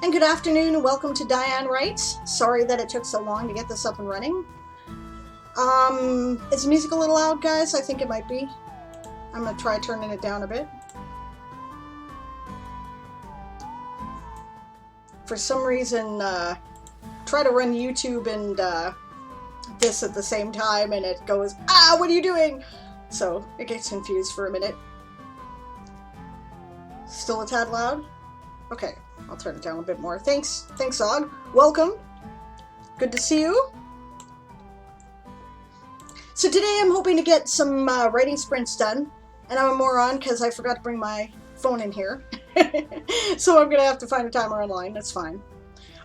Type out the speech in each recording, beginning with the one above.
And good afternoon and welcome to Diane Writes. Sorry that it took so long to get this up and running. Is the music a little loud, guys? I think it might be. I'm going to try turning it down a bit. For some reason, try to run YouTube and this at the same time and it goes, ah, what are you doing? So it gets confused for a minute. Still a tad loud? Okay, I'll turn it down a bit more. Thanks, Og. Welcome. Good to see you. So today I'm hoping to get some writing sprints done, and I'm a moron because I forgot to bring my phone in here. So I'm going to have to find a timer online, that's fine.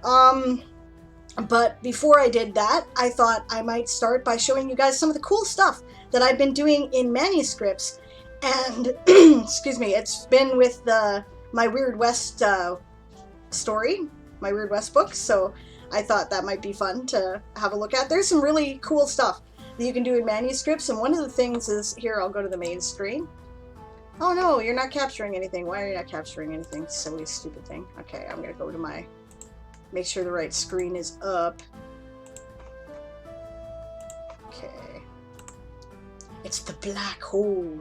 But before I did that, I thought I might start by showing you guys some of the cool stuff that I've been doing in manuscripts. And, excuse me, it's been with my Weird West story, my Weird West book, so I thought that might be fun to have a look at. There's some really cool stuff that you can do in manuscripts, and one of the things is, here, I'll go to the main screen. Oh no, you're not capturing anything. Why are you not capturing anything? Silly, stupid thing. Okay, I'm gonna go to make sure the right screen is up. Okay. It's the black hole.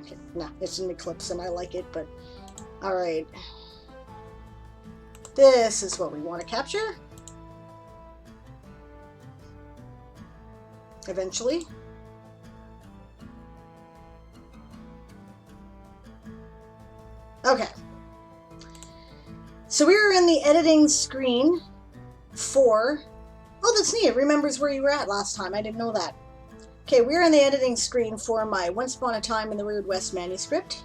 Okay, nah, it's an eclipse and I like it, but alright. This is what we want to capture. Eventually. Okay. So we're in the editing screen for... Oh, that's neat. It remembers where you were at last time. I didn't know that. Okay, we're in the editing screen for my Once Upon a Time in the Weird West manuscript.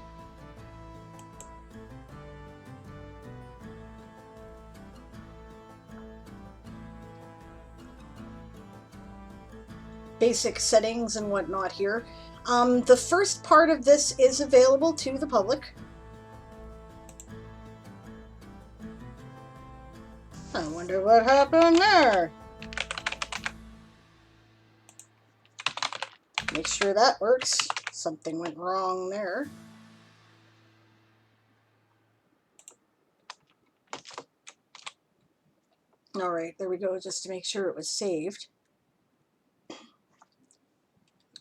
Basic settings and whatnot here. The first part of this is available to the public. I wonder what happened there. Make sure that works. Something went wrong there. All right, there we go, just to make sure it was saved.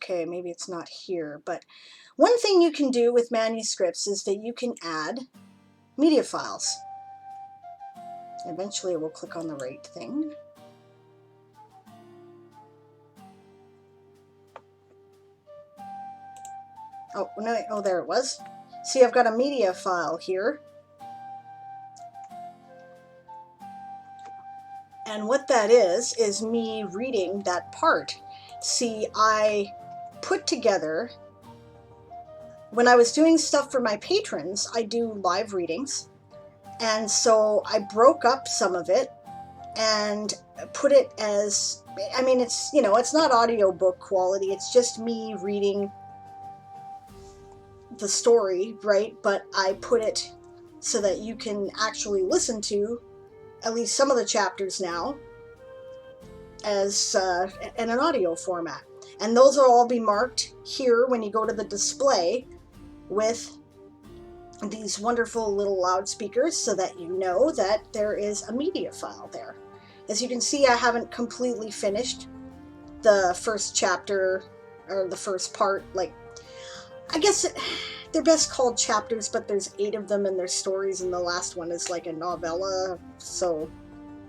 Okay, maybe it's not here, but one thing you can do with manuscripts is that you can add media files. Eventually, we'll click on the right thing. Oh, no, oh, there it was. See, I've got a media file here. And what that is me reading that part. See, I put together, when I was doing stuff for my patrons, I do live readings. And so I broke up some of it and put it as, I mean, it's, you know, it's not audiobook quality, it's just me reading the story, right? But I put it so that you can actually listen to at least some of the chapters now as in an audio format. And those will all be marked here when you go to the display with these wonderful little loudspeakers so that you know that there is a media file there. As you can see, I haven't completely finished the first chapter or the first part. Like, I guess they're best called chapters, but there's 8 of them and there's stories, and the last one is like a novella, so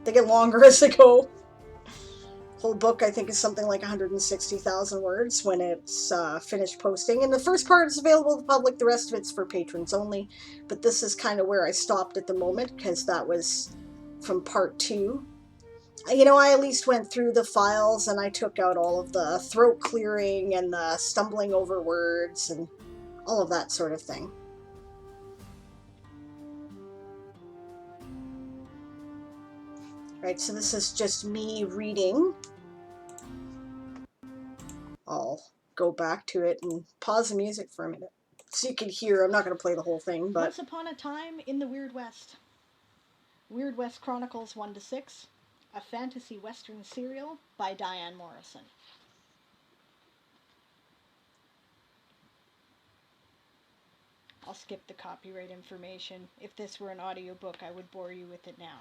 they get longer as they go. Whole book, I think, is something like 160,000 words when it's finished posting. And the first part is available to the public, the rest of it's for patrons only. But this is kind of where I stopped at the moment, because that was from part 2. You know, I at least went through the files and I took out all of the throat clearing and the stumbling over words and all of that sort of thing. Right, so this is just me reading. I'll go back to it and pause the music for a minute so you can hear. I'm not going to play the whole thing, but... Once Upon a Time in the Weird West. Weird West Chronicles 1-6, a fantasy western serial by Diane Morrison. I'll skip the copyright information. If this were an audiobook, I would bore you with it now.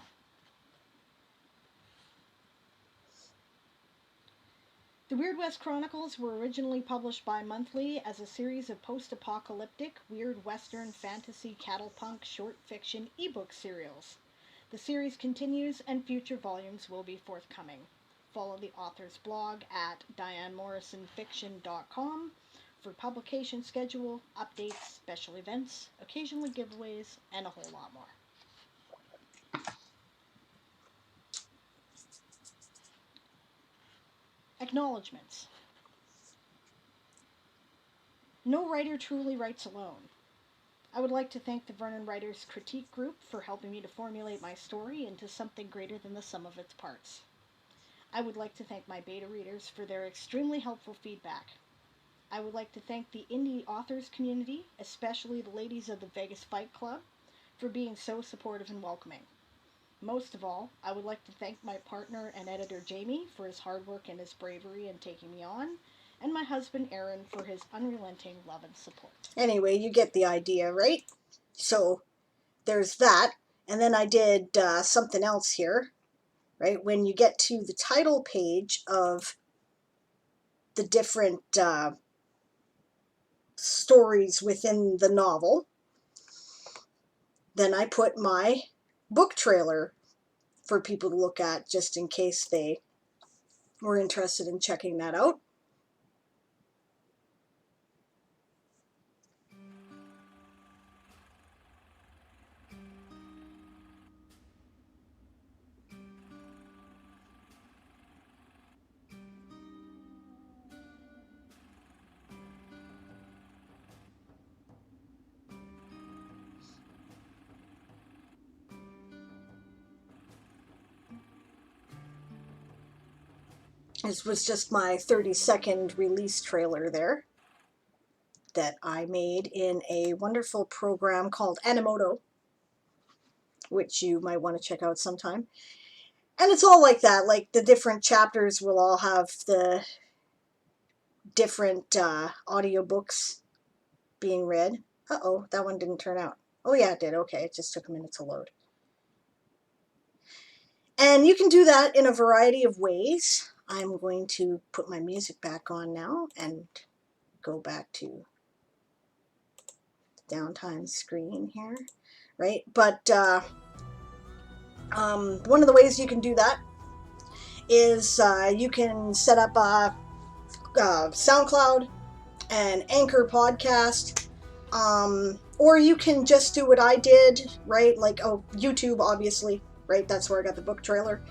The Weird West Chronicles were originally published bi-monthly as a series of post-apocalyptic, weird western, fantasy, cattle-punk, short fiction ebook serials. The series continues and future volumes will be forthcoming. Follow the author's blog at dianemorrisonfiction.com for publication schedule, updates, special events, occasionally giveaways, and a whole lot more. Acknowledgements. No writer truly writes alone. I would like to thank the Vernon Writers Critique Group for helping me to formulate my story into something greater than the sum of its parts. I would like to thank my beta readers for their extremely helpful feedback. I would like to thank the indie authors community, especially the ladies of the Vegas Fight Club, for being so supportive and welcoming. Most of all, I would like to thank my partner and editor Jamie for his hard work and his bravery in taking me on, and my husband Aaron for his unrelenting love and support. Anyway, you get the idea, right? So there's that. And then I did something else here, right? When you get to the title page of the different stories within the novel, then I put my book trailer for people to look at just in case they were interested in checking that out. This was just my 30-second release trailer there that I made in a wonderful program called Animoto, which you might want to check out sometime. And it's all like that, like the different chapters will all have the different audiobooks being read. Uh-oh, that one didn't turn out. Oh yeah, it did. Okay, it just took a minute to load. And you can do that in a variety of ways. I'm going to put my music back on now and go back to the downtime screen here, right? But one of the ways you can do that is you can set up a SoundCloud and Anchor podcast, or you can just do what I did, right? Like, YouTube, obviously, right? That's where I got the book trailer.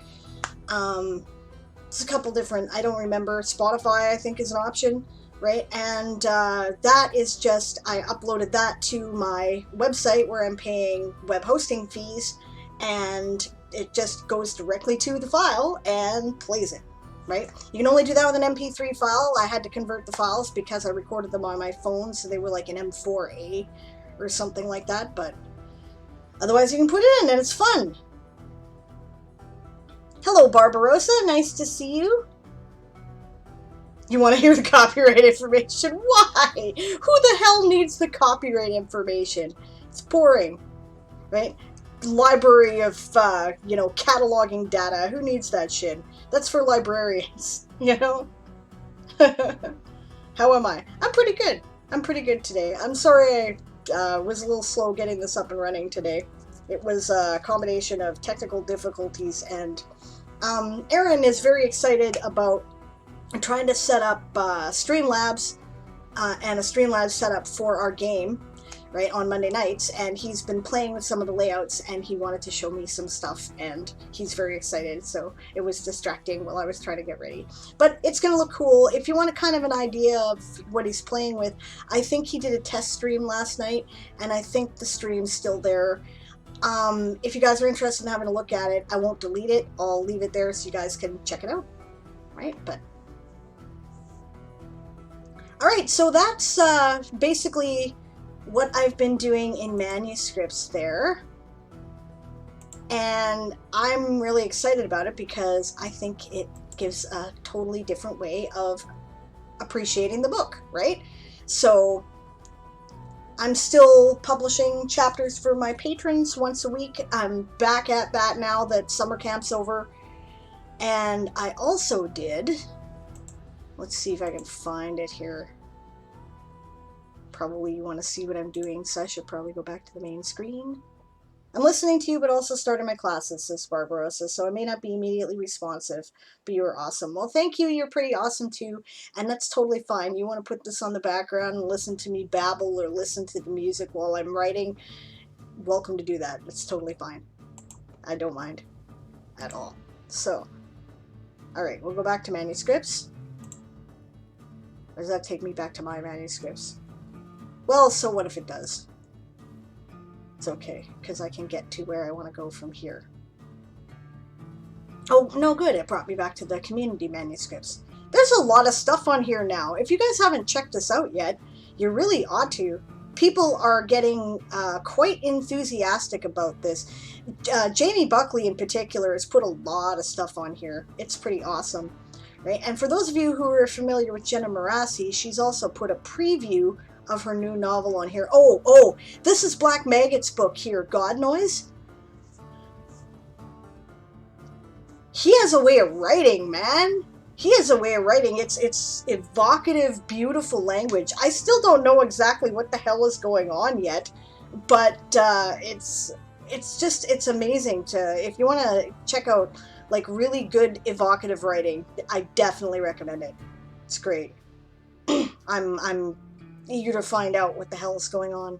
It's a couple different, I don't remember. Spotify, I think, is an option, right? And that is just, I uploaded that to my website where I'm paying web hosting fees, and it just goes directly to the file and plays it, right? You can only do that with an MP3 file. I had to convert the files because I recorded them on my phone, so they were like an M4A or something like that, but otherwise you can put it in and it's fun. Hello, Barbarossa. Nice to see you. You want to hear the copyright information? Why? Who the hell needs the copyright information? It's boring, right? Library of, cataloging data. Who needs that shit? That's for librarians, you know? How am I? I'm pretty good. I'm pretty good today. I'm sorry I was a little slow getting this up and running today. It was a combination of technical difficulties, and Aaron is very excited about trying to set up Streamlabs and a Streamlabs setup for our game, right, on Monday nights, and he's been playing with some of the layouts, and he wanted to show me some stuff, and he's very excited, so it was distracting while I was trying to get ready. But it's going to look cool. If you want a kind of an idea of what he's playing with, I think he did a test stream last night, and I think the stream's still there. If you guys are interested in having a look at it, I won't delete it. I'll leave it there so you guys can check it out, right? But all right, so that's basically what I've been doing in manuscripts there, and I'm really excited about it because I think it gives a totally different way of appreciating the book, right? So I'm still publishing chapters for my patrons once a week. I'm back at that now that summer camp's over. And I also did Let's see if I can find it here. Probably you want to see what I'm doing, so I should probably go back to the main screen. I'm listening to you, but also starting my classes, says Barbarossa, so I may not be immediately responsive, but you are awesome. Well, thank you. You're pretty awesome, too, and that's totally fine. You want to put this on the background and listen to me babble or listen to the music while I'm writing, welcome to do that. It's totally fine. I don't mind at all. So, alright, we'll go back to manuscripts. Or does that take me back to my manuscripts? Well, so what if it does? It's okay, because I can get to where I want to go from here. Oh, no good. It brought me back to the community manuscripts. There's a lot of stuff on here now. If you guys haven't checked this out yet, you really ought to. People are getting quite enthusiastic about this. Jamie Buckley in particular has put a lot of stuff on here. It's pretty awesome. Right? And for those of you who are familiar with Jenna Morrison, she's also put a preview of her new novel on here. Oh, this is Black Maggot's book here, God Noise. He has a way of writing, man. He has a way of writing. It's evocative, beautiful language. I still don't know exactly what the hell is going on yet, but it's amazing to, if you want to check out like really good evocative writing, I definitely recommend it. It's great. I'm eager to find out what the hell is going on.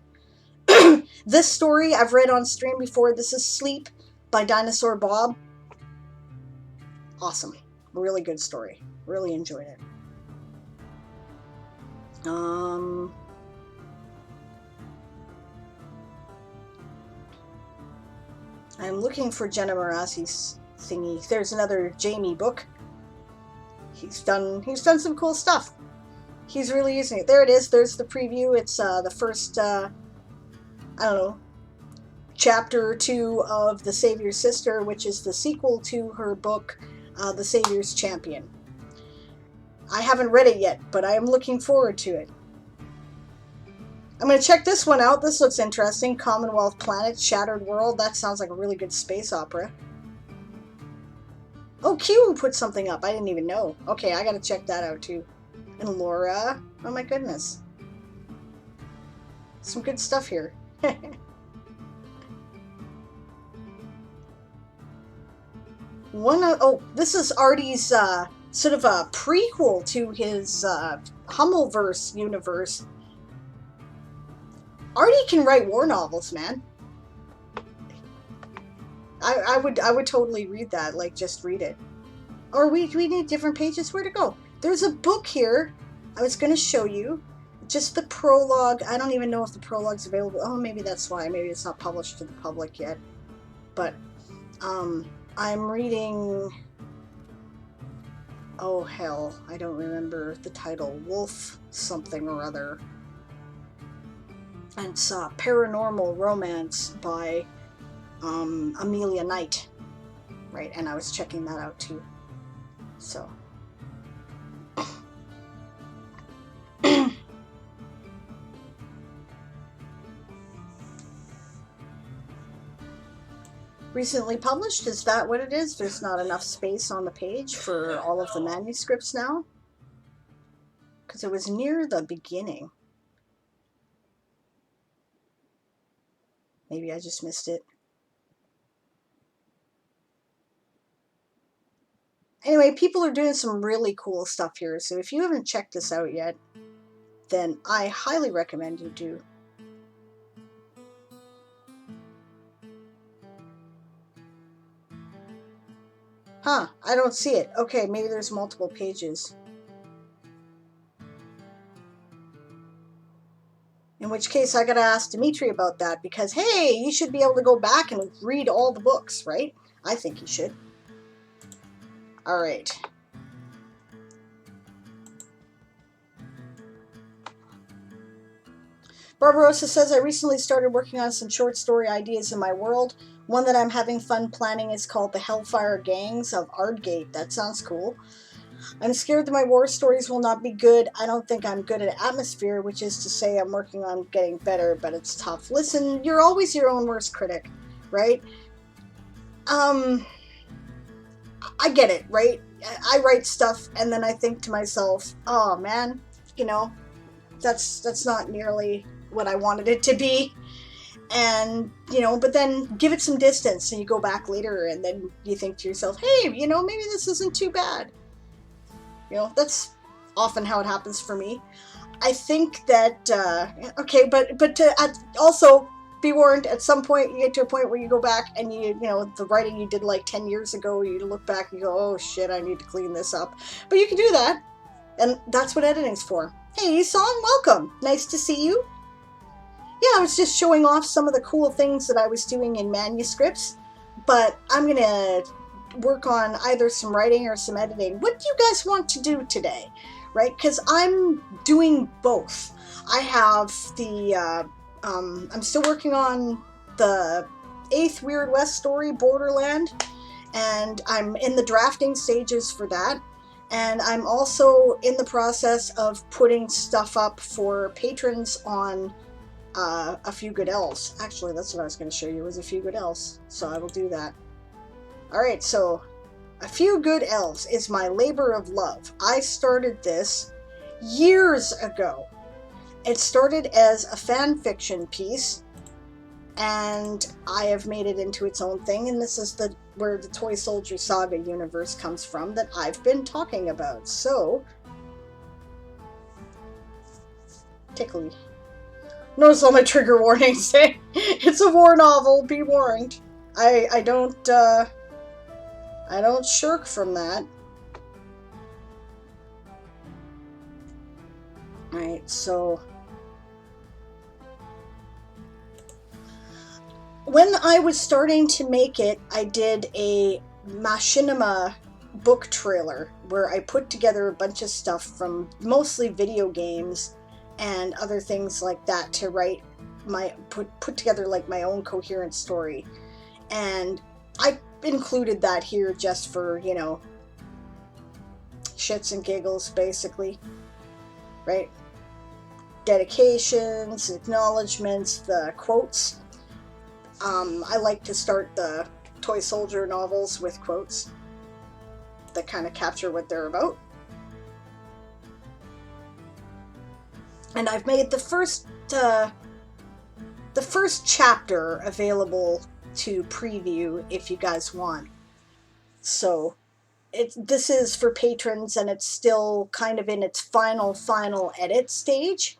This story I've read on stream before. This is Sleep by Dinosaur Bob. Awesome. Really good story. Really enjoyed it. I'm looking for Jenna Morassy's thingy. There's another Jamie book. He's done some cool stuff. He's really using it. There it is. There's the preview. It's the first, I don't know, chapter 2 of The Savior's Sister, which is the sequel to her book, The Savior's Champion. I haven't read it yet, but I am looking forward to it. I'm going to check this one out. This looks interesting. Commonwealth Planet, Shattered World. That sounds like a really good space opera. Oh, Q put something up. I didn't even know. Okay, I got to check that out too. And Laura. Oh my goodness. Some good stuff here. This is Artie's sort of a prequel to his Hummelverse universe. Artie can write war novels, man. I would totally read that, like just read it. Or we need different pages. Where to go? There's a book here I was going to show you. Just the prologue. I don't even know if the prologue's available. Oh, maybe that's why. Maybe it's not published to the public yet. But I'm reading... Oh, hell. I don't remember the title. Wolf something or other. And it's Paranormal Romance by Amelia Knight. Right, and I was checking that out too. So... Recently published, is that what it is? There's not enough space on the page for all of the manuscripts now? Because it was near the beginning. Maybe I just missed it. Anyway, people are doing some really cool stuff here, so if you haven't checked this out yet, then I highly recommend you do. Huh, I don't see it. Okay, maybe there's multiple pages. In which case, I gotta ask Dimitri about that, because, hey, you should be able to go back and read all the books, right? I think you should. Alright. Barbarossa says, I recently started working on some short story ideas in my world. One that I'm having fun planning is called The Hellfire Gangs of Ardgate. That sounds cool. I'm scared that my war stories will not be good. I don't think I'm good at atmosphere, which is to say I'm working on getting better, but it's tough. Listen, you're always your own worst critic, right? I I get it, right? I write stuff and then I think to myself, oh man, you know, that's not nearly what I wanted it to be. And, you know, but then give it some distance and you go back later and then you think to yourself, hey, you know, maybe this isn't too bad. You know, that's often how it happens for me. I think that, okay, but to also be warned, at some point you get to a point where you go back and you know, the writing you did like 10 years ago, you look back and you go, oh shit, I need to clean this up. But you can do that, and that's what editing's for. Hey, Song, welcome. Nice to see you. Yeah, I was just showing off some of the cool things that I was doing in manuscripts, but I'm gonna work on either some writing or some editing. What do you guys want to do today? Right? Because I'm doing both. I have the, I'm still working on the 8th Weird West story, Borderland, and I'm in the drafting stages for that. And I'm also in the process of putting stuff up for patrons on A Few Good Elves. Actually, that's what I was going to show you, was A Few Good Elves. So I will do that. Alright, so A Few Good Elves is my labor of love. I started this years ago. It started as a fan fiction piece, and I have made it into its own thing, and this is where the Toy Soldier Saga universe comes from that I've been talking about. So, tickly. Notice all my trigger warnings. It's a war novel, be warned. I don't shirk from that. Alright, so when I was starting to make it, I did a machinima book trailer where I put together a bunch of stuff from mostly video games and other things like that to write put together like my own coherent story. And I included that here just for, you know, shits and giggles, basically. Right? Dedications, acknowledgements, the quotes. I like to start the Toy Soldier novels with quotes that kind of capture what they're about. And I've made the first chapter available to preview if you guys want. So this is for patrons, and it's still kind of in its final edit stage,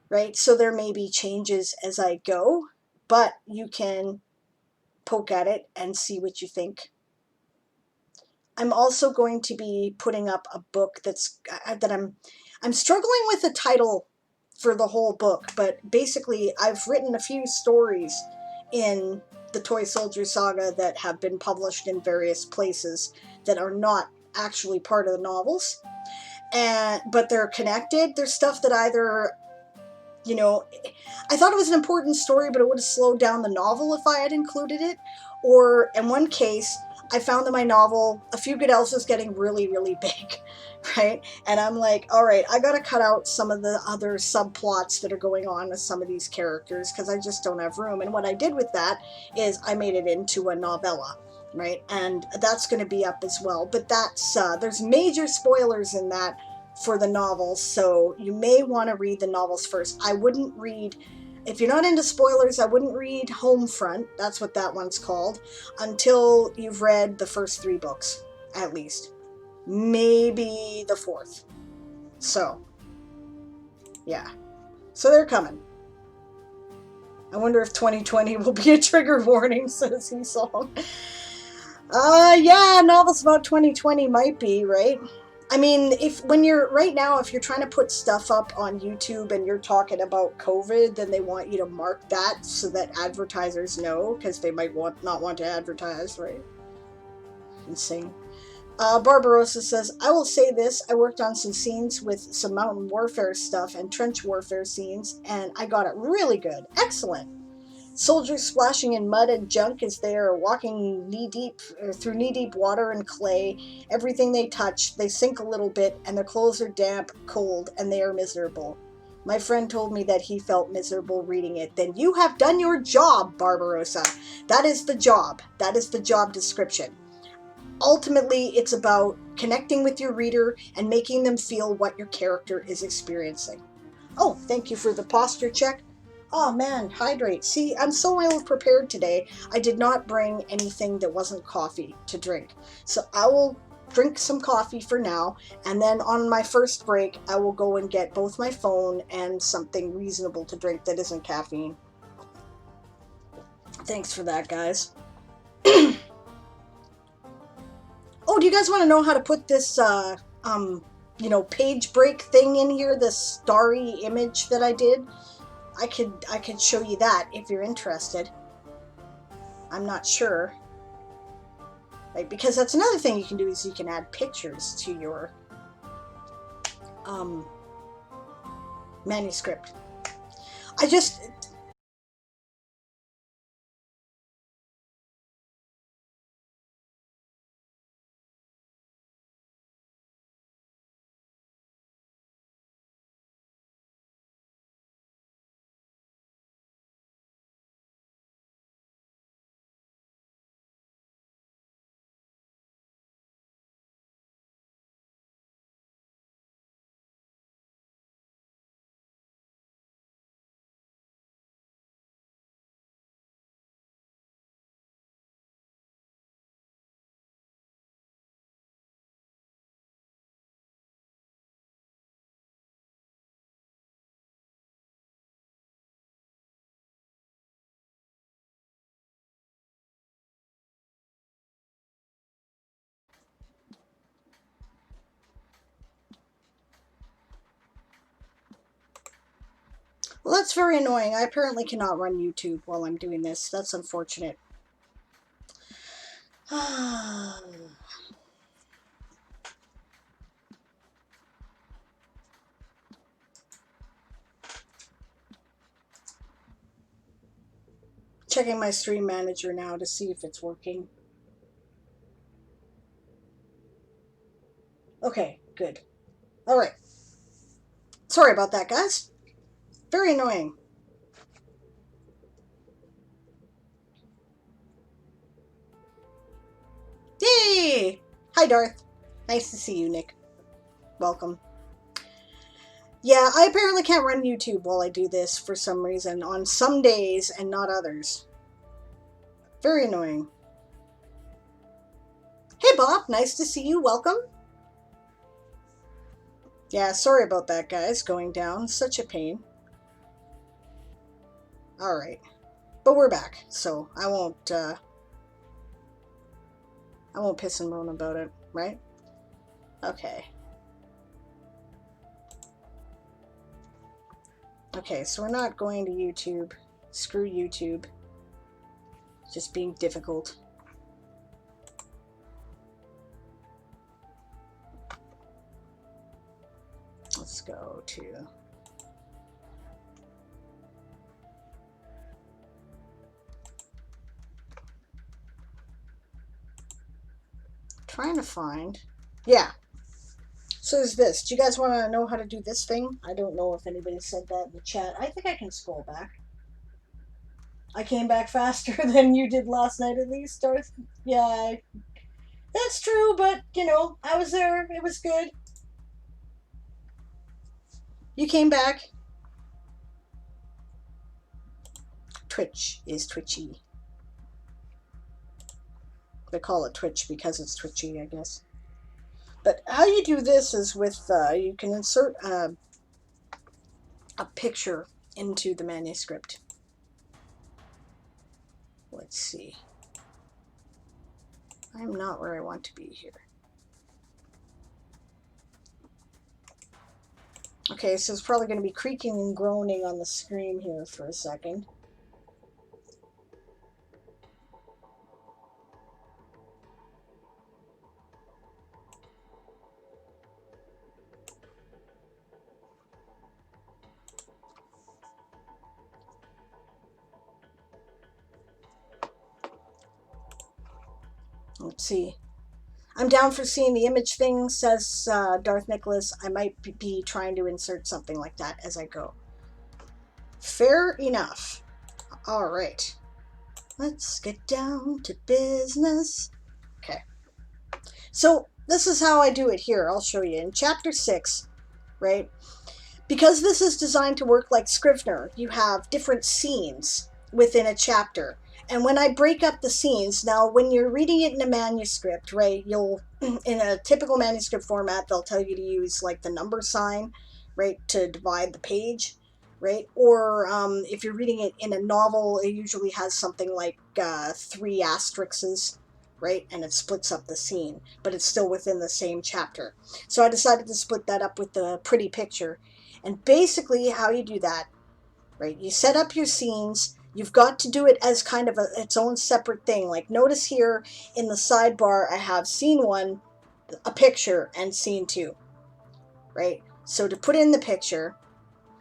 right? So there may be changes as I go, but you can poke at it and see what you think. I'm also going to be putting up a book that I'm struggling with a title for the whole book, but basically I've written a few stories in the Toy Soldier Saga that have been published in various places that are not actually part of the novels, but they're connected. There's stuff that either, you know, I thought it was an important story, but it would have slowed down the novel if I had included it. Or in one case, I found that my novel, A Few Good Elves, was getting really, really big, right? And I'm like, all right, I gotta cut out some of the other subplots that are going on with some of these characters because I just don't have room. And what I did with that is I made it into a novella, right? And that's going to be up as well. But that's there's major spoilers in that for the novels, so you may want to read the novels first. I wouldn't read, if you're not into spoilers, I wouldn't read Homefront, that's what that one's called, until you've read the first 3 books, at least. Maybe the 4th. So, yeah. So they're coming. I wonder if 2020 will be a trigger warning, says Esau. Yeah, novels about 2020 might be, right? I mean, if you're trying to put stuff up on YouTube and you're talking about COVID, then they want you to mark that so that advertisers know, because they might not want to advertise, right? Insane. Barbarossa says, I will say this, I worked on some scenes with some mountain warfare stuff and trench warfare scenes, and I got it really good. Excellent. Soldiers splashing in mud and junk as they are walking knee-deep through knee-deep water and clay. Everything they touch, they sink a little bit, and their clothes are damp, cold, and they are miserable. My friend told me that he felt miserable reading it. Then you have done your job, Barbarossa. That is the job. That is the job description. ultimately, it's about connecting with your reader and making them feel what your character is experiencing. Oh, thank you for the posture check. Oh man, hydrate. See, I'm so ill prepared today. I did not bring anything that wasn't coffee to drink. So I will drink some coffee for now, and then on my first break, I will go and get both my phone and something reasonable to drink that isn't caffeine. Thanks for that, guys. Oh, do you guys want to know how to put this, page break thing in here? This starry image that I did? I could show you that if you're interested. I'm not sure. Like, because that's another thing you can do is you can add pictures to your manuscript. I just well, that's very annoying. I apparently cannot run YouTube while I'm doing this. That's unfortunate. Checking my stream manager now to see if it's working. Okay, good. All right. Sorry about that, guys. Very annoying. Yay! Hi, Darth. Nice to see you, Nick. Welcome. Yeah, I apparently can't run YouTube while I do this for some reason, on some days and not others. Very annoying. Hey, Bob. Nice to see you. Welcome. Yeah, sorry about that, guys. Going down. Such a pain. Alright. But we're back, so I won't piss and moan about it, right? Okay. Okay, so we're not going to YouTube. Screw YouTube. Just being difficult. Let's go to... Trying to find... Yeah. So is this. Do you guys want to know how to do this thing? I don't know if anybody said that in the chat. I think I can scroll back. I came back faster than you did last night, at least, Darth. Yeah, that's true, but, I was there. It was good. You came back. Twitch is twitchy. They call it Twitch because it's twitchy, I guess. But how you do this is with, you can insert a picture into the manuscript. Let's see. I'm not where I want to be here. Okay, so it's probably going to be creaking and groaning on the screen here for a second. Let's see. I'm down for seeing the image thing, says Darth Nicholas. I might be trying to insert something like that as I go. Fair enough. All right. Let's get down to business. Okay. So this is how I do it here. I'll show you. In chapter 6, right? Because this is designed to work like Scrivener, you have different scenes within a chapter. And when I break up the scenes, now when you're reading it in a manuscript, right, you'll, in a typical manuscript format, they'll tell you to use like the number sign, right, to divide the page, right? Or if you're reading it in a novel, it usually has something like 3 asterisks, right, and it splits up the scene, but it's still within the same chapter. So I decided to split that up with the pretty picture. And basically how you do that, right, you set up your scenes. You've got to do it as kind of its own separate thing. Like notice here in the sidebar I have scene 1, a picture, and scene 2, right? So to put in the picture,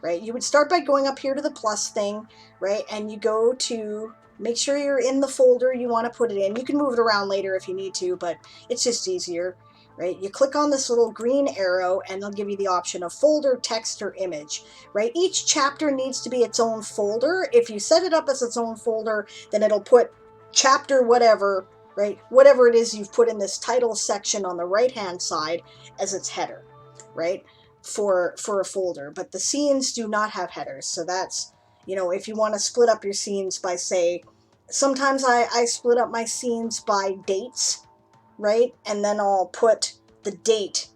right, you would start by going up here to the plus thing, right, and you go to make sure you're in the folder you want to put it in. You can move it around later if you need to, but it's just easier, right? You click on this little green arrow and they'll give you the option of folder, text, or image, right? Each chapter needs to be its own folder. If you set it up as its own folder, then it'll put chapter whatever, right, whatever it is you've put in this title section on the right hand side as its header, right, for a folder. But the scenes do not have headers, so that's, you know, if you want to split up your scenes by, say, sometimes I split up my scenes by dates, right, and then I'll put the date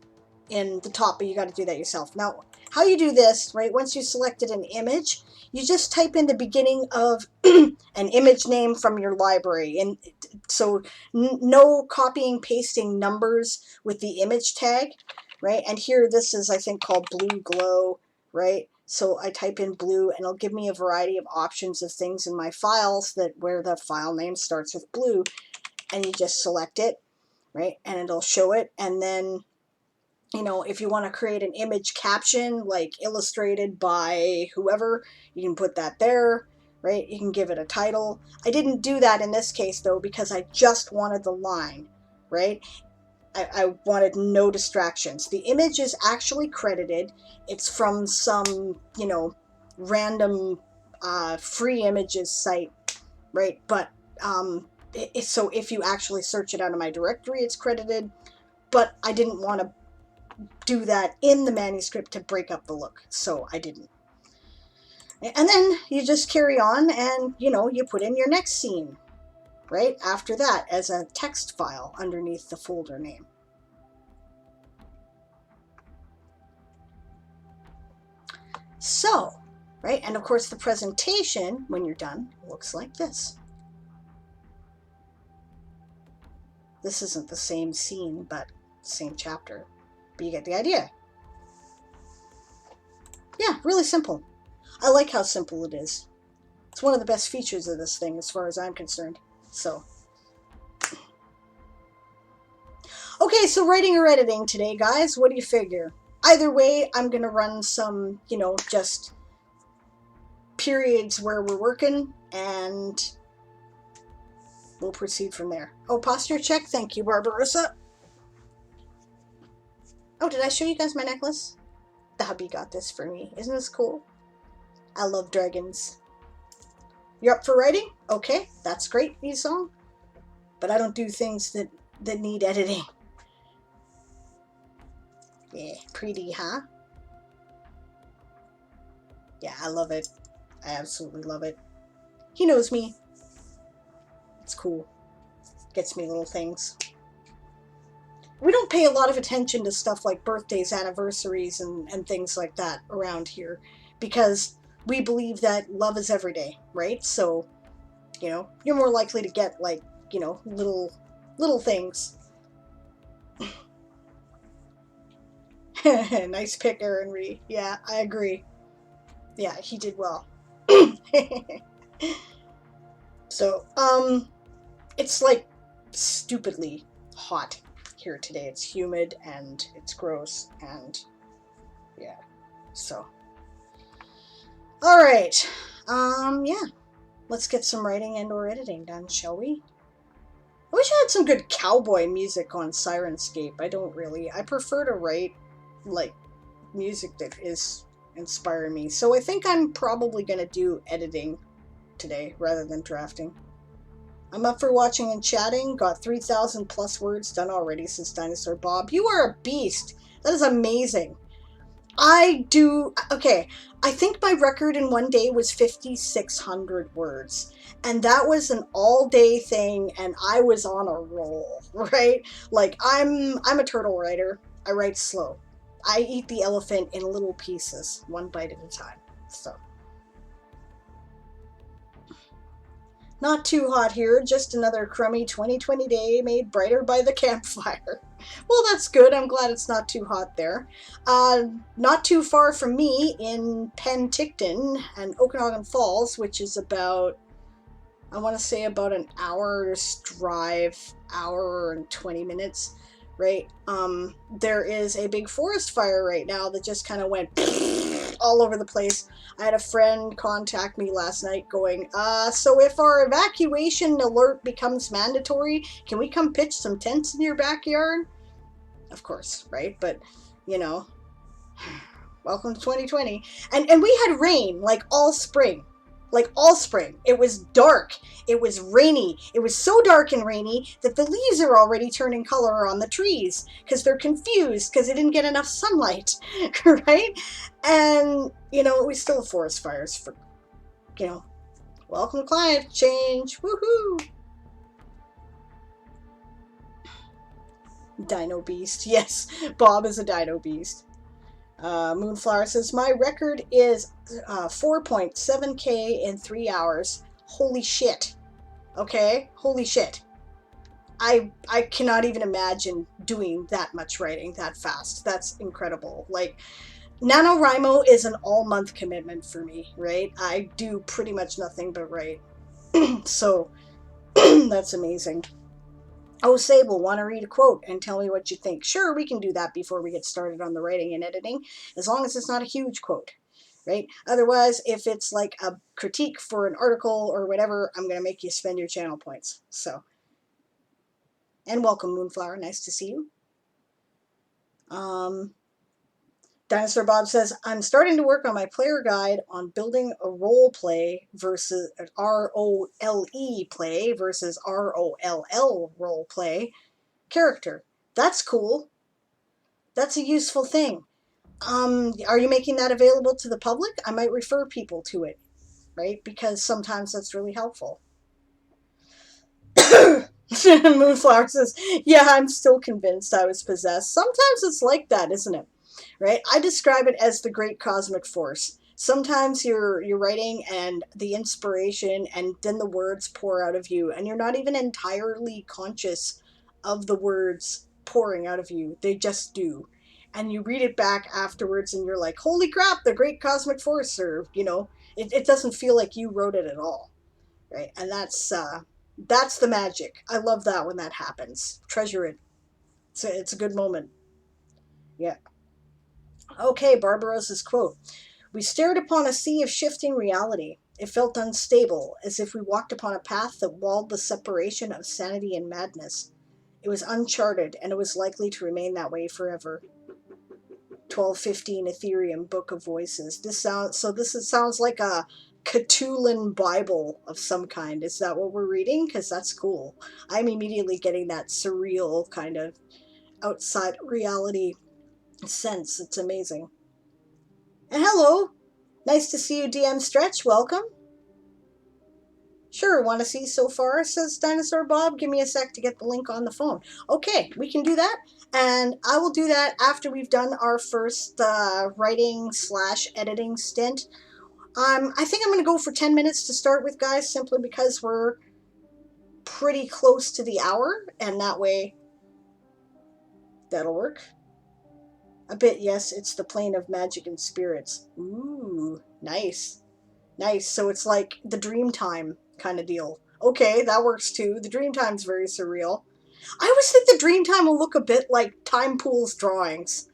in the top, but you got to do that yourself. Now how you do this, right, once you selected an image, you just type in the beginning of an image name from your library, and so no copying pasting numbers with the image tag, right? And here this is, I think, called Blue Glow, right? So I type in blue and it'll give me a variety of options of things in my files that where the file name starts with blue, and you just select it, right, and it'll show it. And then, you know, if you want to create an image caption like illustrated by whoever, you can put that there, right? You can give it a title. I didn't do that in this case though because I just wanted the line, right? I wanted no distractions. The image is actually credited. It's from some, you know, random free images site, right? But so if you actually search it out of my directory, it's credited. But I didn't want to do that in the manuscript to break up the look, so I didn't. And then you just carry on and, you know, you put in your next scene right after that as a text file underneath the folder name. So, right, and of course the presentation, when you're done, looks like this. This isn't the same scene, but same chapter, but you get the idea. Yeah, really simple. I like how simple it is. It's one of the best features of this thing as far as I'm concerned. So, okay, so writing or editing today, guys, what do you figure? Either way, I'm going to run some, you know, just periods where we're working, and we'll proceed from there. Oh, posture check. Thank you, Barbarossa. Oh, did I show you guys my necklace? The hubby got this for me. Isn't this cool? I love dragons. You're up for writing? Okay, that's great, Yisong. But I don't do things that need editing. Yeah, pretty, huh? Yeah, I love it. I absolutely love it. He knows me. It's cool. Gets me little things. We don't pay a lot of attention to stuff like birthdays, anniversaries, and things like that around here because we believe that love is every day, right? So, you know, you're more likely to get, like, you know, little things. Nice pick, Aaron Ree. Yeah, I agree. Yeah, he did well. So, it's like stupidly hot here today. It's humid and it's gross and yeah. So, all right. Yeah. Let's get some writing and or editing done, shall we? I wish I had some good cowboy music on Sirenscape. I don't really. I prefer to write like music that is inspiring me. So I think I'm probably going to do editing today rather than drafting. I'm up for watching and chatting. Got 3,000 plus words done already, says Dinosaur Bob. You are a beast. That is amazing. Okay, I think my record in one day was 5,600 words. And that was an all-day thing, and I was on a roll, right? Like, I'm a turtle writer. I write slow. I eat the elephant in little pieces, one bite at a time. So, not too hot here, just another crummy 2020 day made brighter by the campfire. Well, that's good. I'm glad it's not too hot there. Not too far from me in Penticton and Okanagan Falls, which is about, I want to say about an hour's drive, hour and 20 minutes, right? There is a big forest fire right now that just kind of went all over the place. I had a friend contact me last night going, so if our evacuation alert becomes mandatory, can we come pitch some tents in your backyard? Of course, right? But, you know, welcome to 2020. And we had rain, like, all spring. Like, all spring. It was dark. It was rainy. It was so dark and rainy that the leaves are already turning color on the trees because they're confused because they didn't get enough sunlight, right? And, you know, we still have forest fires for, you know, welcome to climate change. Woohoo! Dino Beast. Yes, Bob is a Dino Beast. Moonflower says, my record is 4.7K in 3 hours. Holy shit. Okay? Holy shit. I cannot even imagine doing that much writing that fast. That's incredible. Like, NaNoWriMo is an all-month commitment for me, right? I do pretty much nothing but write. So, that's amazing. Oh, Sable, want to read a quote and tell me what you think? Sure, we can do that before we get started on the writing and editing, as long as it's not a huge quote, right? Otherwise, if it's like a critique for an article or whatever, I'm going to make you spend your channel points. So, and welcome, Moonflower. Nice to see you. Dinosaur Bob says, I'm starting to work on my player guide on building a role play versus ROLE play versus ROLL role play character. That's cool. That's a useful thing. Are you making that available to the public? I might refer people to it, right? Because sometimes that's really helpful. Moonflower says, yeah, I'm still convinced I was possessed. Sometimes it's like that, isn't it? Right? I describe it as the great cosmic force. Sometimes you're writing and the inspiration and then the words pour out of you and you're not even entirely conscious of the words pouring out of you. They just do. And you read it back afterwards and you're like, holy crap, the great cosmic force, or, you know, it doesn't feel like you wrote it at all. Right? And that's the magic. I love that when that happens. Treasure it. It's a good moment. Yeah. Okay, Barbarossa's quote. We stared upon a sea of shifting reality. It felt unstable, as if we walked upon a path that walled the separation of sanity and madness. It was uncharted, and it was likely to remain that way forever. 1215 Ethereum Book of Voices. This sounds like a Cthulhu Bible of some kind. Is that what we're reading? Because that's cool. I'm immediately getting that surreal kind of outside reality sense. It's amazing. And hello! Nice to see you, DM Stretch. Welcome. Sure, want to see so far, says Dinosaur Bob. Give me a sec to get the link on the phone. Okay, we can do that. And I will do that after we've done our first writing/editing stint. I think I'm going to go for 10 minutes to start with, guys, simply because we're pretty close to the hour. And that way, that'll work. A bit, yes, it's the plane of magic and spirits. Ooh, nice. Nice. So it's like the dream time kind of deal. Okay, that works too. The dream time's very surreal. I always think the dream time will look a bit like Time Pool's drawings.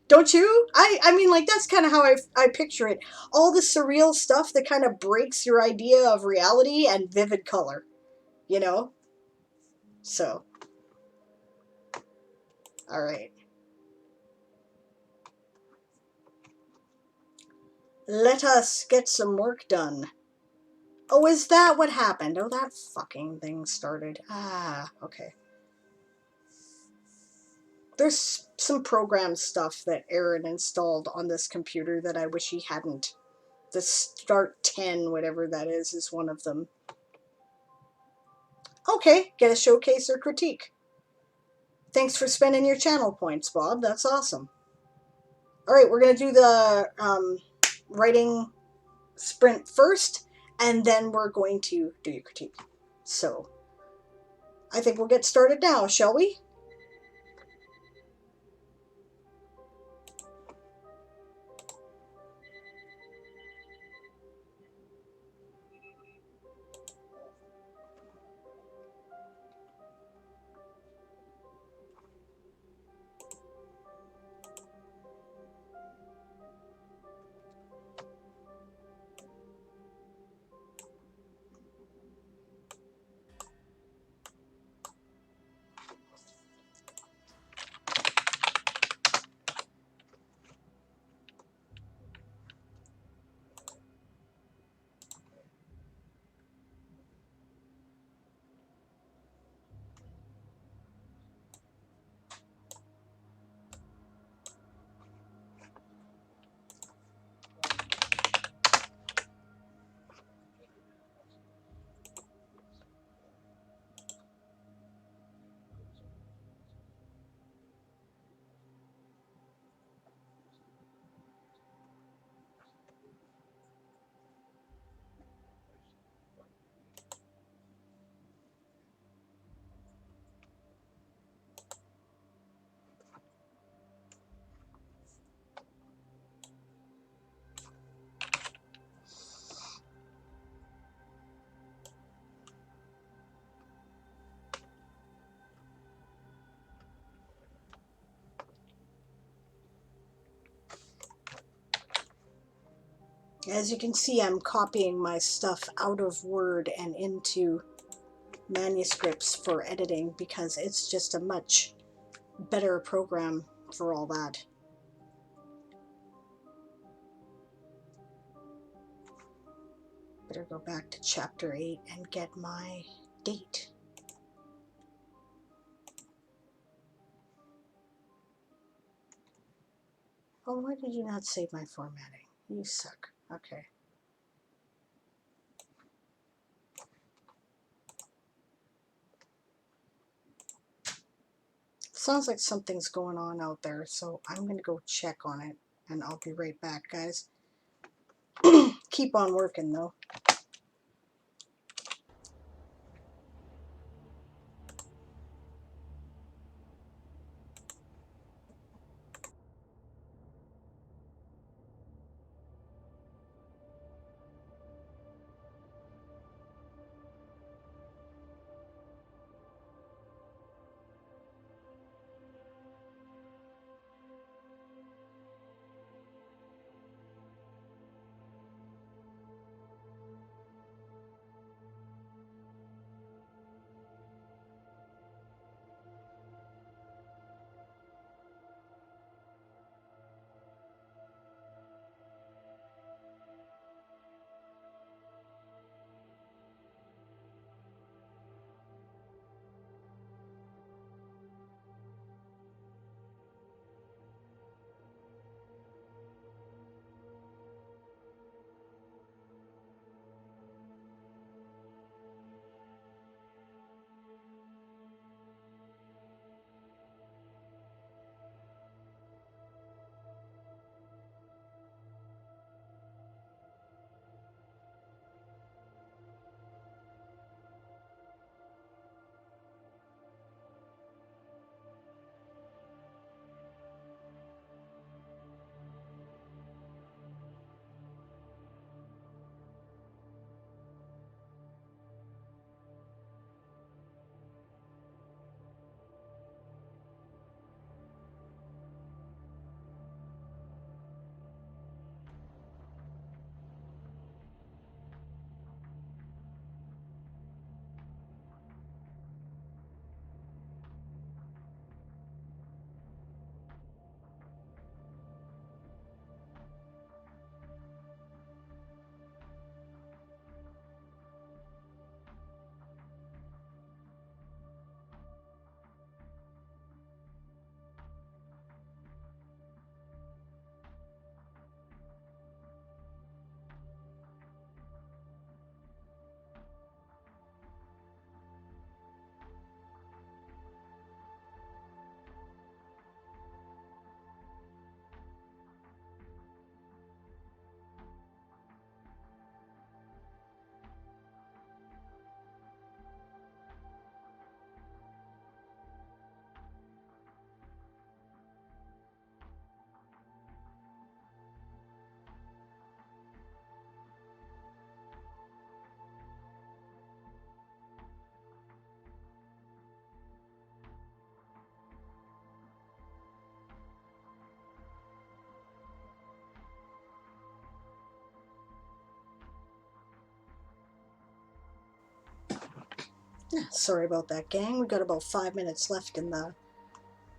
Don't you? I mean, like, that's kind of how I picture it. All the surreal stuff that kind of breaks your idea of reality and vivid color. You know? So. Alright. Let us get some work done. Oh, is that what happened? Oh, that fucking thing started. Ah, okay. There's some program stuff that Aaron installed on this computer that I wish he hadn't. The Start 10, whatever that is one of them. Okay, get a showcase or critique. Thanks for spending your channel points, Bob. That's awesome. All right, we're going to do the writing sprint first, and then we're going to do your critique. So, I think we'll get started now, shall we? As you can see, I'm copying my stuff out of Word and into manuscripts for editing because it's just a much better program for all that. Better go back to chapter 8 and get my date. Oh, why did you not save my formatting? You suck. Okay. Sounds like something's going on out there, so I'm going to go check on it, and I'll be right back, guys. Keep on working, though. Sorry about that, gang. We got about 5 minutes left in the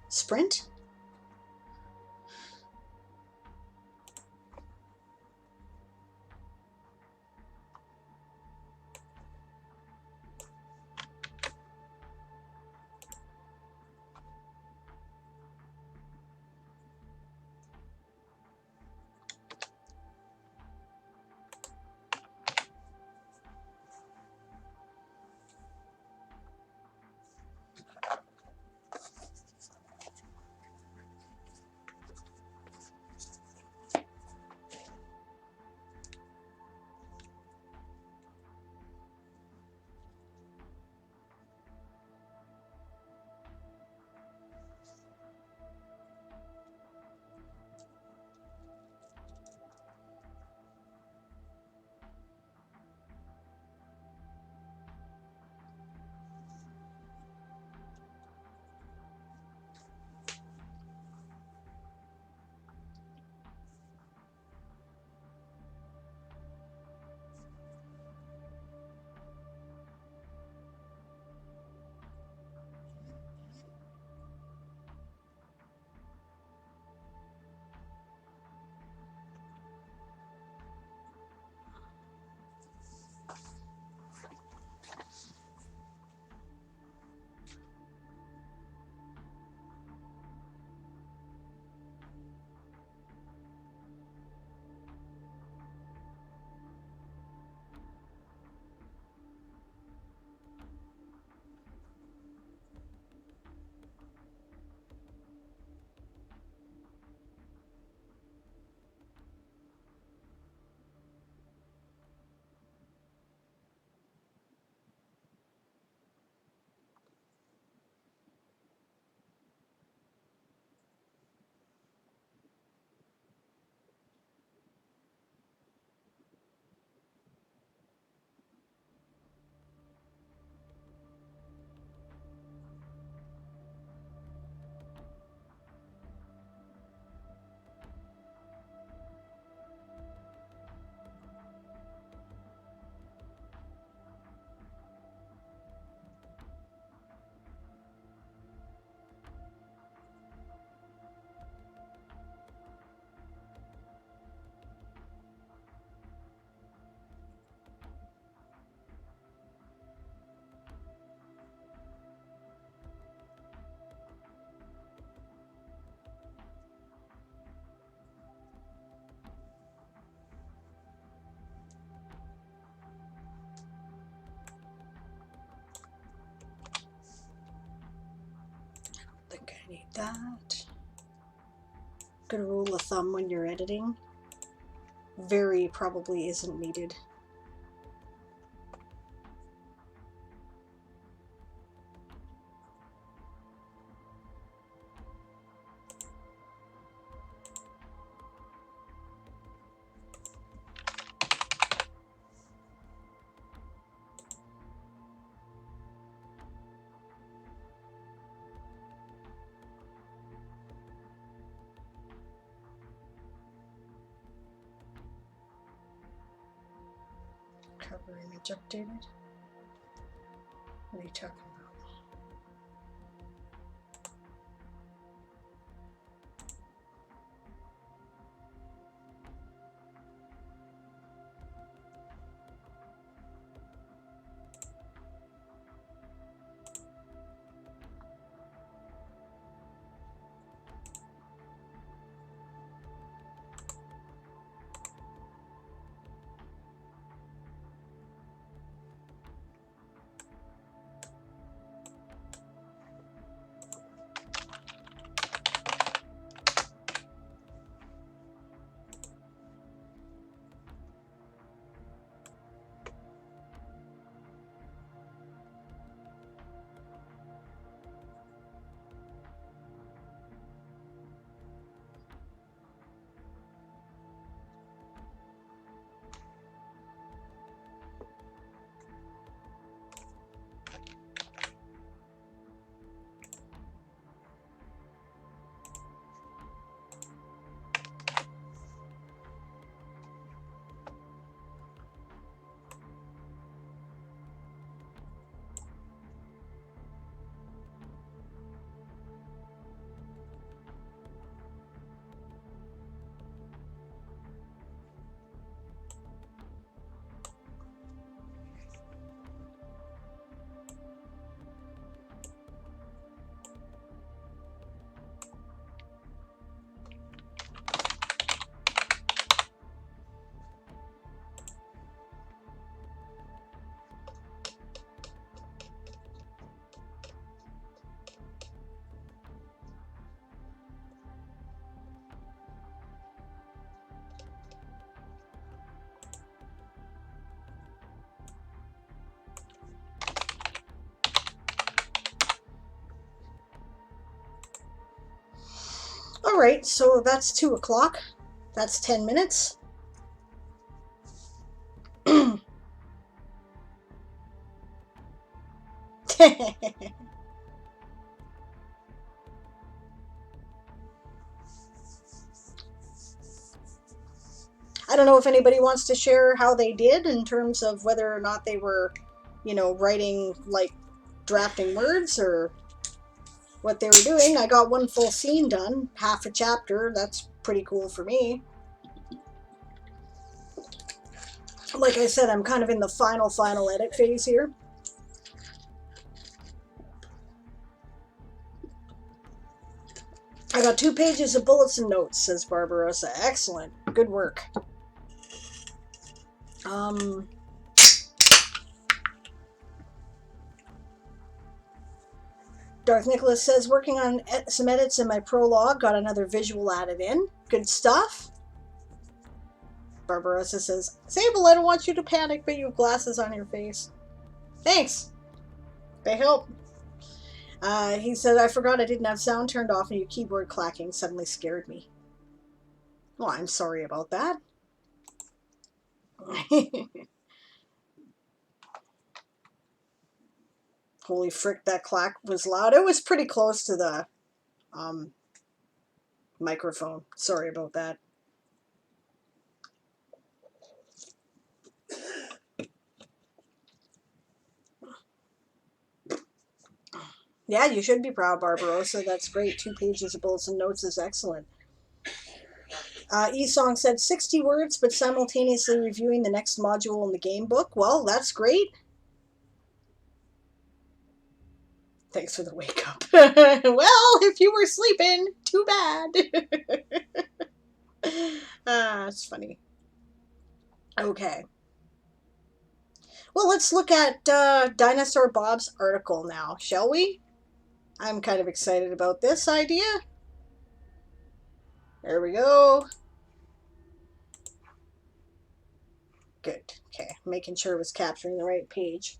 sprint. I think I need that. Good rule of thumb when you're editing. Very probably isn't needed. Cover image updated. What are you talking about? right, so that's 2 o'clock. That's 10 minutes. I don't know if anybody wants to share how they did in terms of whether or not they were, writing, like, drafting words or what they were doing. I got one full scene done, half a chapter. That's pretty cool for me. Like I said, I'm kind of in the final edit phase here. I got 2 pages of bullets and notes, says Barbarossa. Excellent. Good work. Darth Nicholas says, working on some edits in my prologue, got another visual added in. Good stuff. Barbarossa says, Sable, I don't want you to panic, but you have glasses on your face. Thanks. They help. He said, I forgot I didn't have sound turned off and your keyboard clacking suddenly scared me. Well, I'm sorry about that. Holy frick, that clack was loud. It was pretty close to the microphone. Sorry about that. Yeah, you should be proud, Barbarossa. That's great. 2 pages of bullets and notes is excellent. Esong said 60 words, but simultaneously reviewing the next module in the game book. Well, that's great. Thanks for the wake up. Well, if you were sleeping, too bad. It's funny. Okay. Well, let's look at Dinosaur Bob's article now, shall we? I'm kind of excited about this idea. There we go. Good. Okay, making sure it was capturing the right page.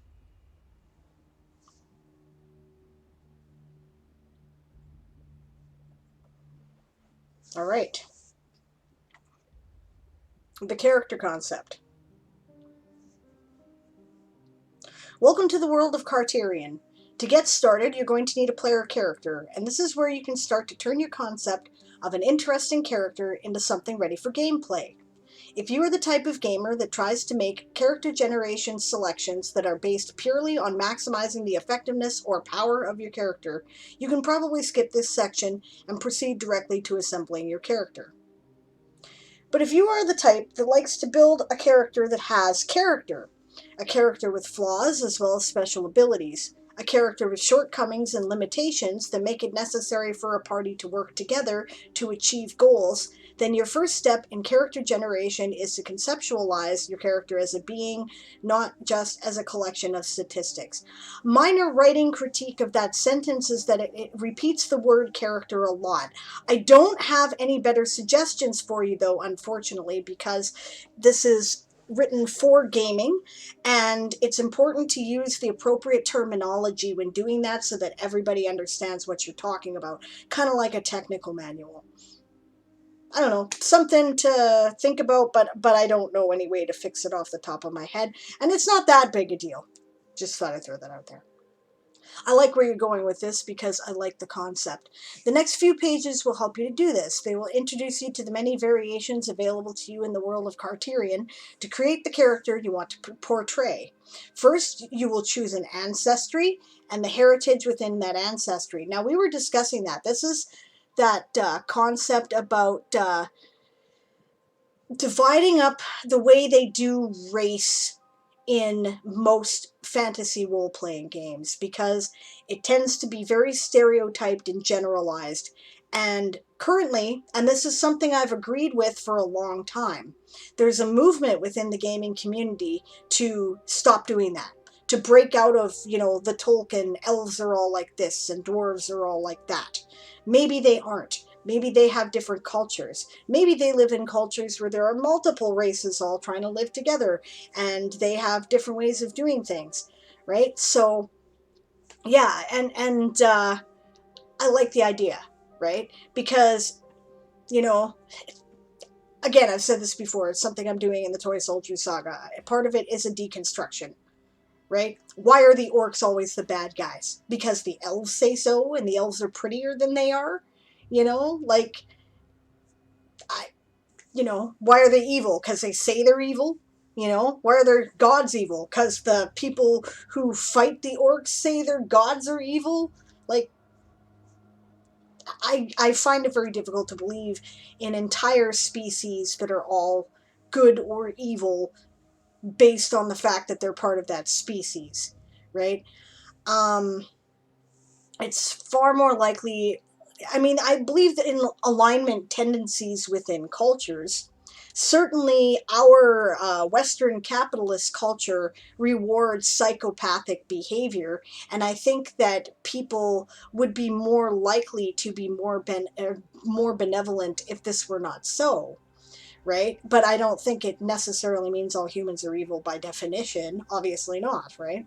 All right. The character concept. Welcome to the world of Carterian. To get started, you're going to need a player character, and this is where you can start to turn your concept of an interesting character into something ready for gameplay. If you are the type of gamer that tries to make character generation selections that are based purely on maximizing the effectiveness or power of your character, you can probably skip this section and proceed directly to assembling your character. But if you are the type that likes to build a character that has character, a character with flaws as well as special abilities, a character with shortcomings and limitations that make it necessary for a party to work together to achieve goals, then your first step in character generation is to conceptualize your character as a being, not just as a collection of statistics. Minor writing critique of that sentence is that it repeats the word character a lot. I don't have any better suggestions for you, though, unfortunately, because this is written for gaming, and it's important to use the appropriate terminology when doing that so that everybody understands what you're talking about, kind of like a technical manual. I don't know, something to think about, but I don't know any way to fix it off the top of my head, and it's not that big a deal. Just thought I'd throw that out there. I like where you're going with this because I like the concept. The next few pages will help you to do this. They will introduce you to the many variations available to you in the world of Carterian to create the character you want to portray. First, you will choose an ancestry and the heritage within that ancestry. Now, we were discussing that. This is that concept about dividing up the way they do race in most fantasy role-playing games, because it tends to be very stereotyped and generalized. And currently, and this is something I've agreed with for a long time, there's a movement within the gaming community to stop doing that, to break out of, the Tolkien, elves are all like this and dwarves are all like that. Maybe they aren't. Maybe they have different cultures. Maybe they live in cultures where there are multiple races all trying to live together, and they have different ways of doing things, right? So, yeah, and I like the idea, right? Because you know, again, I've said this before, it's something I'm doing in the Toy Soldiers saga. Part of it is a deconstruction, right? Why are the orcs always the bad guys? Because the elves say so, and the elves are prettier than they are? You know, like, I, why are they evil? Because they say they're evil? Why are their gods evil? Because the people who fight the orcs say their gods are evil? Like, I find it very difficult to believe in entire species that are all good or evil based on the fact that they're part of that species, right? Um, it's far more likely. I mean, I believe that in alignment tendencies within cultures, certainly our Western capitalist culture rewards psychopathic behavior, and I think that people would be more likely to be more benevolent if this were not so. Right? But I don't think it necessarily means all humans are evil by definition. Obviously not, right?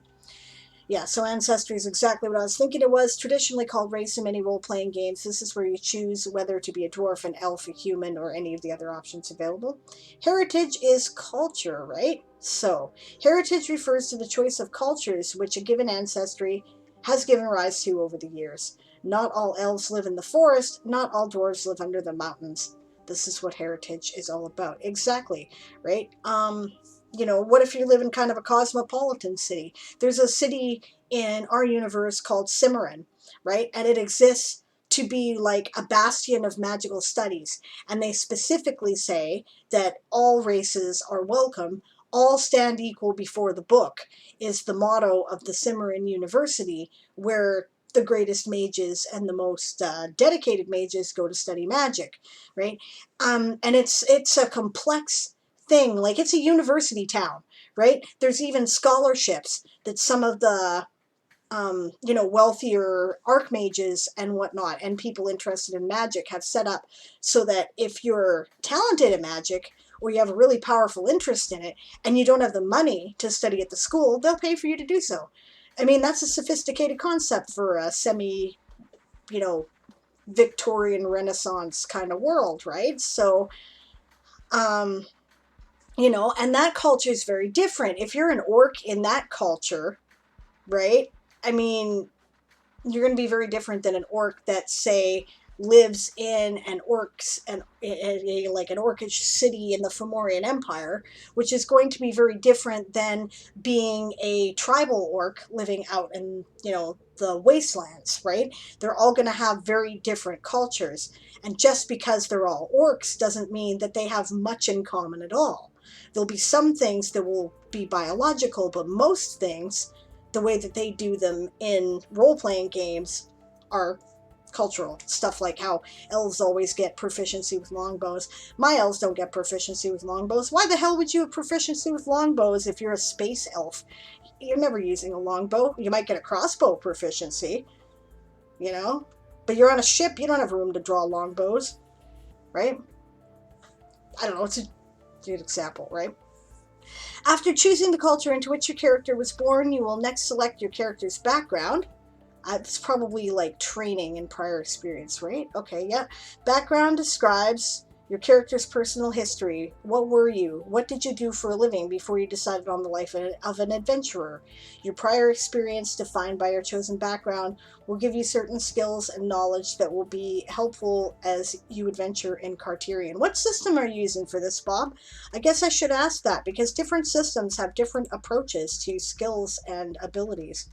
Yeah, so Ancestry is exactly what I was thinking it was. Traditionally called race in many role playing games, this is where you choose whether to be a dwarf, an elf, a human, or any of the other options available. Heritage is culture, right? So, heritage refers to the choice of cultures which a given ancestry has given rise to over the years. Not all elves live in the forest, not all dwarves live under the mountains. This is what heritage is all about. Exactly, right? What if you live in kind of a cosmopolitan city? There's a city in our universe called Cimarron, right? And it exists to be like a bastion of magical studies. And they specifically say that all races are welcome, all stand equal before the book, is the motto of the Cimarron University, where the greatest mages and the most dedicated mages go to study magic, right? And it's a complex thing. Like, it's a university town, right? There's even scholarships that some of the wealthier archmages and whatnot, and people interested in magic have set up so that if you're talented at magic or you have a really powerful interest in it and you don't have the money to study at the school, they'll pay for you to do so. I mean, that's a sophisticated concept for a semi, you know, Victorian Renaissance kind of world, right? So, um, and that culture is very different. If you're an orc in that culture, right? I mean, you're going to be very different than an orc that, say, lives in like an orcish city in the Fomorian Empire, which is going to be very different than being a tribal orc living out in the wastelands, right? They're all going to have very different cultures, and just because they're all orcs doesn't mean that they have much in common at all. There'll be some things that will be biological, but most things, the way that they do them in role-playing games, are cultural. Stuff like how elves always get proficiency with longbows. My elves don't get proficiency with longbows. Why the hell would you have proficiency with longbows if you're a space elf? You're never using a longbow. You might get a crossbow proficiency, but you're on a ship, you don't have room to draw longbows, right? I don't know, it's a good example, right? After choosing the culture into which your character was born, you will next select your character's background. It's probably like training and prior experience, right? Okay, yeah. Background describes your character's personal history. What were you? What did you do for a living before you decided on the life of an adventurer? Your prior experience, defined by your chosen background, will give you certain skills and knowledge that will be helpful as you adventure in Carterian. What system are you using for this, Bob? I guess I should ask that, because different systems have different approaches to skills and abilities.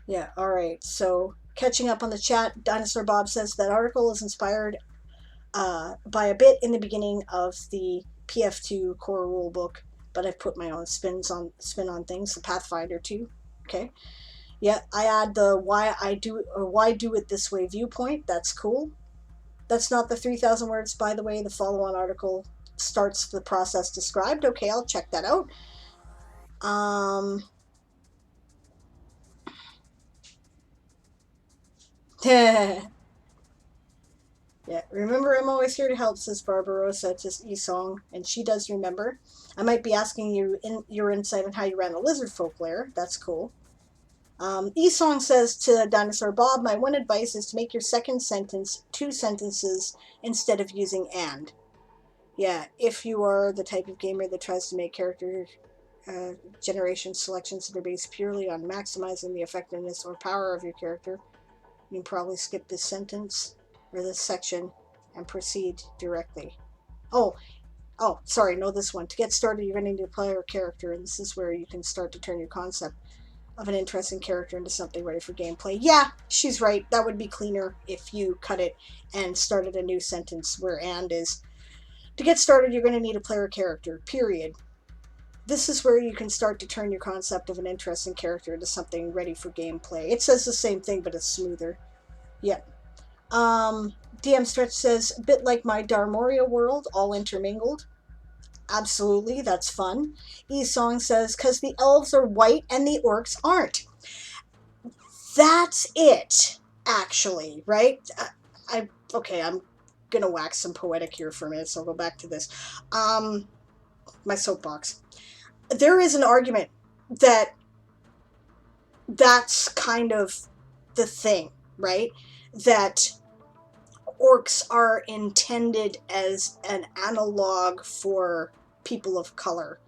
Yeah, all right. So, catching up on the chat, Dinosaur Bob says that article is inspired by a bit in the beginning of the PF2 core rulebook, but I've put my own spin on things. The Pathfinder 2. Okay. Yeah, I add the why do it this way viewpoint. That's cool. That's not the 3,000 words, by the way. The follow-on article starts the process described. Okay, I'll check that out. Um, Yeah, remember, I'm always here to help, says Barbarossa to Esong, and she does remember. I might be asking you your insight on how you ran the lizard folk lair. That's cool. Esong says to Dinosaur Bob, my one advice is to make your second sentence 2 sentences instead of using and. Yeah, if you are the type of gamer that tries to make character generation selections that are based purely on maximizing the effectiveness or power of your character, you can probably skip this sentence or this section and proceed directly. Sorry, no, this one. To get started, you're going to need to play your character, and this is where you can start to turn your concept of an interesting character into something ready for gameplay. Yeah, she's right. That would be cleaner if you cut it and started a new sentence where and is. To get started, you're going to need a player character, period. This is where you can start to turn your concept of an interesting character into something ready for gameplay. It says the same thing, but it's smoother. Yep. DM Stretch says, a bit like my Darmoria world, all intermingled. Absolutely, that's fun. E-Song says, because the elves are white and the orcs aren't. That's it, actually, right? I'm gonna wax some poetic here for a minute, so I'll go back to this. My soapbox. There is an argument that that's kind of the thing, right? That orcs are intended as an analog for people of color,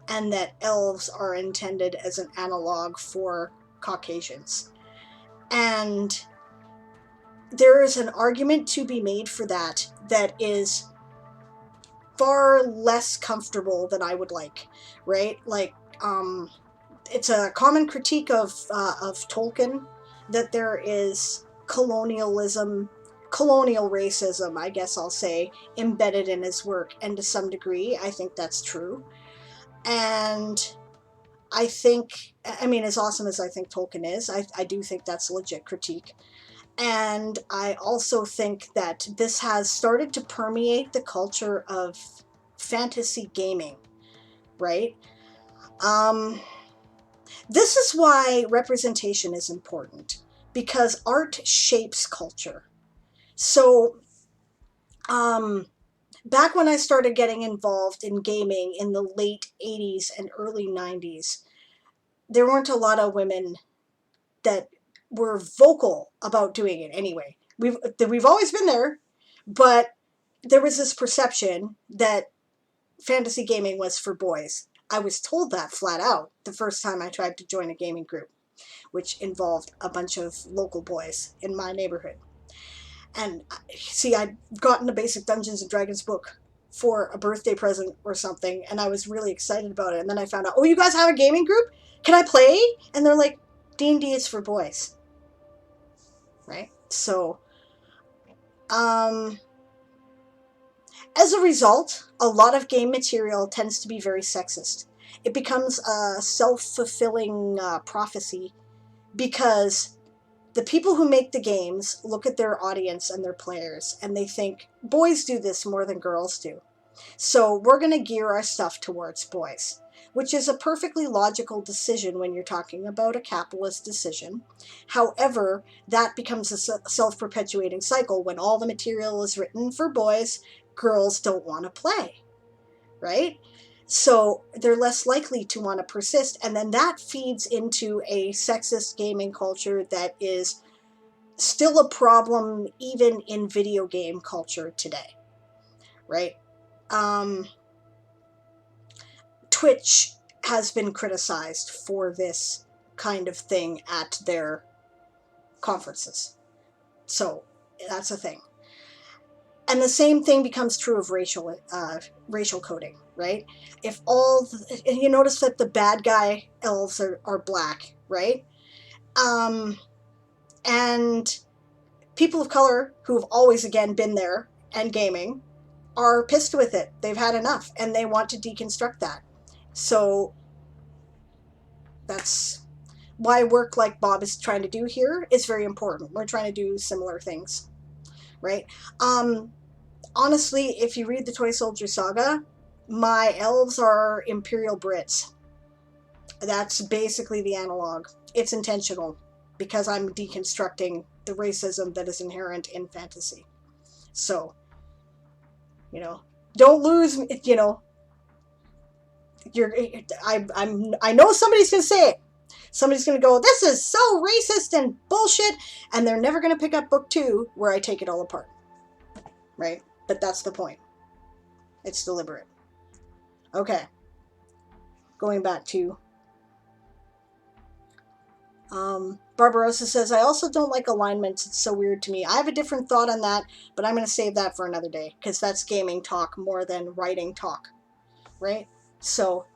and that elves are intended as an analog for Caucasians. And there is an argument to be made for that is far less comfortable than I would like, right? Like, it's a common critique of Tolkien that there is colonial racism, I guess I'll say, embedded in his work, and to some degree, I think that's true. And I think, as awesome as I think Tolkien is, I do think that's a legit critique. And I also think that this has started to permeate the culture of fantasy gaming, right? This is why representation is important, because art shapes culture. So, back when I started getting involved in gaming in the late 80s and early 90s, there weren't a lot of women that were vocal about doing it anyway. We've always been there, but there was this perception that fantasy gaming was for boys. I was told that flat out the first time I tried to join a gaming group, which involved a bunch of local boys in my neighborhood. And see, I'd gotten a basic Dungeons and Dragons book for a birthday present or something, and I was really excited about it. And then I found out, oh, you guys have a gaming group? Can I play? And they're like, D&D is for boys. Right? So, as a result, a lot of game material tends to be very sexist. It becomes a self-fulfilling prophecy, because the people who make the games look at their audience and their players, and they think, boys do this more than girls do. So we're going to gear our stuff towards boys, which is a perfectly logical decision when you're talking about a capitalist decision. However, that becomes a self-perpetuating cycle. When all the material is written for boys, girls don't want to play, right? So they're less likely to want to persist, and then that feeds into a sexist gaming culture that is still a problem even in video game culture today, right? Twitch has been criticized for this kind of thing at their conferences. So that's a thing. And the same thing becomes true of racial coding, right? You notice that the bad guy elves are black, right? And people of color who have always, again, been there and gaming are pissed with it. They've had enough, and they want to deconstruct that. So that's why work like Bob is trying to do here is very important. We're trying to do similar things, right? Honestly, if you read the Toy Soldier Saga, my elves are Imperial Brits. That's basically the analog. It's intentional, because I'm deconstructing the racism that is inherent in fantasy. So, don't lose, I know somebody's going to say it. Somebody's going to go, this is so racist and bullshit, and they're never going to pick up book 2 where I take it all apart. Right? But that's the point. It's deliberate. Okay. Going back to Barbarossa says, I also don't like alignments. It's so weird to me. I have a different thought on that, but I'm going to save that for another day, because that's gaming talk more than writing talk. Right? So,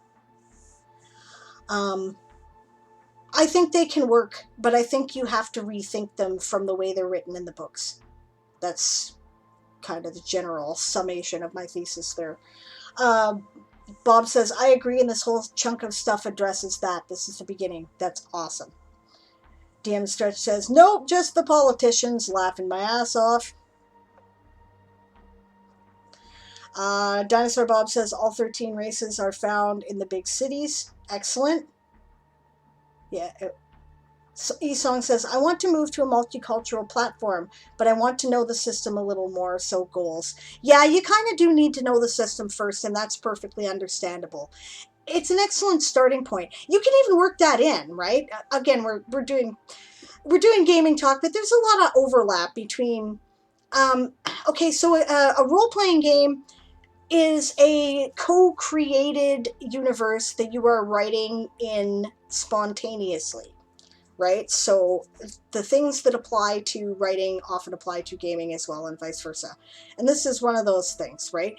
I think they can work, but I think you have to rethink them from the way they're written in the books. That's kind of the general summation of my thesis there. Bob says, I agree, and this whole chunk of stuff addresses that. This is the beginning. That's awesome. DM Stretch says, nope, just the politicians, laughing my ass off. Dinosaur Bob says, all 13 races are found in the big cities. Excellent. Yeah. Esong says, I want to move to a multicultural platform, but I want to know the system a little more, so goals. Yeah, you kind of do need to know the system first, and that's perfectly understandable. It's an excellent starting point. You can even work that in, right? Again, we're doing gaming talk, but there's a lot of overlap between... okay, so a role-playing game is a co-created universe that you are writing in spontaneously. Right? So the things that apply to writing often apply to gaming as well, and vice versa. And this is one of those things, right?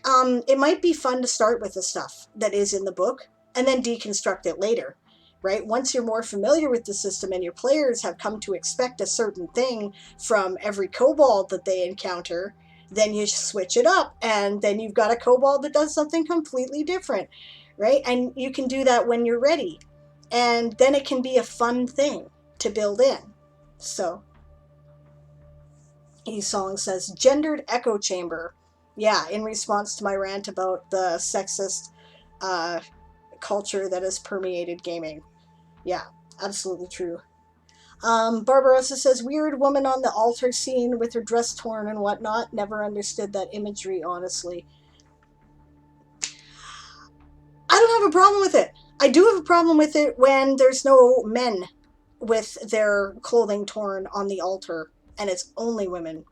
It might be fun to start with the stuff that is in the book and then deconstruct it later, right? Once you're more familiar with the system and your players have come to expect a certain thing from every kobold that they encounter, then you switch it up, and then you've got a kobold that does something completely different, right? And you can do that when you're ready. And then it can be a fun thing to build in. So, Esong says, gendered echo chamber. Yeah, in response to my rant about the sexist culture that has permeated gaming. Yeah, absolutely true. Barbarossa says, weird woman on the altar scene with her dress torn and whatnot. Never understood that imagery, honestly. I don't have a problem with it. I do have a problem with it when there's no men with their clothing torn on the altar and it's only women,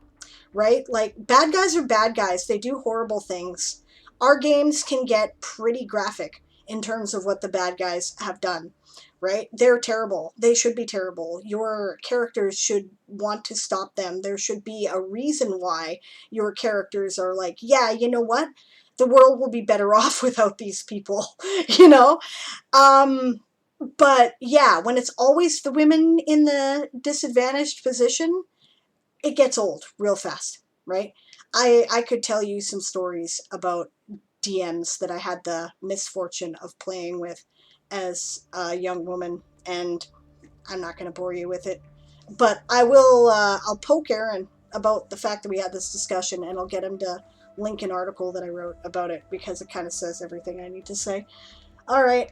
right? Like, bad guys are bad guys. They do horrible things. Our games can get pretty graphic in terms of what the bad guys have done, right? They're terrible. They should be terrible. Your characters should want to stop them. There should be a reason why your characters are like, yeah, you know what? The world will be better off without these people, you know? But yeah, when it's always the women in the disadvantaged position, it gets old real fast, right? I could tell you some stories about DMs that I had the misfortune of playing with as a young woman, and I'm not going to bore you with it. But I will, I'll poke Aaron about the fact that we had this discussion, and I'll get him to link an article that I wrote about it, because it kind of says everything I need to say. All right,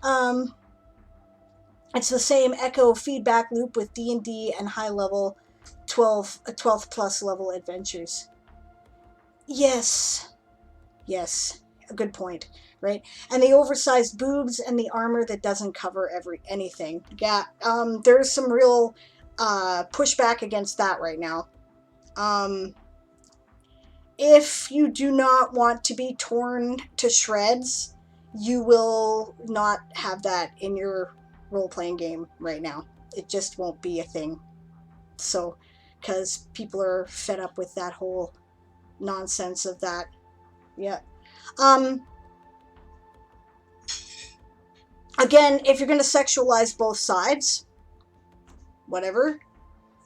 it's the same echo feedback loop with D&D and high level 12th plus level adventures. Yes, a good point, right? And the oversized boobs and the armor that doesn't cover anything. Yeah, there's some real pushback against that right now. If you do not want to be torn to shreds, you will not have that in your role-playing game right now. It just won't be a thing. So, because people are fed up with that whole nonsense of that. Yeah. Again, if you're going to sexualize both sides, whatever,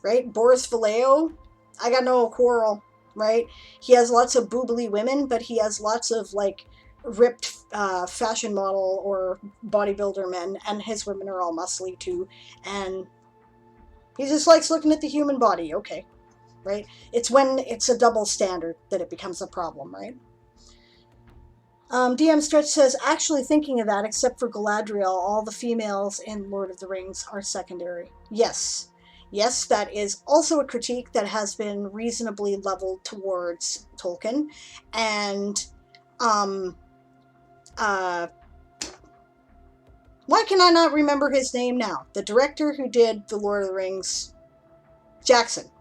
right? Boris Vallejo, I got no quarrel, right? He has lots of boobly women, but he has lots of, like, ripped fashion model or bodybuilder men, and his women are all muscly too, and he just likes looking at the human body. Okay, right? It's when it's a double standard that it becomes a problem, right? DM Stretch says, actually thinking of that, except for Galadriel, all the females in Lord of the Rings are secondary. Yes, that is also a critique that has been reasonably leveled towards Tolkien, and Why can I not remember his name now? The director who did The Lord of the Rings,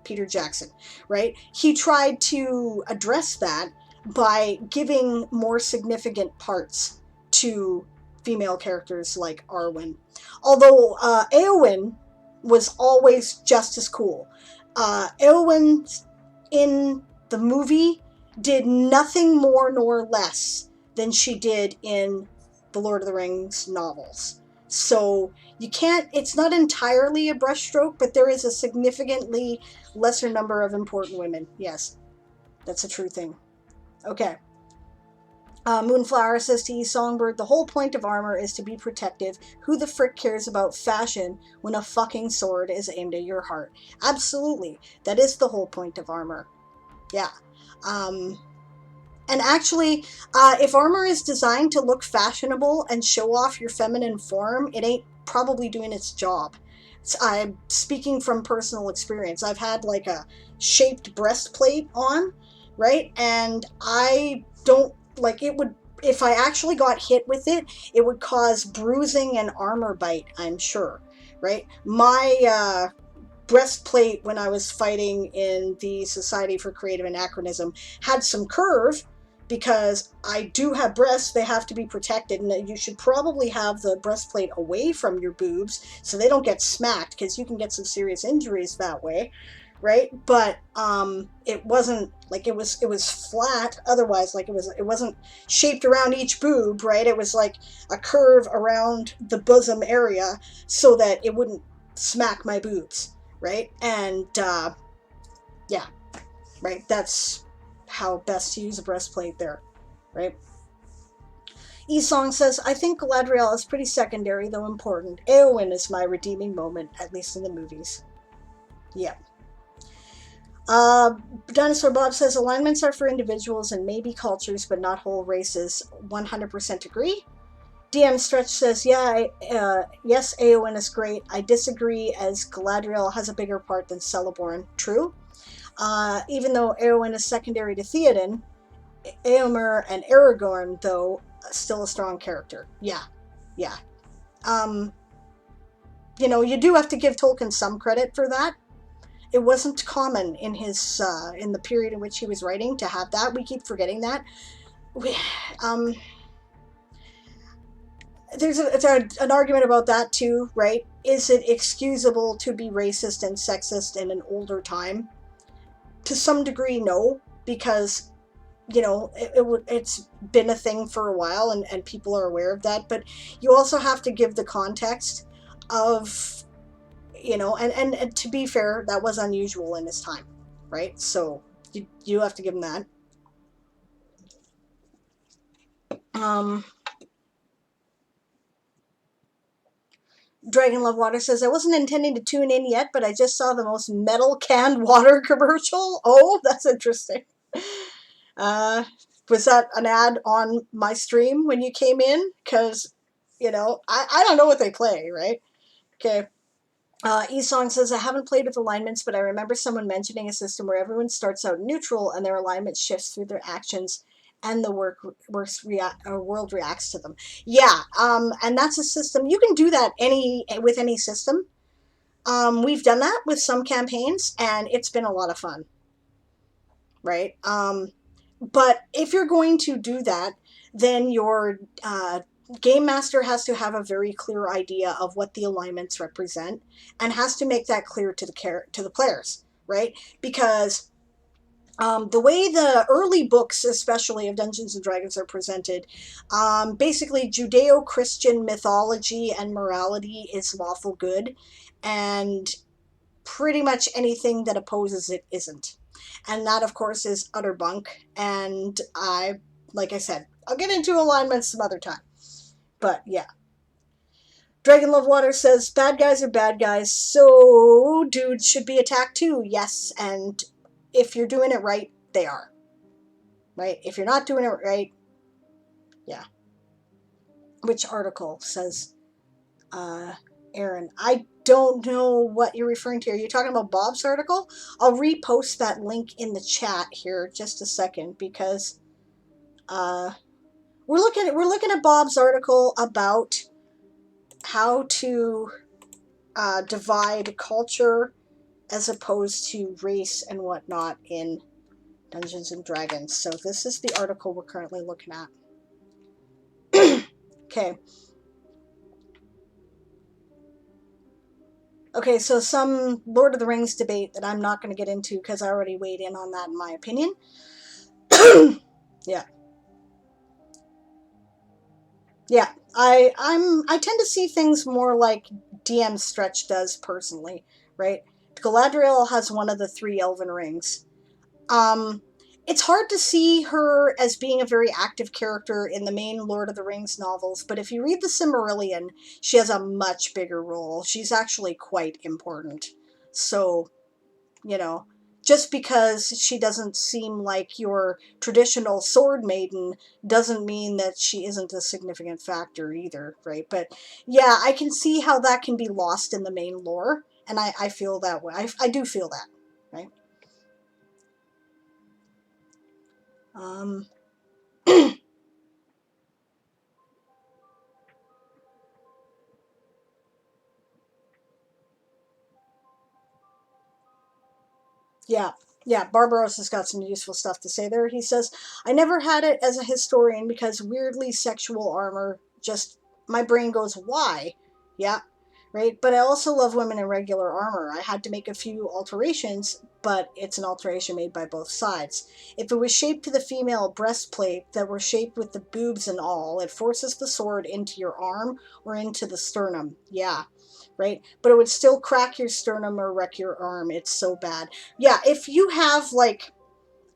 Peter Jackson, right? He tried to address that by giving more significant parts to female characters like Arwen. Although Éowyn was always just as cool. Éowyn in the movie did nothing more nor less than she did in the Lord of the Rings novels. So you can't, it's not entirely a brushstroke, but there is a significantly lesser number of important women. Yes, that's a true thing. Okay. Moonflower says to E. Songbird, the whole point of armor is to be protective. Who the frick cares about fashion when a fucking sword is aimed at your heart? Absolutely. That is the whole point of armor. Yeah. And actually, if armor is designed to look fashionable and show off your feminine form, it ain't probably doing its job. I'm speaking from personal experience. I've had like a shaped breastplate on, right? And I don't, like, it would, if I actually got hit with it, it would cause bruising and armor bite, I'm sure, right? My breastplate when I was fighting in the Society for Creative Anachronism had some curve, because I do have breasts, they have to be protected, and you should probably have the breastplate away from your boobs so they don't get smacked, because you can get some serious injuries that way, right? But it wasn't like, it was flat otherwise, like it wasn't shaped around each boob, right? It was like a curve around the bosom area so that it wouldn't smack my boobs, right? And yeah, right, that's how best to use a breastplate there, right? Esong says, I think Galadriel is pretty secondary, though important. Éowyn is my redeeming moment, at least in the movies. Yeah. Dinosaur Bob says, alignments are for individuals and maybe cultures, but not whole races. 100% agree. DM Stretch says, yes, Éowyn is great. I disagree, as Galadriel has a bigger part than Celeborn. True. Even though Éowyn is secondary to Theoden, Éomer and Aragorn, though, still a strong character. Yeah. You do have to give Tolkien some credit for that. It wasn't common in his in the period in which he was writing to have that. We keep forgetting that. There's an argument about that too, right? Is it excusable to be racist and sexist in an older time? To some degree, no, because it's been a thing for a while, and people are aware of that. But you also have to give the context of, and to be fair, that was unusual in this time, right? So you have to give them that. Dragon Love Water says, I wasn't intending to tune in yet, but I just saw the most metal canned water commercial. Oh, that's interesting. Was that an ad on my stream when you came in? Because, I don't know what they play, right? Okay. Esong says, I haven't played with alignments, but I remember someone mentioning a system where everyone starts out neutral and their alignment shifts through their actions and the world reacts to them. Yeah, and that's a system. You can do that with any system. We've done that with some campaigns, and it's been a lot of fun, right? But if you're going to do that, then your game master has to have a very clear idea of what the alignments represent, and has to make that clear to the players, right? Because the way the early books, especially of Dungeons and Dragons, are presented, basically Judeo-Christian mythology and morality is lawful good, and pretty much anything that opposes it isn't. And that, of course, is utter bunk. And like I said, I'll get into alignments some other time. But yeah. Dragon Love Water says, bad guys are bad guys, so dudes should be attacked too. Yes, and if you're doing it right, they are. Right? If you're not doing it right, yeah. Which article says, Aaron? I don't know what you're referring to. Are you talking about Bob's article? I'll repost that link in the chat here just a second, because we're looking at Bob's article about how to divide culture as opposed to race and whatnot in Dungeons and Dragons. So this is the article we're currently looking at. Okay. Okay, so some Lord of the Rings debate that I'm not going to get into because I already weighed in on that in my opinion. Yeah. Yeah. I tend to see things more like DM Stretch does personally, right? Galadriel has one of the 3 elven rings. Um, it's hard to see her as being a very active character in the main Lord of the Rings novels, but if you read the Silmarillion, she has a much bigger role. She's actually quite important. So, you know, just because she doesn't seem like your traditional sword maiden doesn't mean that she isn't a significant factor either, right? But yeah, I can see how that can be lost in the main lore, and I feel that way. I do feel that, right? Um, Yeah, yeah, Barbarossa's got some useful stuff to say there. He says, I never had it as a historian because weirdly sexual armor just, my brain goes, why? Yeah, right? But I also love women in regular armor. I had to make a few alterations, but it's an alteration made by both sides. If it was shaped to the female breastplate that were shaped with the boobs and all, it forces the sword into your arm or into the sternum. Yeah, right? But it would still crack your sternum or wreck your arm. It's so bad. Yeah, if you have like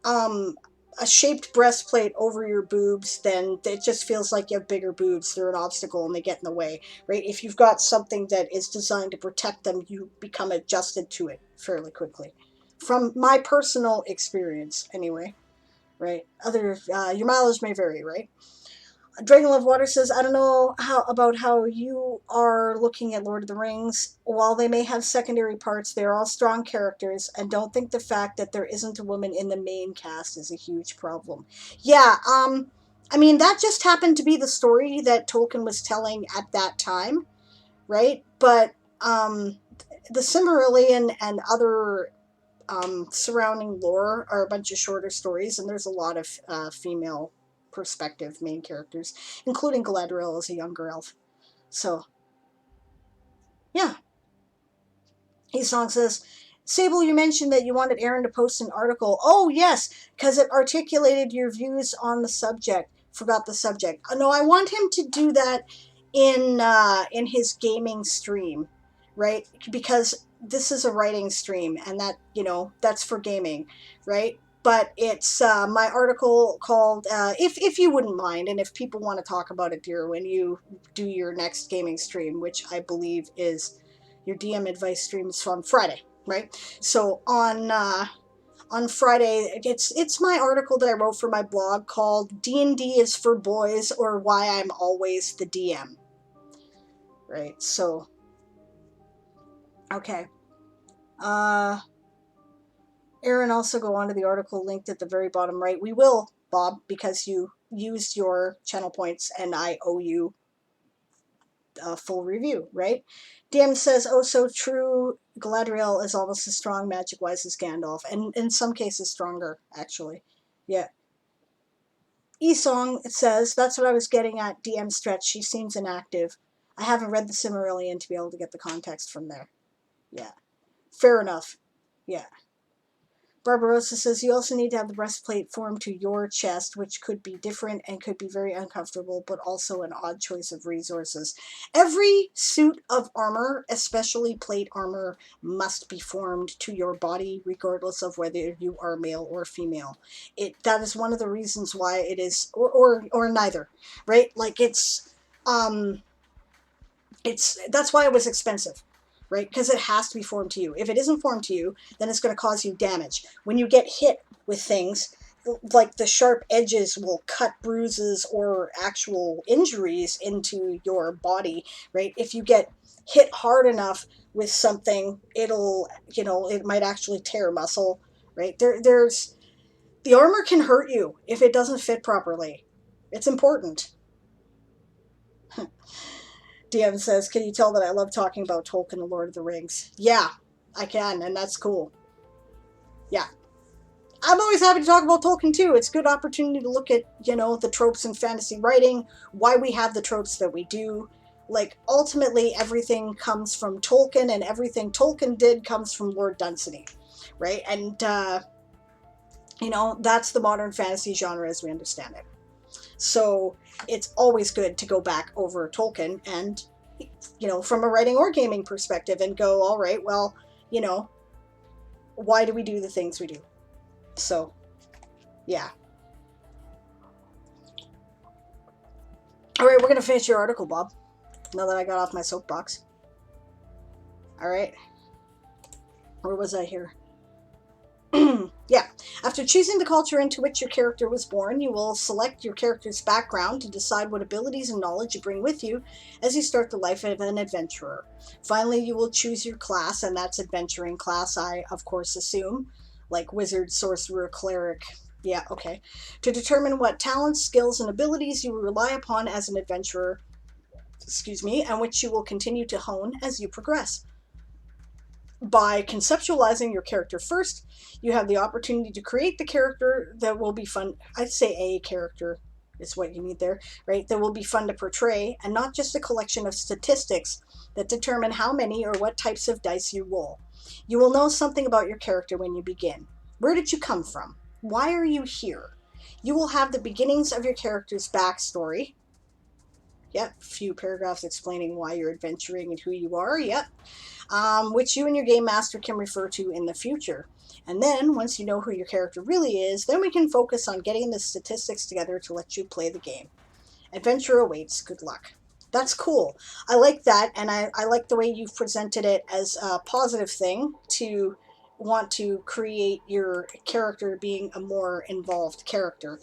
um a shaped breastplate over your boobs, then it just feels like you have bigger boobs. They're an obstacle and they get in the way, right? If you've got something that is designed to protect them, you become adjusted to it fairly quickly. From my personal experience, anyway, right? Other your mileage may vary, right? Dragon Love Water says, I don't know how you are looking at Lord of the Rings. While they may have secondary parts, they're all strong characters, and don't think the fact that there isn't a woman in the main cast is a huge problem. Yeah, I mean, that just happened to be the story that Tolkien was telling at that time, right? But the Silmarillion and other surrounding lore are a bunch of shorter stories, and there's a lot of female perspective main characters, including Galadriel as a younger elf. So, yeah. Song says, Sable, you mentioned that you wanted Aaron to post an article. Oh, yes, because it articulated your views on the subject. Forgot the subject. No, I want him to do that in his gaming stream, right? Because this is a writing stream, and that that's for gaming, right? But it's my article called if you wouldn't mind, and if people want to talk about it, dear, when you do your next gaming stream, which I believe is your DM advice streams on Friday, right? So on Friday, it's my article that I wrote for my blog called D&D is for Boys, or Why I'm Always the DM. Right? So okay. Aaron also go on to the article linked at the very bottom right. We will, Bob, because you used your channel points and I owe you a full review, right? DM says, oh, so true. Galadriel is almost as strong magic-wise as Gandalf, and in some cases stronger, actually. Yeah. Esong says, that's what I was getting at, DM Stretch. She seems inactive. I haven't read the Silmarillion to be able to get the context from there. Yeah. Fair enough. Yeah. Barbarossa says you also need to have the breastplate formed to your chest, which could be different and could be very uncomfortable, but also an odd choice of resources. Every suit of armor, especially plate armor, must be formed to your body, regardless of whether you are male or female. That is one of the reasons why it is, or neither, right? Like it's that's why it was expensive, right? Because it has to be formed to you. If it isn't formed to you, then it's going to cause you damage. When you get hit with things, like the sharp edges will cut bruises or actual injuries into your body, right? If you get hit hard enough with something, it might actually tear muscle, right? There's the armor can hurt you if it doesn't fit properly. It's important. DM says, can you tell that I love talking about Tolkien and Lord of the Rings? Yeah, I can, and that's cool. Yeah. I'm always happy to talk about Tolkien too. It's a good opportunity to look at, the tropes in fantasy writing, why we have the tropes that we do. Like, ultimately, everything comes from Tolkien, and everything Tolkien did comes from Lord Dunsany, right? And, that's the modern fantasy genre as we understand it. So it's always good to go back over Tolkien and, from a writing or gaming perspective and go, all right, well, why do we do the things we do? So, yeah. All right, we're going to finish your article, Bob, now that I got off my soapbox. All right. Where was I here? Yeah. After choosing the culture into which your character was born, you will select your character's background to decide what abilities and knowledge you bring with you as you start the life of an adventurer. Finally, you will choose your class, and that's adventuring class, I, of course, assume, like wizard, sorcerer, cleric. Yeah, okay. To determine what talents, skills, and abilities you will rely upon as an adventurer, and which you will continue to hone as you progress. By conceptualizing your character first, you have the opportunity to create the character that will be fun. I'd say a character is what you need there, right? That will be fun to portray, and not just a collection of statistics that determine how many or what types of dice you roll. You will know something about your character when you begin. Where did you come from? Why are you here? You will have the beginnings of your character's backstory. Yep, a few paragraphs explaining why you're adventuring and who you are. Yep. Which you and your game master can refer to in the future. And then, once you know who your character really is, then we can focus on getting the statistics together to let you play the game. Adventure awaits. Good luck. That's cool. I like that, and I like the way you've presented it as a positive thing to want to create your character being a more involved character.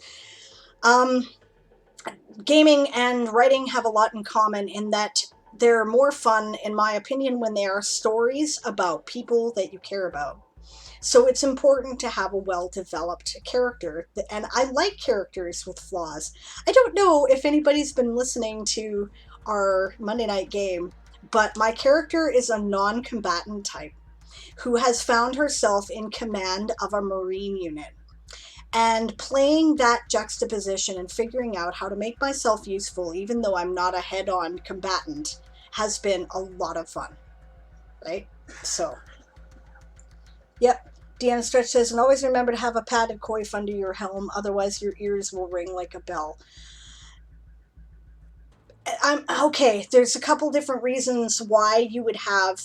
Gaming and writing have a lot in common in that they're more fun, in my opinion, when they are stories about people that you care about. So it's important to have a well-developed character, and I like characters with flaws. I don't know if anybody's been listening to our Monday night game, but my character is a non-combatant type who has found herself in command of a Marine unit. And playing that juxtaposition and figuring out how to make myself useful, even though I'm not a head-on combatant, has been a lot of fun, right? So, yep. Deanna Stretch says, and always remember to have a padded coif under your helm, otherwise your ears will ring like a bell. I'm okay. There's a couple different reasons why you would have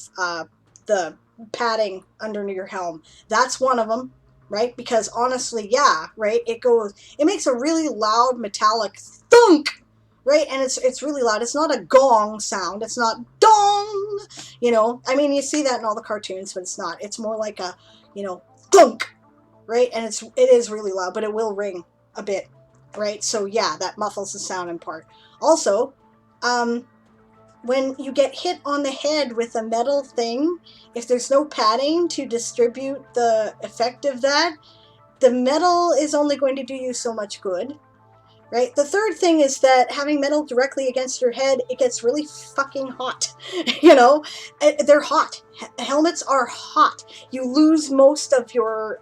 the padding under your helm. That's one of them, right? Because honestly, yeah, right. It makes a really loud metallic thunk, right? And it's really loud. It's not a gong sound. It's not dong. I mean, you see that in all the cartoons, but it's not. It's more like a, thunk, right? And it is really loud, but it will ring a bit, right? So yeah, that muffles the sound in part. Also, when you get hit on the head with a metal thing, if there's no padding to distribute the effect of that, the metal is only going to do you so much good, right? The third thing is that having metal directly against your head, it gets really fucking hot. They're hot. Helmets are hot. You lose most of your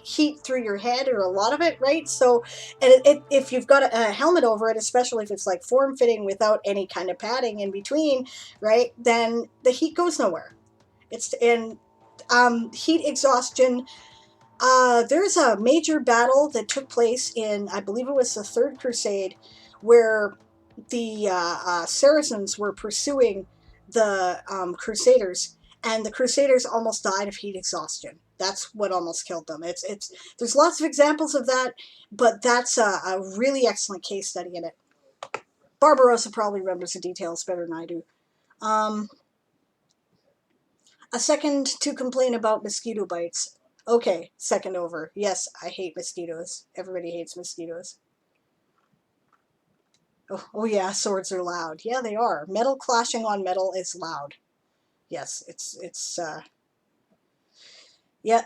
heat through your head, or a lot of it, right? So, and if you've got a helmet over it, especially if it's like form-fitting without any kind of padding in between, right, then the heat goes nowhere. Heat exhaustion. There's a major battle that took place in, I believe it was the Third Crusade, where the Saracens were pursuing the Crusaders, and the Crusaders almost died of heat exhaustion. That's what almost killed them. There's lots of examples of that, but that's a really excellent case study in it. Barbarossa probably remembers the details better than I do. A second to complain about mosquito bites. Okay, second over. Yes, I hate mosquitoes. Everybody hates mosquitoes. Oh yeah, swords are loud. Yeah, they are. Metal clashing on metal is loud. Yes, yeah.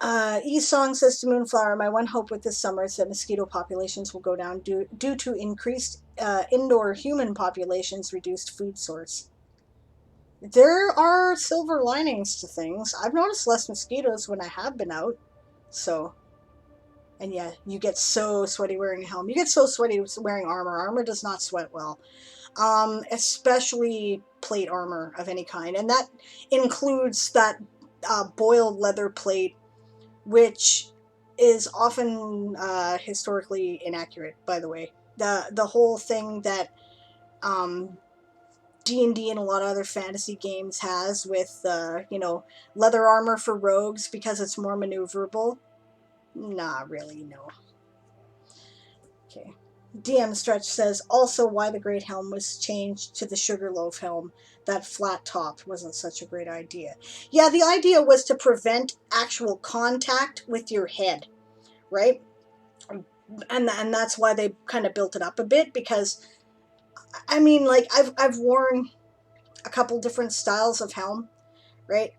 E-Song says to Moonflower, my one hope with this summer is that mosquito populations will go down due to increased indoor human populations, reduced food source. There are silver linings to things. I've noticed less mosquitoes when I have been out. So, and yeah, you get so sweaty wearing a helm. You get so sweaty wearing armor. Armor does not sweat well, especially plate armor of any kind. And that includes that boiled leather plate, which is often historically inaccurate, by the way. The whole thing that D&D and a lot of other fantasy games has with, leather armor for rogues because it's more maneuverable. Not really, no. Okay. DM Stretch says, also why the Great Helm was changed to the Sugarloaf Helm. That flat top wasn't such a great idea. Yeah, the idea was to prevent actual contact with your head, right? And that's why they kind of built it up a bit, because, I mean, like, I've worn a couple different styles of helm, right?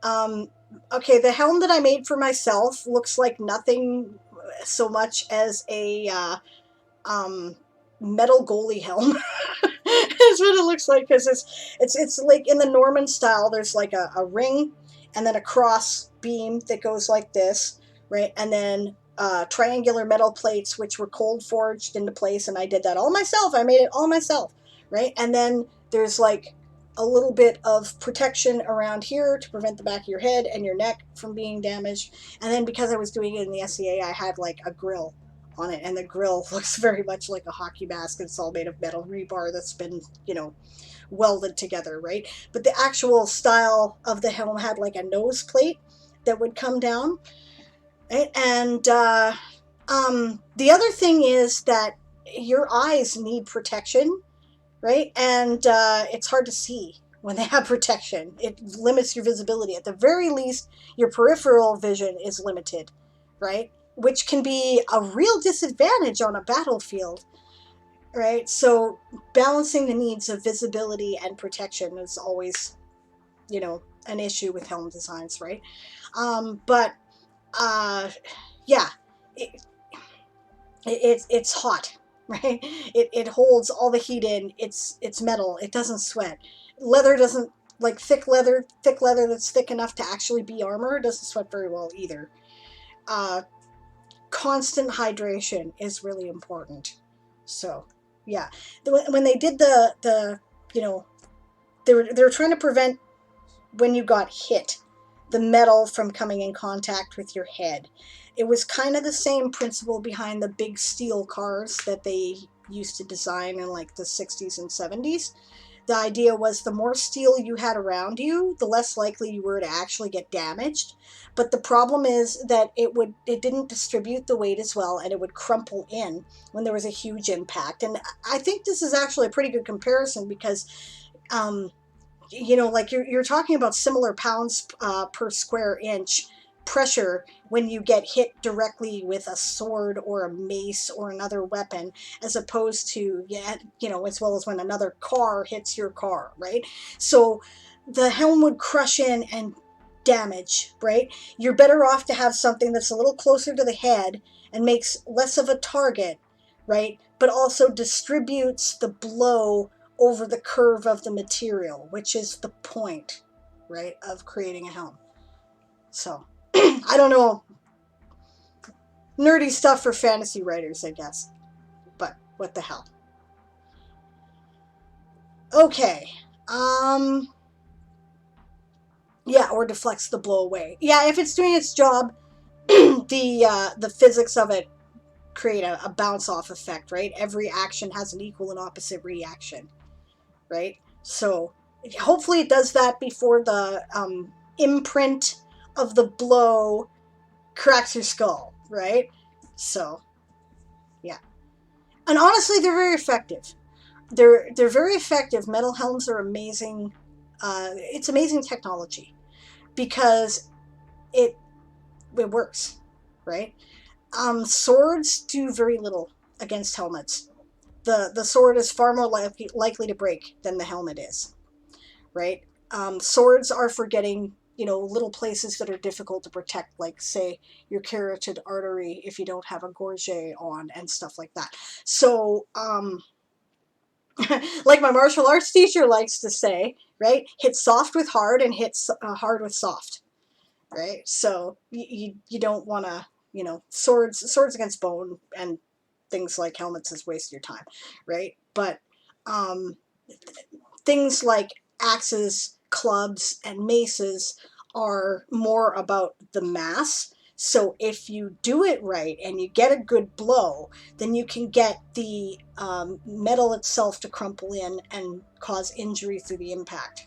Okay, the helm that I made for myself looks like nothing so much as a metal goalie helm. That's what it looks like, because it's like in the Norman style. There's like a ring and then a cross beam that goes like this, right? And then triangular metal plates which were cold forged into place, and I did that all myself. I made it all myself, right? And then there's like a little bit of protection around here to prevent the back of your head and your neck from being damaged. And then because I was doing it in the SCA, I had like a grill on it, and the grill looks very much like a hockey mask. It's all made of metal rebar that's been, welded together, right? But the actual style of the helm had like a nose plate that would come down, right? And the other thing is that your eyes need protection, right? And it's hard to see when they have protection. It limits your visibility. At the very least, your peripheral vision is limited, right? Which can be a real disadvantage on a battlefield, right? So balancing the needs of visibility and protection is always, an issue with helm designs, right? But yeah, it's hot, right? It holds all the heat in. It's metal. It doesn't sweat. Leather doesn't, like thick leather that's thick enough to actually be armor, doesn't sweat very well either. Constant hydration is really important. So yeah, when they did the they were trying to prevent, when you got hit, the metal from coming in contact with your head. It was kind of the same principle behind the big steel cars that they used to design in like the 60s and 70s. The idea was the more steel you had around you, the less likely you were to actually get damaged. But the problem is that it didn't distribute the weight as well, and it would crumple in when there was a huge impact. And I think this is actually a pretty good comparison, because like you're talking about similar pounds per square inch pressure when you get hit directly with a sword or a mace or another weapon, as opposed to, as well as when another car hits your car, right? So the helm would crush in and damage, right? You're better off to have something that's a little closer to the head and makes less of a target, right? But also distributes the blow over the curve of the material, which is the point, right, of creating a helm. So, I don't know. Nerdy stuff for fantasy writers, I guess. But what the hell. Okay. Yeah, or deflects the blow away. Yeah, if it's doing its job, the physics of it create a bounce off effect, right? Every action has an equal and opposite reaction, right? So hopefully it does that before the imprint of the blow cracks your skull, right? So yeah, and honestly, they're very effective. They're very effective. Metal helms are amazing. It's amazing technology, because it works, right? Swords do very little against helmets. The sword is far more likely to break than the helmet is, right? Swords are for getting, little places that are difficult to protect, like say your carotid artery if you don't have a gorget on and stuff like that. So, like my martial arts teacher likes to say, right? Hit soft with hard and hit hard with soft, right? So you don't want to, swords against bone and things like helmets is waste your time, right? But um, things like axes, clubs, and maces are more about the mass. So if you do it right and you get a good blow, then you can get the metal itself to crumple in and cause injury through the impact.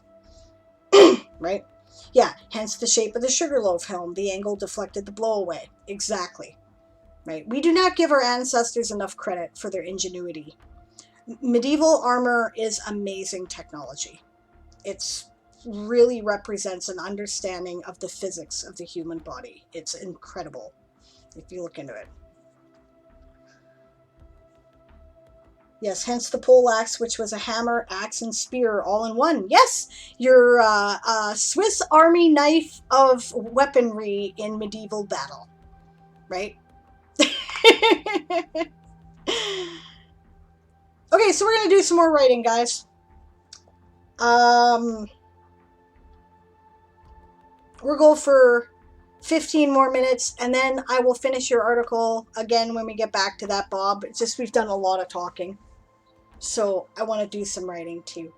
Right? Yeah, hence the shape of the Sugarloaf helm. The angle deflected the blow away. Exactly. Right? We do not give our ancestors enough credit for their ingenuity. Medieval armor is amazing technology. It's really represents an understanding of the physics of the human body. It's incredible if you look into it. Yes, hence the poleaxe, which was a hammer, axe, and spear all in one. Yes, your Swiss Army knife of weaponry in medieval battle, right? Okay, so we're going to do some more writing, guys. We'll go for 15 more minutes, and then I will finish your article again when we get back to that, Bob. It's just we've done a lot of talking. So I want to do some writing too.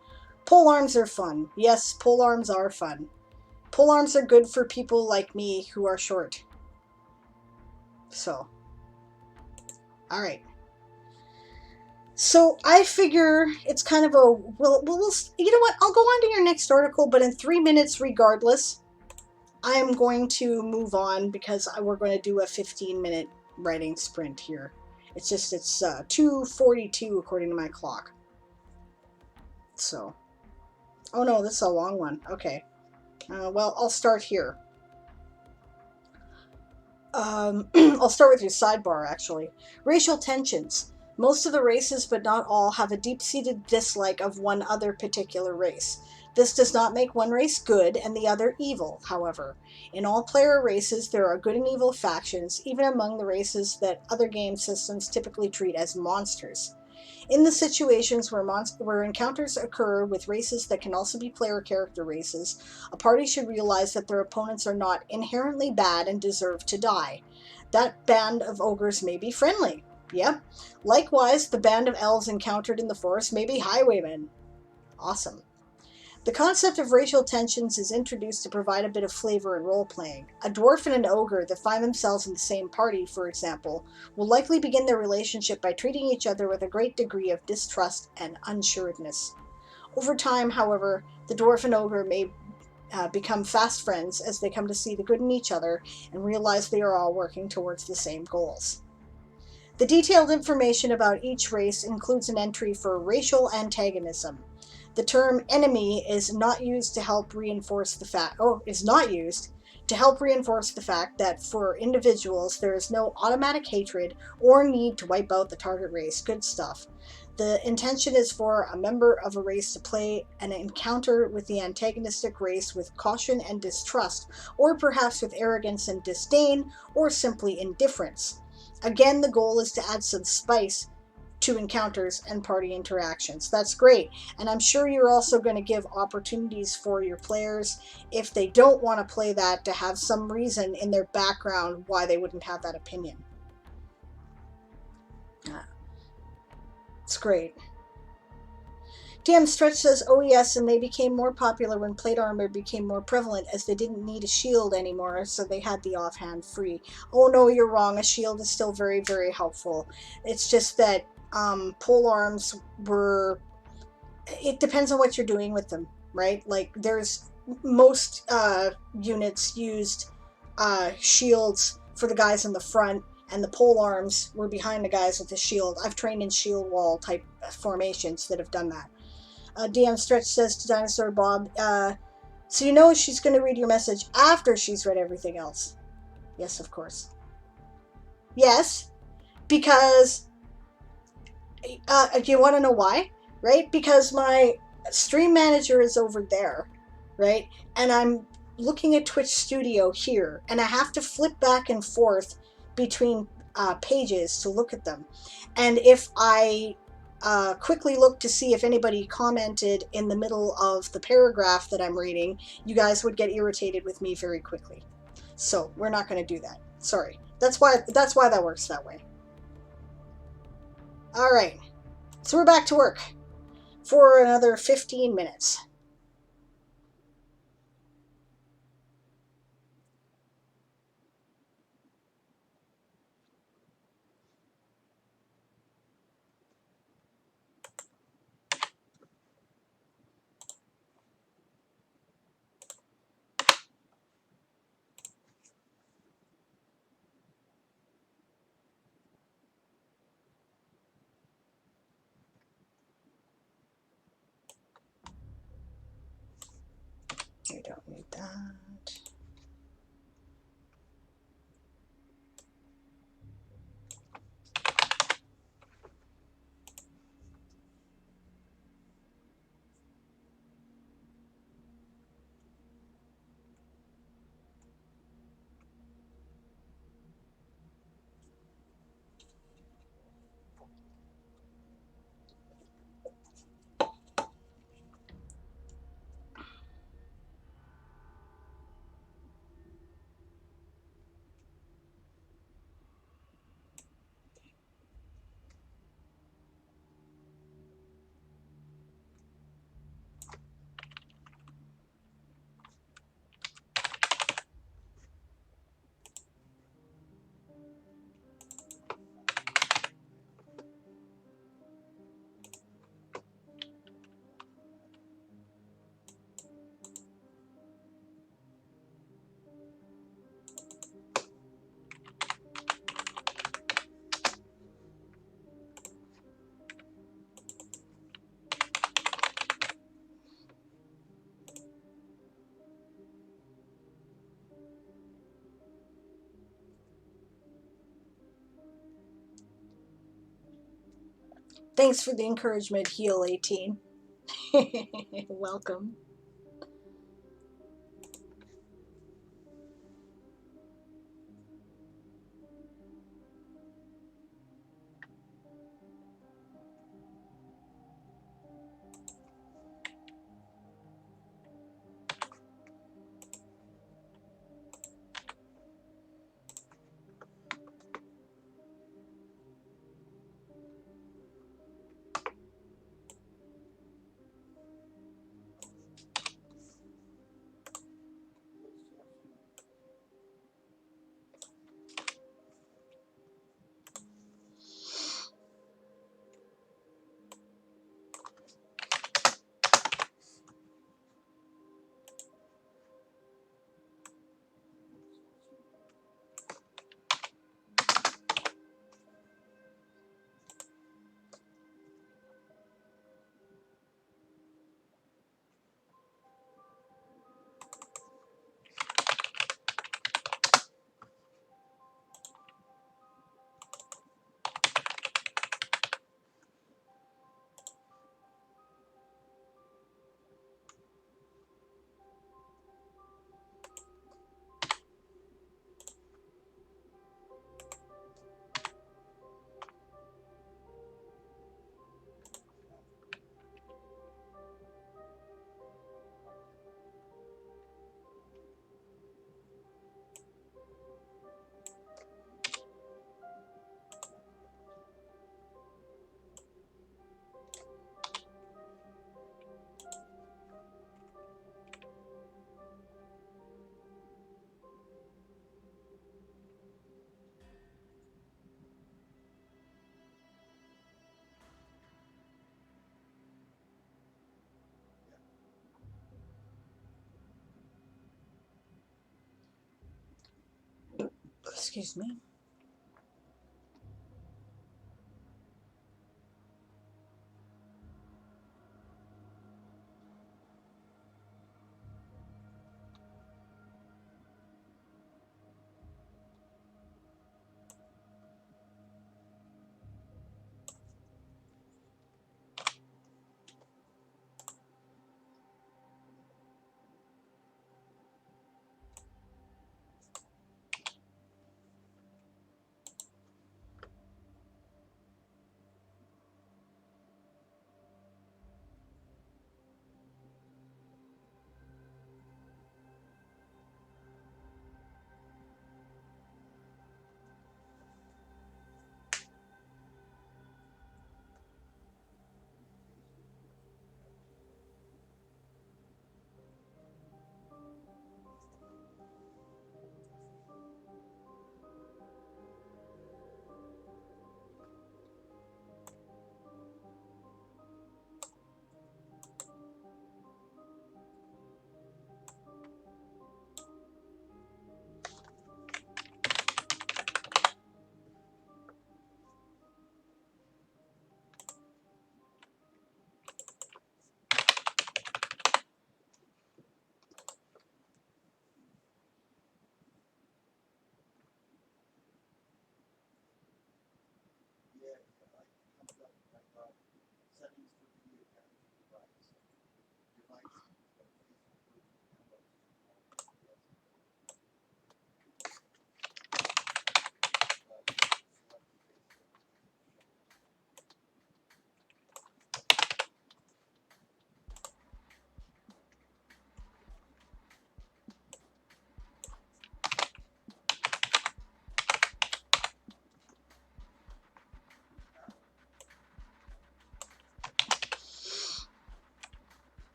Pole arms are fun. Yes, pole arms are fun. Pole arms are good for people like me who are short. So, alright. So I figure it's kind of a, you know what, I'll go on to your next article, but in 3 minutes regardless, I am going to move on because we're going to do a 15-minute writing sprint here. It's 2:42 according to my clock. So, oh no, this is a long one. Okay. Well, I'll start here. I'll start with your sidebar, actually. Racial tensions. Most of the races, but not all, have a deep-seated dislike of one other particular race. This does not make one race good and the other evil, however. In all player races, there are good and evil factions, even among the races that other game systems typically treat as monsters. In the situations where encounters occur with races that can also be player character races, a party should realize that their opponents are not inherently bad and deserve to die. That band of ogres may be friendly. Yep. Likewise, the band of elves encountered in the forest may be highwaymen. Awesome. The concept of racial tensions is introduced to provide a bit of flavor in role-playing. A dwarf and an ogre that find themselves in the same party, for example, will likely begin their relationship by treating each other with a great degree of distrust and unsureness. Over time, however, the dwarf and ogre may become fast friends as they come to see the good in each other and realize they are all working towards the same goals. The detailed information about each race includes an entry for racial antagonism. The term enemy is not used to help reinforce the fact that for individuals there is no automatic hatred or need to wipe out the target race. Good stuff. The intention is for a member of a race to play an encounter with the antagonistic race with caution and distrust, or perhaps with arrogance and disdain, or simply indifference. Again, the goal is to add some spice to encounters and party interactions. That's great. And I'm sure you're also going to give opportunities for your players, if they don't want to play that, to have some reason in their background why they wouldn't have that opinion. It's great. Damn Stretch says, oh yes, and they became more popular when plate armor became more prevalent, as they didn't need a shield anymore, so they had the offhand free. Oh no, you're wrong. A shield is still very, very helpful. It's just that pole arms were... It depends on what you're doing with them, right? Like, there's... Most units used shields for the guys in the front, and the pole arms were behind the guys with the shield. I've trained in shield wall type formations that have done that. DM Stretch says to Dinosaur Bob, so you know she's going to read your message after she's read everything else. Yes, of course. Yes, because... do you want to know why? Right? Because my stream manager is over there, right? And I'm looking at Twitch Studio here, and I have to flip back and forth between pages to look at them. And if I quickly look to see if anybody commented in the middle of the paragraph that I'm reading, you guys would get irritated with me very quickly. So we're not going to do that. Sorry. That's why that works that way. All right. So we're back to work for another 15 minutes. We don't need that. Thanks for the encouragement, Heal 18. Welcome. Excuse me.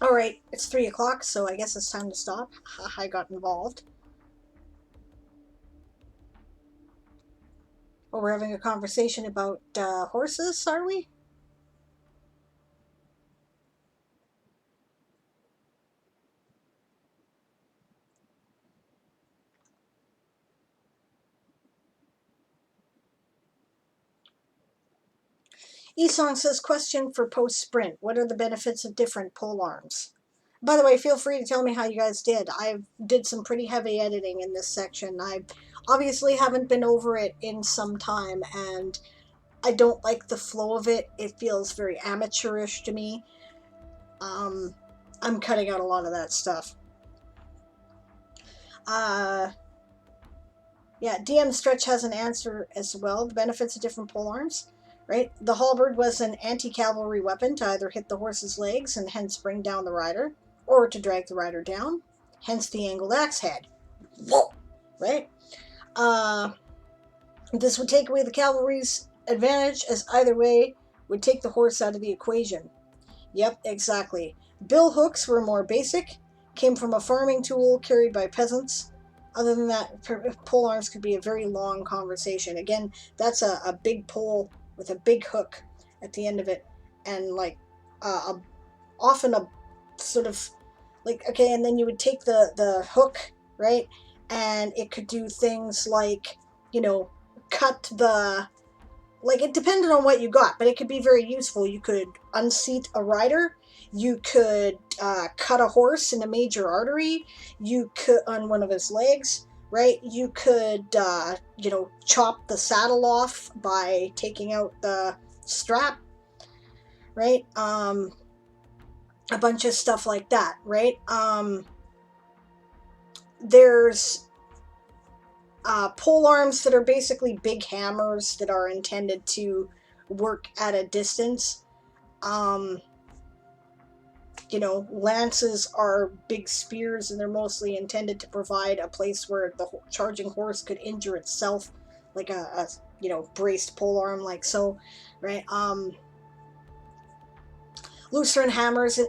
All right, it's 3 o'clock, so I guess it's time to stop. I got involved. Well, we're having a conversation about horses, are we? Esong says, question for post sprint. What are the benefits of different pole arms? By the way, feel free to tell me how you guys did. I did some pretty heavy editing in this section. I obviously haven't been over it in some time, and I don't like the flow of it. It feels very amateurish to me. I'm cutting out a lot of that stuff. Yeah, DM Stretch has an answer as well. The benefits of different pole arms, right? The halberd was an anti-cavalry weapon to either hit the horse's legs and hence bring down the rider, or to drag the rider down, hence the angled axe head. Right? This would take away the cavalry's advantage, as either way would take the horse out of the equation. Yep, exactly. Bill hooks were more basic, came from a farming tool carried by peasants. Other than that, pole arms could be a very long conversation. Again, that's a big pole with a big hook at the end of it, and like often a sort of like, okay, and then you would take the hook, right, and it could do things like, cut the, like, it depended on what you got, but it could be very useful. You could unseat a rider. You could cut a horse in a major artery. You could, on one of his legs, right? You could, chop the saddle off by taking out the strap, right? A bunch of stuff like that, right? There's pole arms that are basically big hammers that are intended to work at a distance. Lances are big spears, and they're mostly intended to provide a place where the charging horse could injure itself, like a braced pole arm, like so, right? Lutheran hammers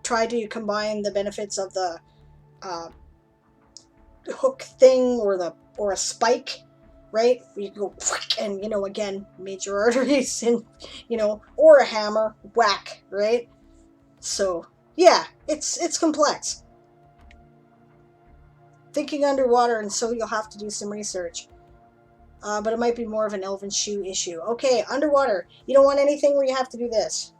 try to combine the benefits of the hook thing or a spike, right? You go and again, major arteries, and or a hammer whack, right? So yeah, it's complex. Thinking underwater, and so you'll have to do some research. But it might be more of an elven shoe issue. Okay, underwater. You don't want anything where you have to do this.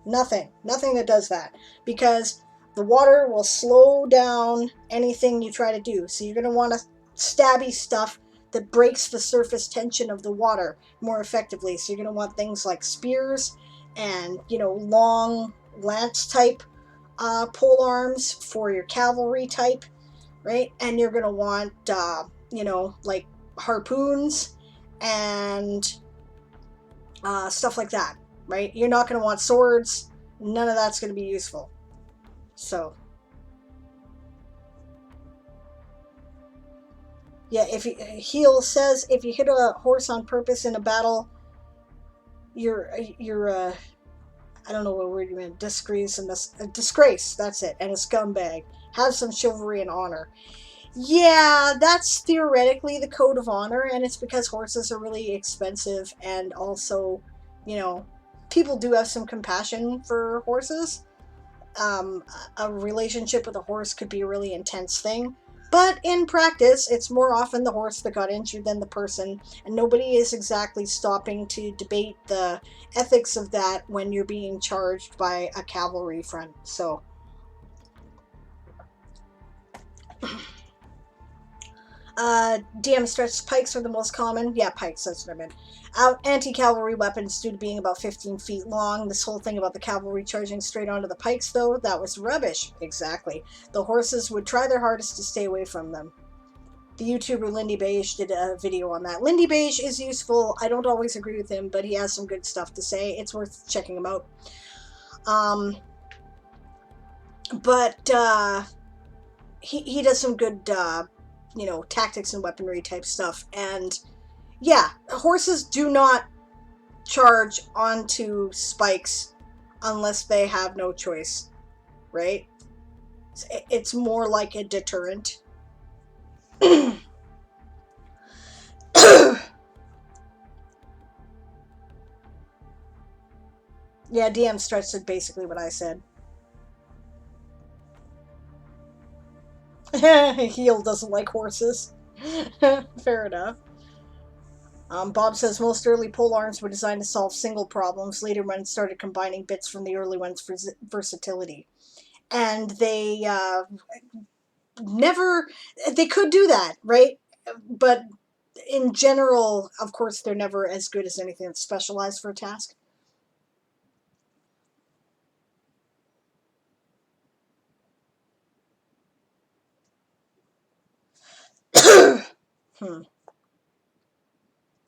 Nothing that does that, because the water will slow down anything you try to do. So you're going to want stabby stuff that breaks the surface tension of the water more effectively. So you're going to want things like spears and, long lance type pole arms for your cavalry type, right? And you're going to want, like harpoons and stuff like that, right? You're not going to want swords. None of that's going to be useful. So, yeah, Heel says if you hit a horse on purpose in a battle, you're I don't know what word you meant, disgrace, and disgrace, that's it, and a scumbag. Have some chivalry and honor. Yeah, that's theoretically the code of honor, and it's because horses are really expensive, and also, people do have some compassion for horses. A relationship with a horse could be a really intense thing, but in practice, it's more often the horse that got injured than the person, and nobody is exactly stopping to debate the ethics of that when you're being charged by a cavalry front. So DM stretched pikes are the most common. Yeah, pikes, that's what I meant. Anti-cavalry weapons due to being about 15 feet long. This whole thing about the cavalry charging straight onto the pikes, though, that was rubbish. Exactly. The horses would try their hardest to stay away from them. The YouTuber Lindy Beige did a video on that. Lindy Beige is useful. I don't always agree with him, but he has some good stuff to say. It's worth checking him out. But he does some good tactics and weaponry type stuff. And yeah, horses do not charge onto spikes unless they have no choice. right? It's more like a deterrent. Yeah, DM Stretch said basically what I said. Heel doesn't like horses. Fair enough. Bob says most early pole arms were designed to solve single problems. Later ones started combining bits from the early ones for versatility. And they never, they could do that, right? But in general, of course, they're never as good as anything that's specialized for a task. Hmm.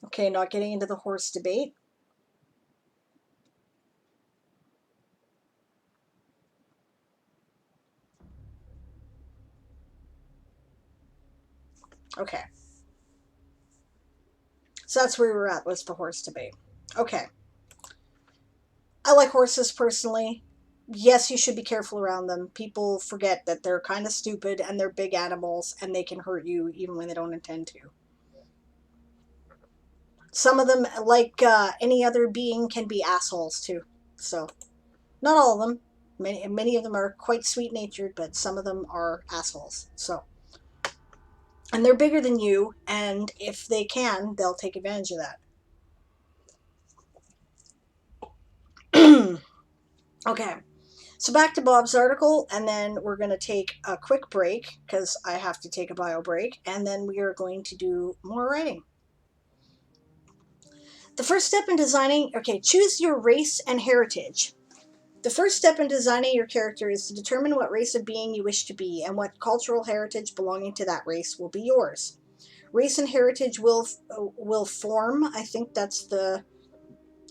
Okay, not getting into the horse debate. Okay. So that's where we were at, was the horse debate. Okay. I like horses personally. Yes, you should be careful around them. People forget that they're kind of stupid and they're big animals and they can hurt you even when they don't intend to. Some of them, like any other being, can be assholes too. So, not all of them. Many of them are quite sweet natured, but some of them are assholes. So, and they're bigger than you, and if they can, they'll take advantage of that. Okay. So back to Bob's article, and then we're going to take a quick break because I have to take a bio break, and then we are going to do more writing. The first step in designing, okay, choose your race and heritage. The first step in designing your character is to determine what race of being you wish to be and what cultural heritage belonging to that race will be yours. Race and heritage will form, I think that's the,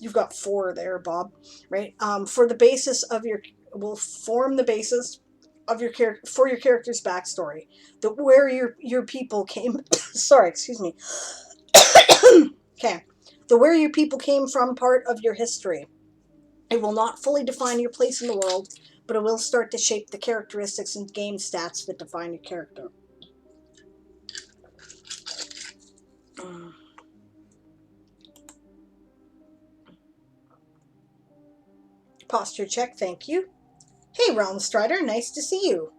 you've got 4 there, Bob, right? For the basis of your, will form the basis of your character, for your character's backstory, the where your people came. Sorry, excuse me. Okay, the where your people came from part of your history. It will not fully define your place in the world, but it will start to shape the characteristics and game stats that define your character. Posture check, thank you. Hey, Realm Strider, nice to see you.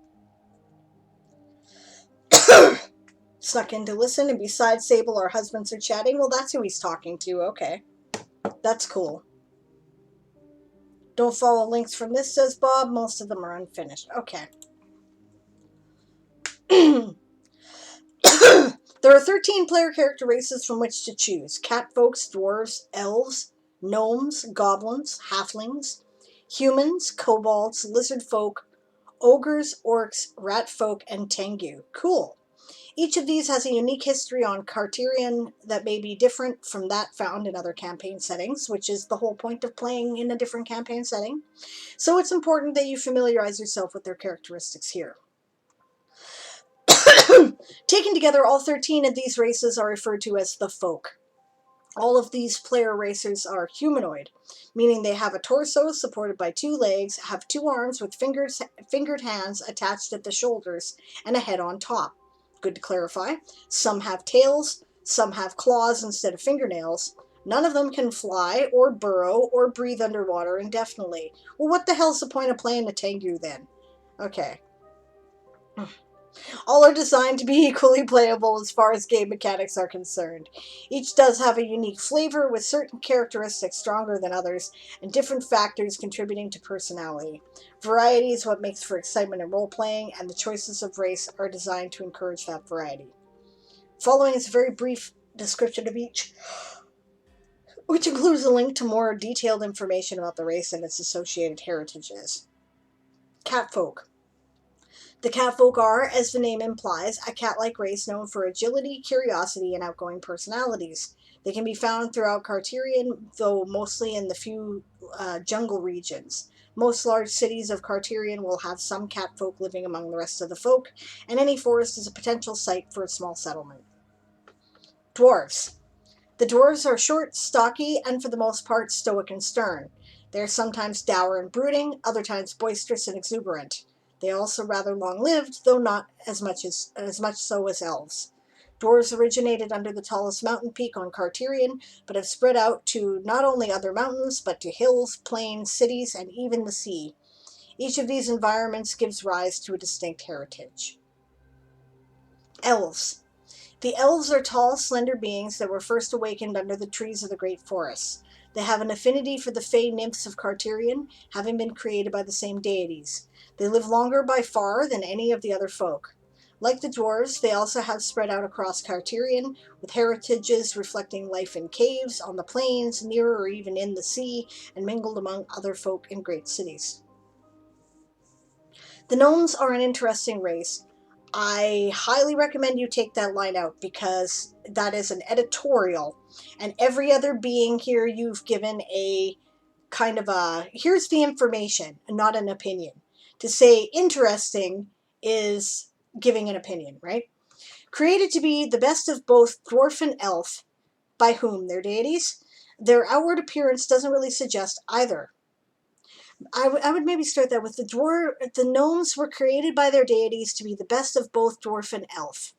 Snuck in to listen, and besides Sable, our husbands are chatting. Well, that's who he's talking to. Okay. That's cool. Don't follow links from this, says Bob. Most of them are unfinished. Okay. There are 13 player character races from which to choose. Catfolks, dwarves, elves, gnomes, goblins, halflings, humans, kobolds, lizard folk, ogres, orcs, rat folk, and tengu. Cool. Each of these has a unique history on Carterion that may be different from that found in other campaign settings, which is the whole point of playing in a different campaign setting. So it's important that you familiarize yourself with their characteristics here. Taken together, all 13 of these races are referred to as the folk. All of these player races are humanoid, meaning they have a torso supported by 2 legs, have 2 arms with fingered hands attached at the shoulders, and a head on top. Good to clarify. Some have tails, some have claws instead of fingernails. None of them can fly, or burrow, or breathe underwater indefinitely. Well, what the hell's the point of playing a Tengu then? Okay. All are designed to be equally playable as far as game mechanics are concerned. Each does have a unique flavor, with certain characteristics stronger than others, and different factors contributing to personality. Variety is what makes for excitement in role-playing, and the choices of race are designed to encourage that variety. Following is a very brief description of each, which includes a link to more detailed information about the race and its associated heritages. Catfolk. The catfolk are, as the name implies, a cat-like race known for agility, curiosity, and outgoing personalities. They can be found throughout Carterion, though mostly in the few jungle regions. Most large cities of Carterion will have some catfolk living among the rest of the folk, and any forest is a potential site for a small settlement. Dwarves. The dwarves are short, stocky, and for the most part stoic and stern. They are sometimes dour and brooding, other times boisterous and exuberant. They are also rather long-lived, though not as much so as elves. Dwarves originated under the tallest mountain peak on Carterion, but have spread out to not only other mountains, but to hills, plains, cities, and even the sea. Each of these environments gives rise to a distinct heritage. Elves. The elves are tall, slender beings that were first awakened under the trees of the great forests. They have an affinity for the fey nymphs of Carterion, having been created by the same deities. They live longer by far than any of the other folk. Like the dwarves, they also have spread out across Carterion, with heritages reflecting life in caves, on the plains, near or even in the sea, and mingled among other folk in great cities. The gnomes are an interesting race. I highly recommend you take that line out because that is an editorial, and every other being here you've given a kind of a here's the information, not an opinion. To say interesting is giving an opinion, right? Created to be the best of both dwarf and elf, by whom? Their deities? Their outward appearance doesn't really suggest either. I would maybe start that with the gnomes were created by their deities to be the best of both dwarf and elf.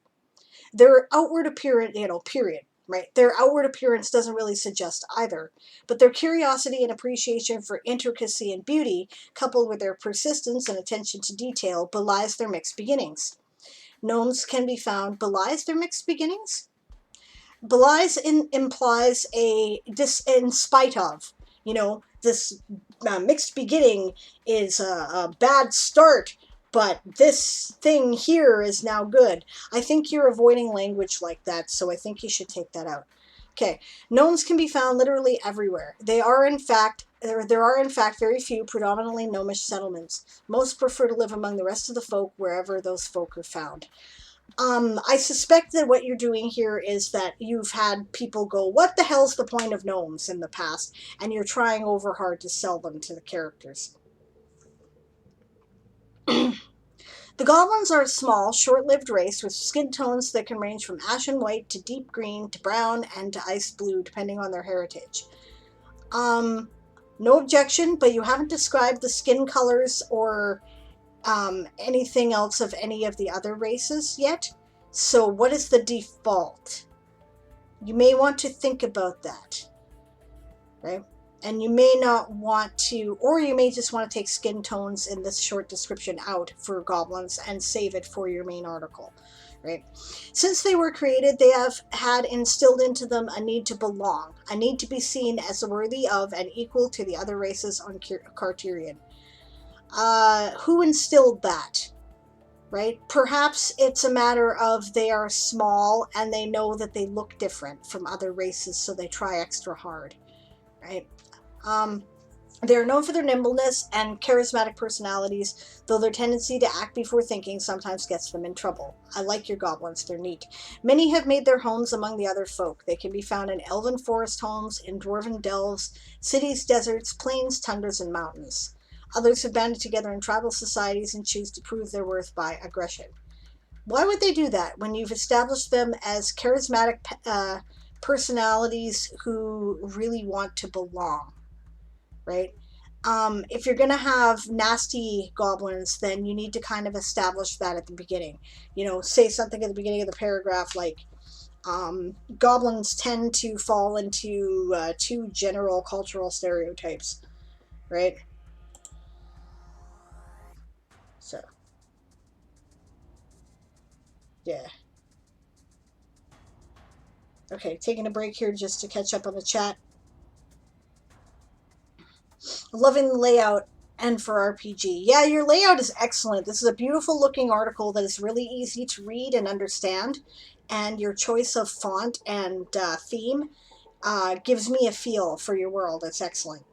Their outward appearance, period, right? Their outward appearance doesn't really suggest either, but their curiosity and appreciation for intricacy and beauty, coupled with their persistence and attention to detail, belies their mixed beginnings. Gnomes can be found belies their mixed beginnings? Belies implies in spite of. This mixed beginning is a bad start, but this thing here is now good. I think you're avoiding language like that, so I think you should take that out. Okay, gnomes can be found literally everywhere. There are in fact very few predominantly gnomish settlements. Most prefer to live among the rest of the folk wherever those folk are found. I suspect that what you're doing here is that you've had people go, what the hell's the point of gnomes in the past? And you're trying over hard to sell them to the characters. The goblins are a small, short-lived race with skin tones that can range from ashen white to deep green to brown and to ice blue, depending on their heritage. No objection, but you haven't described the skin colors or anything else of any of the other races yet. So what is the default? You may want to think about that, right? And you may not want to, or you may just want to take skin tones in this short description out for goblins and save it for your main article, right? Since they were created, they have had instilled into them a need to belong, a need to be seen as worthy of and equal to the other races on Carterion. Who instilled that? Right? Perhaps it's a matter of they are small and they know that they look different from other races, so they try extra hard, right? They are known for their nimbleness and charismatic personalities, though their tendency to act before thinking sometimes gets them in trouble. I like your goblins, they're neat. Many have made their homes among the other folk. They can be found in elven forest homes, in dwarven delves, cities, deserts, plains, tundras, and mountains. Others have banded together in tribal societies and choose to prove their worth by aggression. Why would they do that when you've established them as charismatic personalities who really want to belong, right? If you're going to have nasty goblins, then you need to kind of establish that at the beginning. Say something at the beginning of the paragraph like, goblins tend to fall into two general cultural stereotypes, right? So, yeah. Okay, taking a break here just to catch up on the chat. Loving the layout and for RPG. Yeah, your layout is excellent. This is a beautiful looking article that is really easy to read and understand. And your choice of font and theme gives me a feel for your world. It's excellent.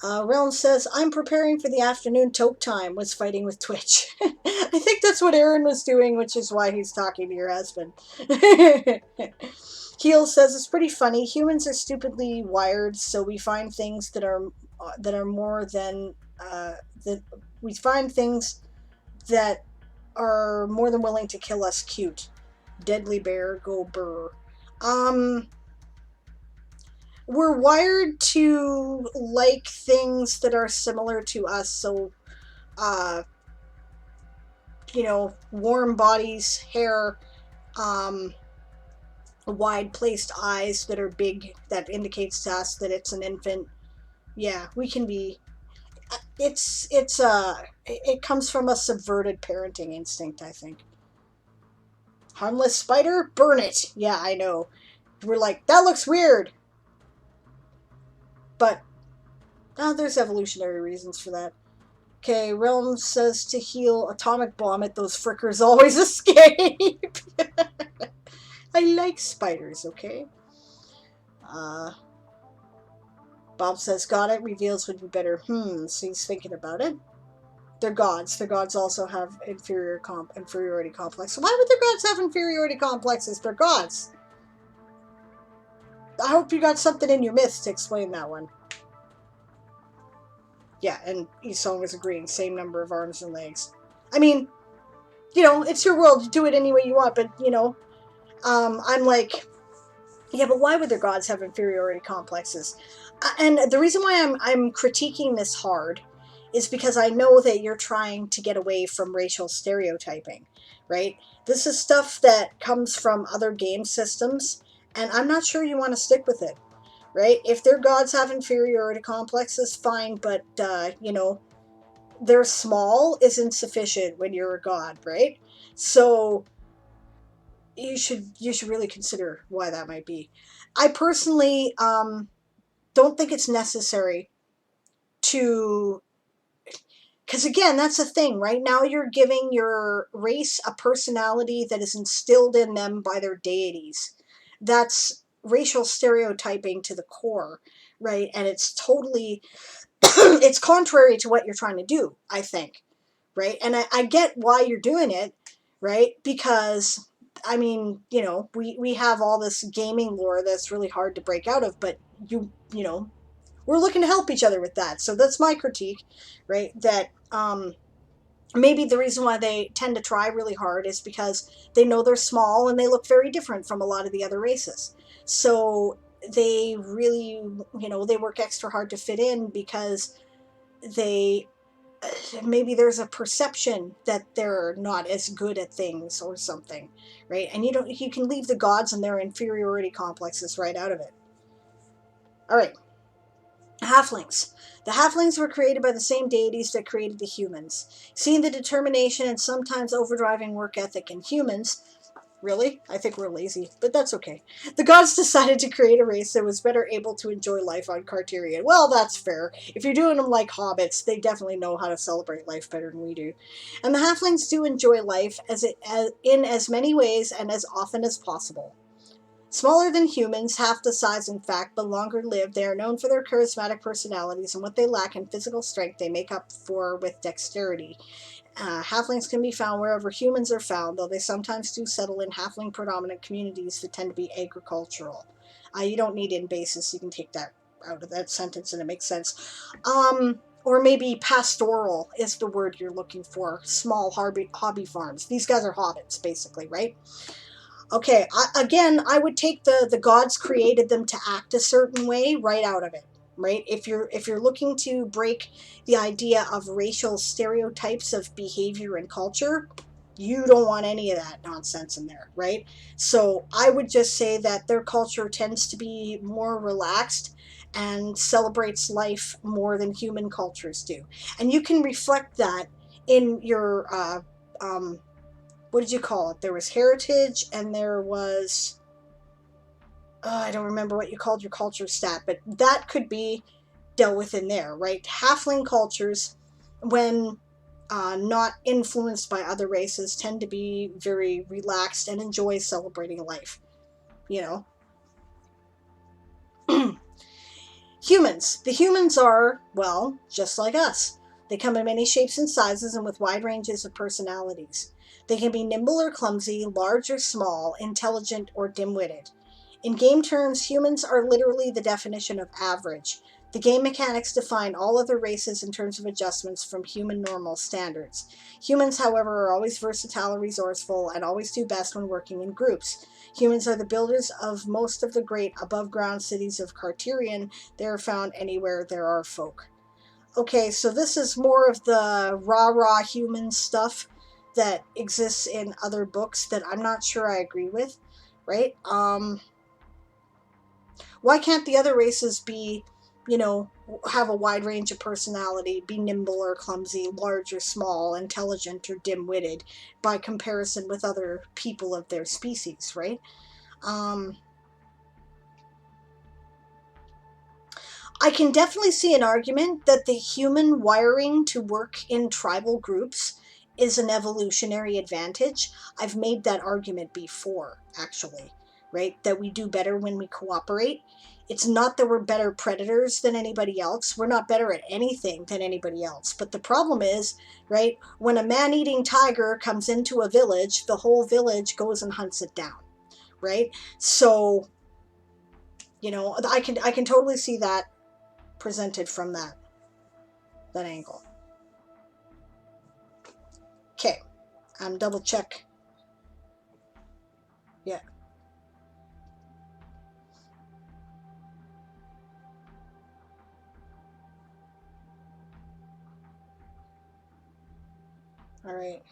Realm says, I'm preparing for the afternoon toke time, was fighting with Twitch. I think that's what Aaron was doing, which is why he's talking to your husband. Heel says, it's pretty funny. Humans are stupidly wired, so we find things that are more than we find things that are more than willing to kill us cute. Deadly bear, go burr. We're wired to like things that are similar to us, so warm bodies, hair, wide placed eyes that are big, that indicates to us that it's an infant. Yeah, we can be. It comes from a subverted parenting instinct, I think. Harmless spider, burn it. Yeah, I know. We're like, that looks weird, but there's evolutionary reasons for that. Okay, Realm says to heal atomic bomb it, those frickers always escape. I like spiders, okay? Uh, Bob says, got it, reveals would be better. So he's thinking about it. They're gods. Their gods also have inferiority complex. So why would their gods have inferiority complexes? They're gods. I hope you got something in your myths to explain that one. Yeah, and Isong is agreeing. Same number of arms and legs. I mean, it's your world. You do it any way you want, but, I'm like, yeah, but why would their gods have inferiority complexes? And the reason why I'm critiquing this hard is because I know that you're trying to get away from racial stereotyping, right? This is stuff that comes from other game systems, and I'm not sure you want to stick with it, right? If their gods have inferiority complexes, fine, but, they're small is insufficient when you're a god, right? So you should really consider why that might be. I personally don't think it's necessary to, because again, that's the thing. Right now, you're giving your race a personality that is instilled in them by their deities. That's racial stereotyping to the core, right? And it's totally, it's contrary to what you're trying to do, I think, right? And I get why you're doing it, right? Because I mean, we have all this gaming lore that's really hard to break out of, but we're looking to help each other with that. So that's my critique, right? That maybe the reason why they tend to try really hard is because they know they're small and they look very different from a lot of the other races. So they really, they work extra hard to fit in because they maybe there's a perception that they're not as good at things or something, right? And you can leave the gods and their inferiority complexes right out of it. All right. Halflings. The halflings were created by the same deities that created the humans. Seeing the determination and sometimes overdriving work ethic in humans, really? I think we're lazy, but that's okay. The gods decided to create a race that was better able to enjoy life on Carterion. Well, that's fair. If you're doing them like hobbits, they definitely know how to celebrate life better than we do. And the halflings do enjoy life in as many ways and as often as possible. Smaller than humans, half the size in fact, but longer lived, they are known for their charismatic personalities, and what they lack in physical strength they make up for with dexterity. Halflings can be found wherever humans are found, though they sometimes do settle in halfling-predominant communities that tend to be agricultural. You don't need in basis, you can take that out of that sentence and it makes sense. Or maybe pastoral is the word you're looking for. Small hobby farms. These guys are hobbits, basically, right? Okay, I would take the gods created them to act a certain way right out of it, right? If you're looking to break the idea of racial stereotypes of behavior and culture, you don't want any of that nonsense in there, right? So I would just say that their culture tends to be more relaxed and celebrates life more than human cultures do, and you can reflect that in your what did you call it? There was heritage and there was, I don't remember what you called your culture stat, but that could be dealt with in there, right? Halfling cultures, when not influenced by other races, tend to be very relaxed and enjoy celebrating life, you know? Humans. The humans are, well, just like us. They come in many shapes and sizes and with wide ranges of personalities. They can be nimble or clumsy, large or small, intelligent or dim-witted. In game terms, humans are literally the definition of average. The game mechanics define all other races in terms of adjustments from human normal standards. Humans, however, are always versatile and resourceful and always do best when working in groups. Humans are the builders of most of the great above-ground cities of Carterion. They are found anywhere there are folk. Okay, so this is more of the rah-rah human stuff. that exists in other books that I'm not sure I agree with, right? Why can't the other races be, have a wide range of personality, be nimble or clumsy, large or small, intelligent or dim-witted by comparison with other people of their species, right? I can definitely see an argument that the human wiring to work in tribal groups is an evolutionary advantage. I've made that argument before, actually, right? That we do better when we cooperate. It's not that we're better predators than anybody else. We're not better at anything than anybody else. But the problem is, right, when a man-eating tiger comes into a village, the whole village goes and hunts it down, right? So, I can totally see that presented from that angle. Okay, double check. Yeah. All right.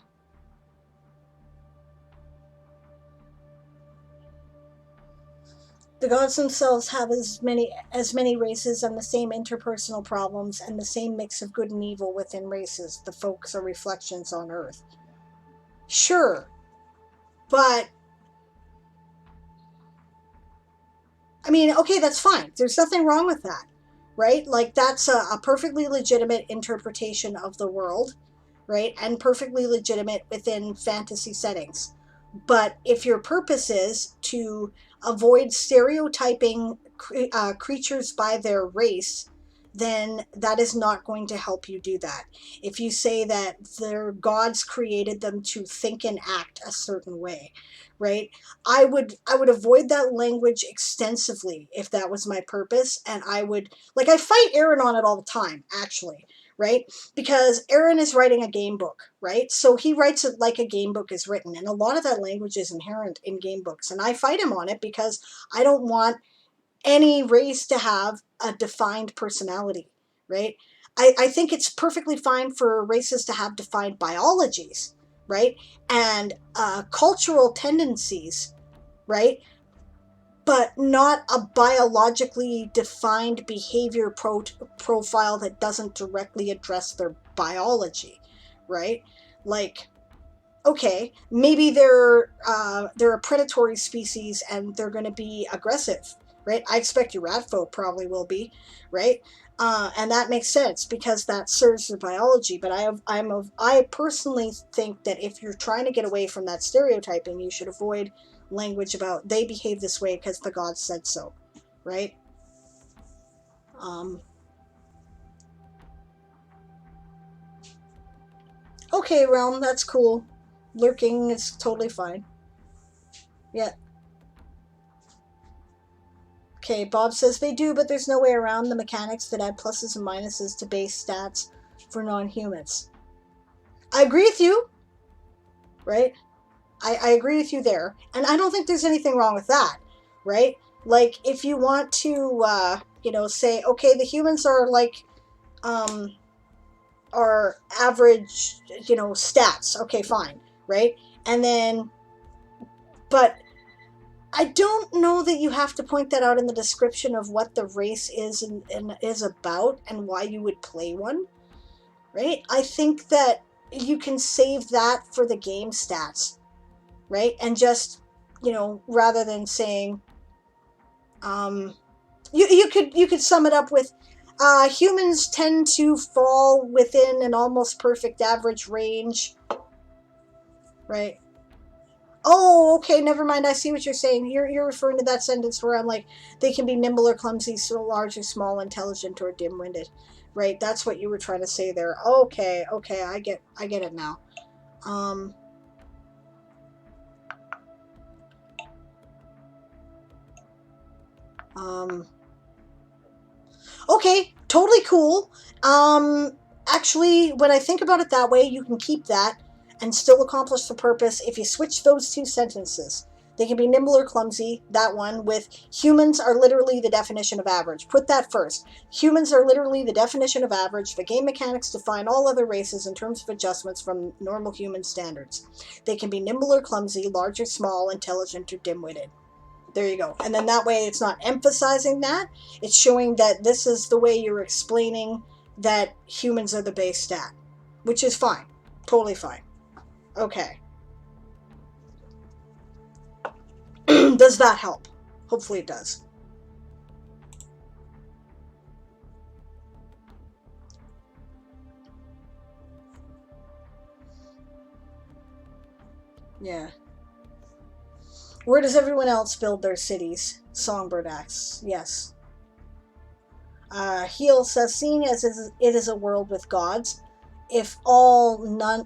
The gods themselves have as many races and the same interpersonal problems and the same mix of good and evil within races. The folks are reflections on Earth. Sure, but I mean, okay, that's fine. There's nothing wrong with that, right? Like that's a perfectly legitimate interpretation of the world, right? And perfectly legitimate within fantasy settings. But if your purpose is to avoid stereotyping creatures by their race, then that is not going to help you do that. If you say that their gods created them to think and act a certain way, right? I would avoid that language extensively if that was my purpose, and I fight Aaron on it all the time, actually, right? Because Aaron is writing a game book, right? So he writes it like a game book is written, and a lot of that language is inherent in game books, and I fight him on it because I don't want any race to have a defined personality, right? I think it's perfectly fine for races to have defined biologies, right? And cultural tendencies, right? But not a biologically defined behavior profile that doesn't directly address their biology, right? Like, okay, maybe they're a predatory species and they're going to be aggressive, right? I expect your rat folk probably will be, right? And that makes sense because that serves their biology. But I personally think that if you're trying to get away from that stereotyping, you should avoid language about they behave this way because the gods said so, right? Um, okay, realm, that's cool. Lurking is totally fine. Yeah. Okay, Bob says they do, but there's no way around the mechanics that add pluses and minuses to base stats for non-humans. I agree with you, right? I agree with you there. And I don't think there's anything wrong with that, right? Like, if you want to, say, okay, the humans are like, are average, stats. Okay, fine, right? And then, but I don't know that you have to point that out in the description of what the race is and is about and why you would play one, right? I think that you can save that for the game stats, right? And just, rather than saying, you could sum it up with, humans tend to fall within an almost perfect average range, right? Oh, okay, never mind. I see what you're saying. You're referring to that sentence where I'm like, they can be nimble or clumsy, so large or small, intelligent or dim-witted, right? That's what you were trying to say there. Okay, I get it now. Um, um, okay, totally cool. Actually, when I think about it that way, you can keep that and still accomplish the purpose if you switch those two sentences. They can be nimble or clumsy, that one, with humans are literally the definition of average. Put that first. Humans are literally the definition of average. The game mechanics define all other races in terms of adjustments from normal human standards. They can be nimble or clumsy, large or small, intelligent or dim-witted. There you go. And then that way it's not emphasizing that. It's showing that this is the way you're explaining that humans are the base stat, which is fine. Totally fine. Okay. Does that help? Hopefully it does. Yeah. Where does everyone else build their cities? Songbird asks. Yes. Heel says, seeing as it is a world with gods, if all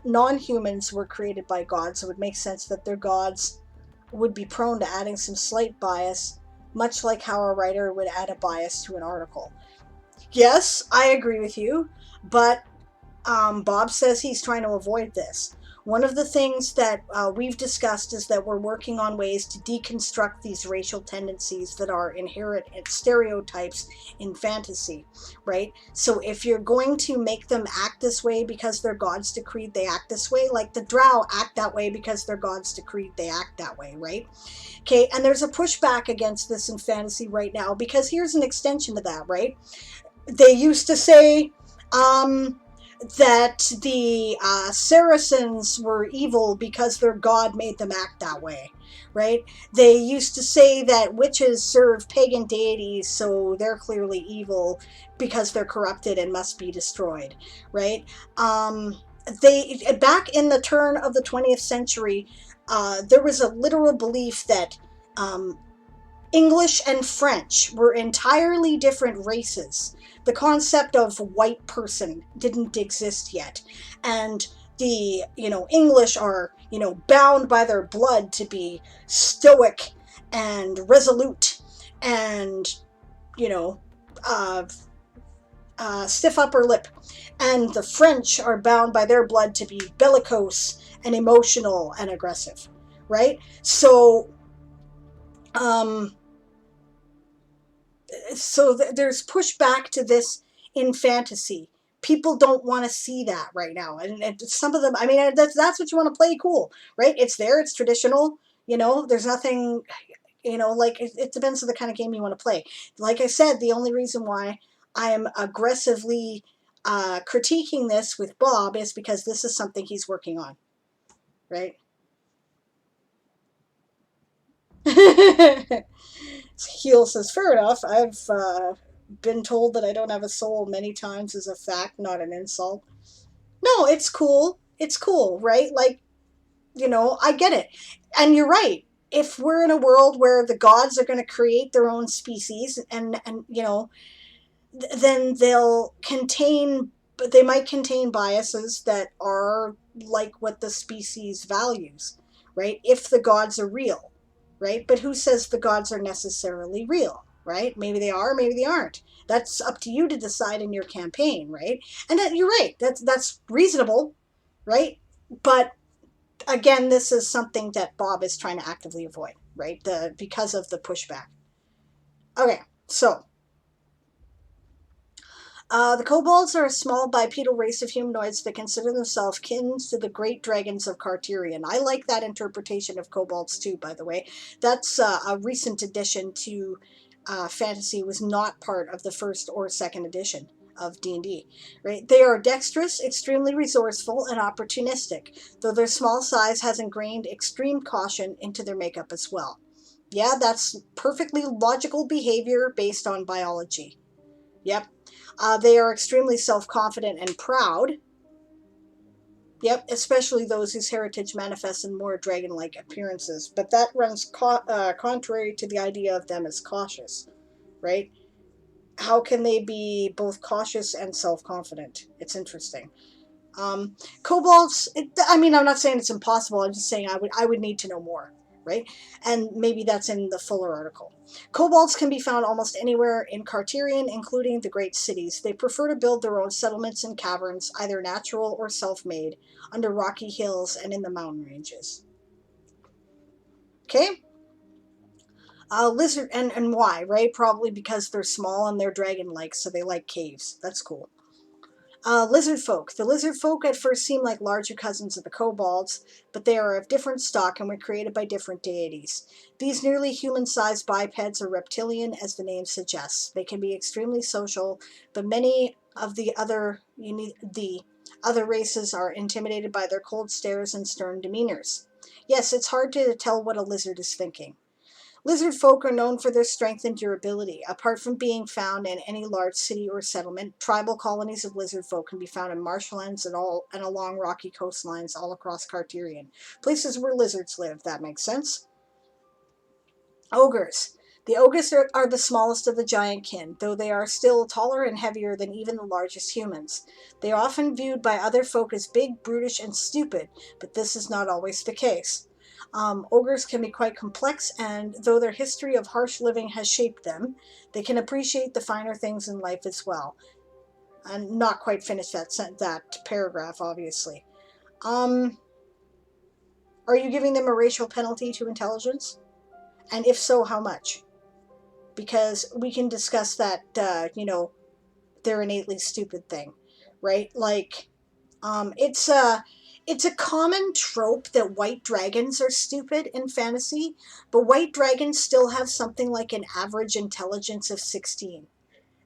non-humans were created by gods, it would make sense that their gods would be prone to adding some slight bias, much like how a writer would add a bias to an article. Yes, I agree with you, but Bob says he's trying to avoid this. One of the things that we've discussed is that we're working on ways to deconstruct these racial tendencies that are inherent stereotypes in fantasy, right? So if you're going to make them act this way because their gods decreed they act this way, like the drow act that way because their gods decreed they act that way, right? Okay, and there's a pushback against this in fantasy right now because here's an extension to that, right? They used to say, that the Saracens were evil because their god made them act that way, right? They used to say that witches serve pagan deities, so they're clearly evil because they're corrupted and must be destroyed, right? They back in the turn of the 20th century, there was a literal belief that English and French were entirely different races. The concept of white person didn't exist yet. And the, English are, bound by their blood to be stoic and resolute and, stiff upper lip. And the French are bound by their blood to be bellicose and emotional and aggressive, right? So, there's pushback to this in fantasy. People don't want to see that right now, and some of them. I mean, that's what you want to play. Cool, right? It's there. It's traditional. There's nothing. Like it depends on the kind of game you want to play. Like I said, the only reason why I am aggressively critiquing this with Bob is because this is something he's working on, right? Heel says, fair enough. I've been told that I don't have a soul many times as a fact, not an insult. No, it's cool. It's cool, right? Like, I get it. And you're right. If we're in a world where the gods are going to create their own species and then they might contain biases that are like what the species values, right? If the gods are real, right? But who says the gods are necessarily real, right? Maybe they are, maybe they aren't. That's up to you to decide in your campaign, right? And you're right. That's reasonable, right? But again, this is something that Bob is trying to actively avoid, right? Because of the pushback. Okay, so the kobolds are a small bipedal race of humanoids that consider themselves kin to the great dragons of Carterion. I like that interpretation of kobolds too, by the way. That's a recent addition to fantasy, was not part of the first or second edition of D&D. Right? They are dexterous, extremely resourceful, and opportunistic, though their small size has ingrained extreme caution into their makeup as well. Yeah, that's perfectly logical behavior based on biology. Yep. They are extremely self-confident and proud. Yep, especially those whose heritage manifests in more dragon-like appearances. But that runs contrary to the idea of them as cautious, right? How can they be both cautious and self-confident? It's interesting. Kobolds, I'm not saying it's impossible. I'm just saying I would need to know more, right? And maybe that's in the fuller article. Kobolds can be found almost anywhere in Carterion, including the great cities. They prefer to build their own settlements in caverns, either natural or self-made, under rocky hills and in the mountain ranges. Okay? Lizard, and why, right? Probably because they're small and they're dragon-like, so they like caves. That's cool. Lizard folk. The lizard folk at first seem like larger cousins of the kobolds, but they are of different stock and were created by different deities. These nearly human-sized bipeds are reptilian, as the name suggests. They can be extremely social, but many of the other races are intimidated by their cold stares and stern demeanors. Yes, it's hard to tell what a lizard is thinking. Lizard folk are known for their strength and durability. Apart from being found in any large city or settlement, tribal colonies of lizard folk can be found in marshlands and along rocky coastlines all across Carterian. Places where lizards live, that makes sense. Ogres. The ogres are the smallest of the giant kin, though they are still taller and heavier than even the largest humans. They are often viewed by other folk as big, brutish, and stupid, but this is not always the case. Ogres can be quite complex, and though their history of harsh living has shaped them, they can appreciate the finer things in life as well. And not quite finished that paragraph, obviously. Are you giving them a racial penalty to intelligence? And if so, how much? Because we can discuss that, they're innately stupid thing, right? Like, it's a common trope that white dragons are stupid in fantasy, but white dragons still have something like an average intelligence of 16.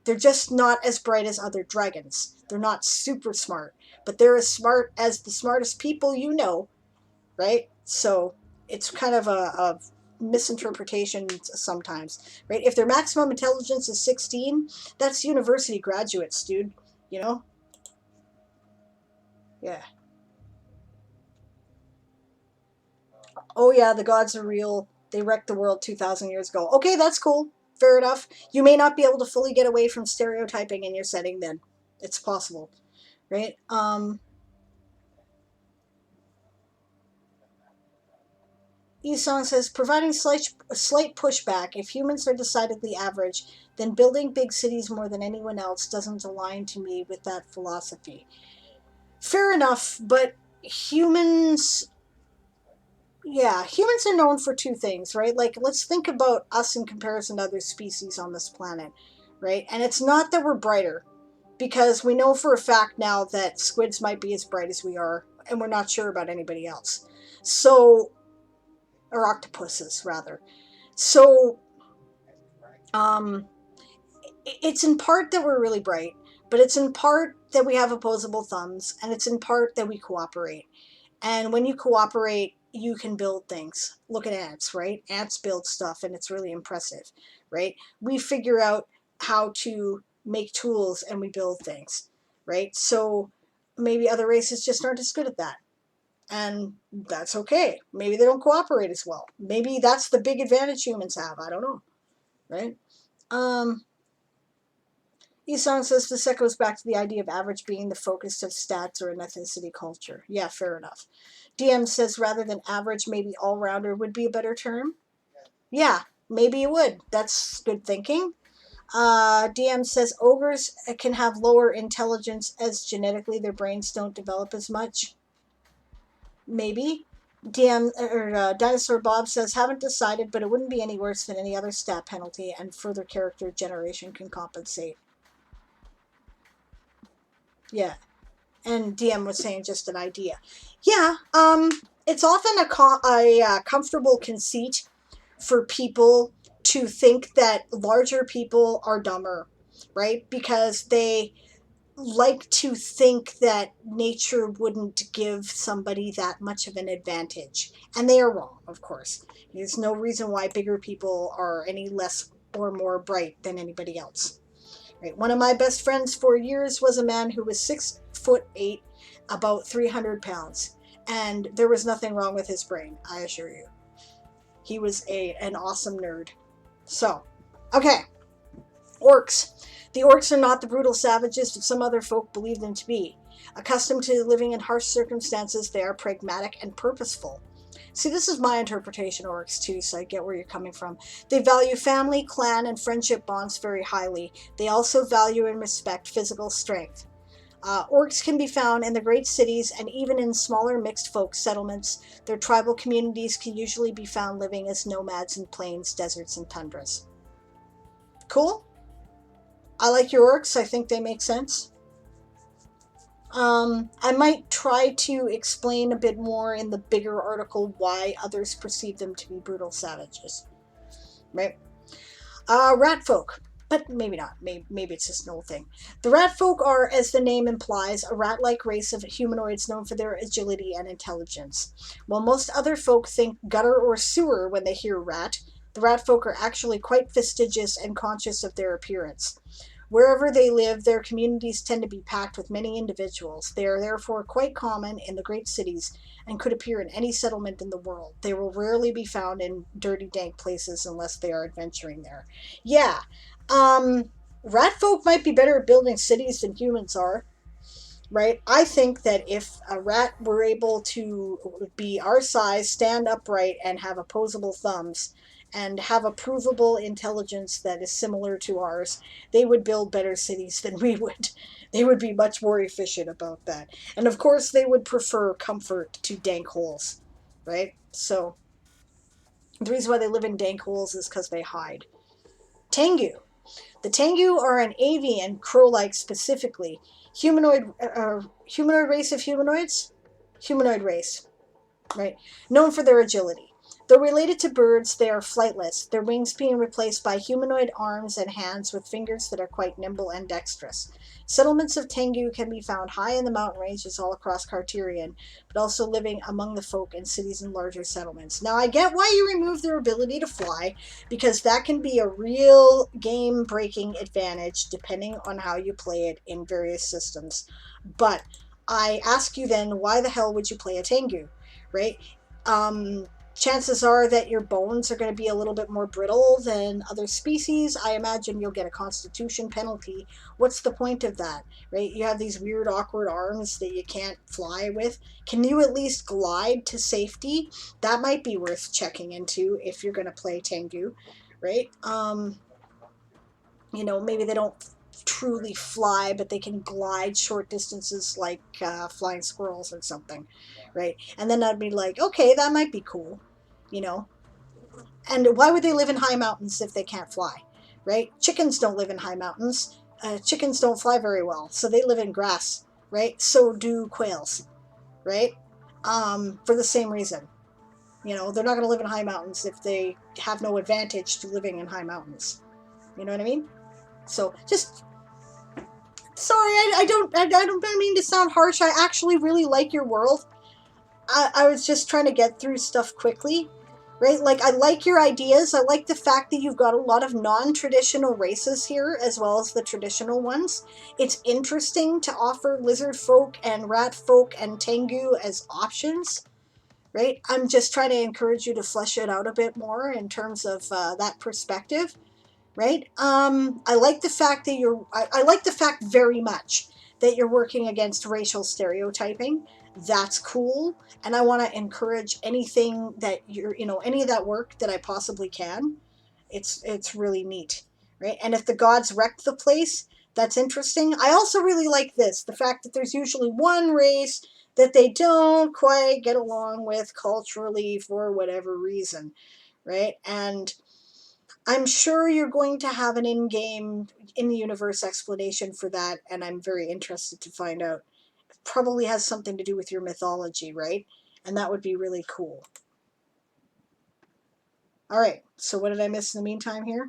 They're just not as bright as other dragons. They're not super smart, but they're as smart as the smartest people you know, right? So it's kind of a misinterpretation sometimes, right? If their maximum intelligence is 16, that's university graduates, dude. You know? Yeah. Oh yeah, the gods are real. They wrecked the world 2,000 years ago. Okay, that's cool. Fair enough. You may not be able to fully get away from stereotyping in your setting then. It's possible, right? Esong says, providing slight pushback. If humans are decidedly average, then building big cities more than anyone else doesn't align to me with that philosophy. Fair enough, but humans, yeah, humans are known for two things, right? Like, let's think about us in comparison to other species on this planet, right? And it's not that we're brighter, because we know for a fact now that squids might be as bright as we are, and we're not sure about anybody else. So, or octopuses, rather. So, um, it's in part that we're really bright, but it's in part that we have opposable thumbs, and it's in part that we cooperate. And when you cooperate, you can build things. Look at ants, right? Ants build stuff, and it's really impressive, right? We figure out how to make tools, and we build things, right? So maybe other races just aren't as good at that. And that's okay. Maybe they don't cooperate as well. Maybe that's the big advantage humans have. I don't know, right? Um, Isong says this echoes back to the idea of average being the focus of stats or an ethnicity culture. Yeah, fair enough. DM says rather than average, maybe all-rounder would be a better term. Yeah, maybe it would. That's good thinking. DM says ogres can have lower intelligence as genetically their brains don't develop as much. Maybe. Dinosaur Bob says haven't decided, but it wouldn't be any worse than any other stat penalty, and further character generation can compensate. Yeah. And DM was saying just an idea. Yeah, it's often a comfortable conceit for people to think that larger people are dumber, right? Because they like to think that nature wouldn't give somebody that much of an advantage. And they are wrong, of course. There's no reason why bigger people are any less or more bright than anybody else. Right. One of my best friends for years was a man who was 6'8", about 300 pounds, and there was nothing wrong with his brain, I assure you. He was an awesome nerd. So, okay, orcs. The orcs are not the brutal savages that some other folk believe them to be. Accustomed to living in harsh circumstances, they are pragmatic and purposeful. See, this is my interpretation of orcs too, so I get where you're coming from. They value family, clan, and friendship bonds very highly. They also value and respect physical strength. Orcs can be found in the great cities and even in smaller mixed folk settlements. Their tribal communities can usually be found living as nomads in plains, deserts, and tundras. Cool? I like your orcs. I think they make sense. I might try to explain a bit more in the bigger article why others perceive them to be brutal savages. Right? Rat folk. But maybe not. Maybe it's just an old thing. The rat folk are, as the name implies, a rat-like race of humanoids known for their agility and intelligence. While most other folk think gutter or sewer when they hear rat, the rat folk are actually quite fastidious and conscious of their appearance. Wherever they live, their communities tend to be packed with many individuals. They are therefore quite common in the great cities and could appear in any settlement in the world. They will rarely be found in dirty, dank places unless they are adventuring there. Yeah, rat folk might be better at building cities than humans are, right? I think that if a rat were able to be our size, stand upright, and have opposable thumbs, and have a provable intelligence that is similar to ours, they would build better cities than we would. They would be much more efficient about that. And of course, they would prefer comfort to dank holes, right? So, the reason why they live in dank holes is because they hide. Tengu. The Tengu are an avian, crow-like specifically, humanoid race of humanoids? Humanoid race, right? Known for their agility. Though related to birds, they are flightless, their wings being replaced by humanoid arms and hands with fingers that are quite nimble and dexterous. Settlements of Tengu can be found high in the mountain ranges all across Carterian, but also living among the folk in cities and larger settlements. Now, I get why you remove their ability to fly, because that can be a real game-breaking advantage depending on how you play it in various systems. But I ask you then, why the hell would you play a Tengu, right? Chances are that your bones are going to be a little bit more brittle than other species. I imagine you'll get a constitution penalty. What's the point of that, right? You have these weird, awkward arms that you can't fly with. Can you at least glide to safety? That might be worth checking into if you're going to play Tengu, right? Maybe they don't truly fly, but they can glide short distances like flying squirrels or something, right? And then I'd be like, okay, that might be cool, you know. And why would they live in high mountains if they can't fly, right? Chickens don't live in high mountains. Chickens don't fly very well, so they live in grass, right? So do quails, right? For the same reason. They're not going to live in high mountains if they have no advantage to living in high mountains. You know what I mean? So just sorry, I don't mean to sound harsh. I actually really like your world. I was just trying to get through stuff quickly, right? Like, I like your ideas. I like the fact that you've got a lot of non-traditional races here as well as the traditional ones. It's interesting to offer lizard folk and rat folk and Tengu as options, right? I'm just trying to encourage you to flesh it out a bit more in terms of that perspective, right? I like the fact that I like the fact very much that you're working against racial stereotyping. That's cool. And I want to encourage anything that any of that work that I possibly can. It's really neat, right? And if the gods wreck the place, that's interesting. I also really like the fact that there's usually one race that they don't quite get along with culturally for whatever reason, right? And I'm sure you're going to have an in-game, in-the-universe explanation for that, and I'm very interested to find out. It probably has something to do with your mythology, right? And that would be really cool. All right, so what did I miss in the meantime here?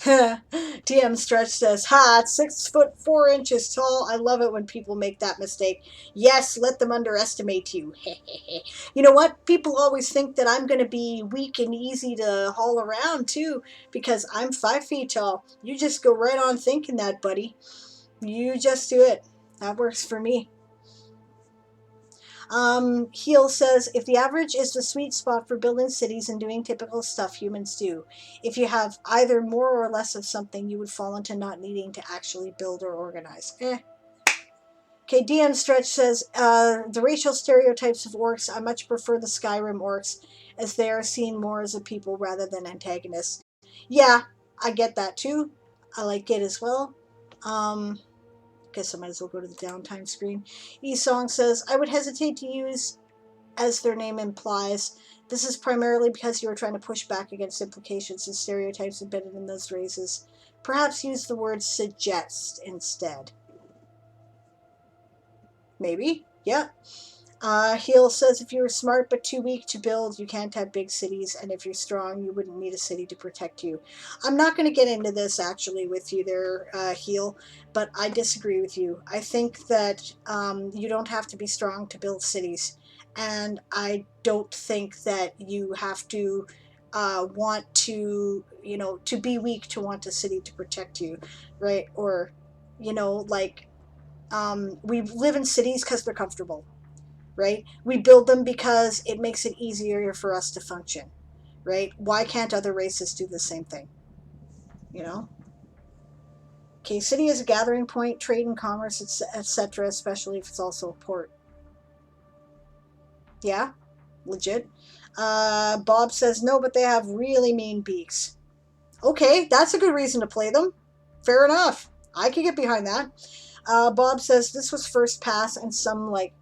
TM Stretch says, ha, it's 6'4" tall. I love it when people make that mistake. Yes, let them underestimate you. You know what? People always think that I'm going to be weak and easy to haul around, too, because I'm 5 feet tall. You just go right on thinking that, buddy. You just do it. That works for me. Heel says, if the average is the sweet spot for building cities and doing typical stuff humans do, if you have either more or less of something, you would fall into not needing to actually build or organize. Okay, DM Stretch says, the racial stereotypes of orcs, I much prefer the Skyrim orcs, as they are seen more as a people rather than antagonists. Yeah, I get that too. I like it as well. Guess I might as well go to the downtime screen. Esong says, I would hesitate to use as their name implies. This is primarily because you are trying to push back against implications and stereotypes embedded in those races. Perhaps use the word suggest instead. Maybe, yeah. Heel says, if you were smart but too weak to build, you can't have big cities, and if you're strong, you wouldn't need a city to protect you. I'm not going to get into this actually with you there, Heel, but I disagree with you. I think that you don't have to be strong to build cities, and I don't think that you have to want to, to be weak to want a city to protect you, right? Or, like, we live in cities because they're comfortable, right? We build them because it makes it easier for us to function, right? Why can't other races do the same thing? You know? Okay, city is a gathering point, trade and commerce, etc., especially if it's also a port. Yeah, legit. Bob says, no, but they have really mean beaks. Okay, that's a good reason to play them. Fair enough. I can get behind that. Bob says this was first pass, and some like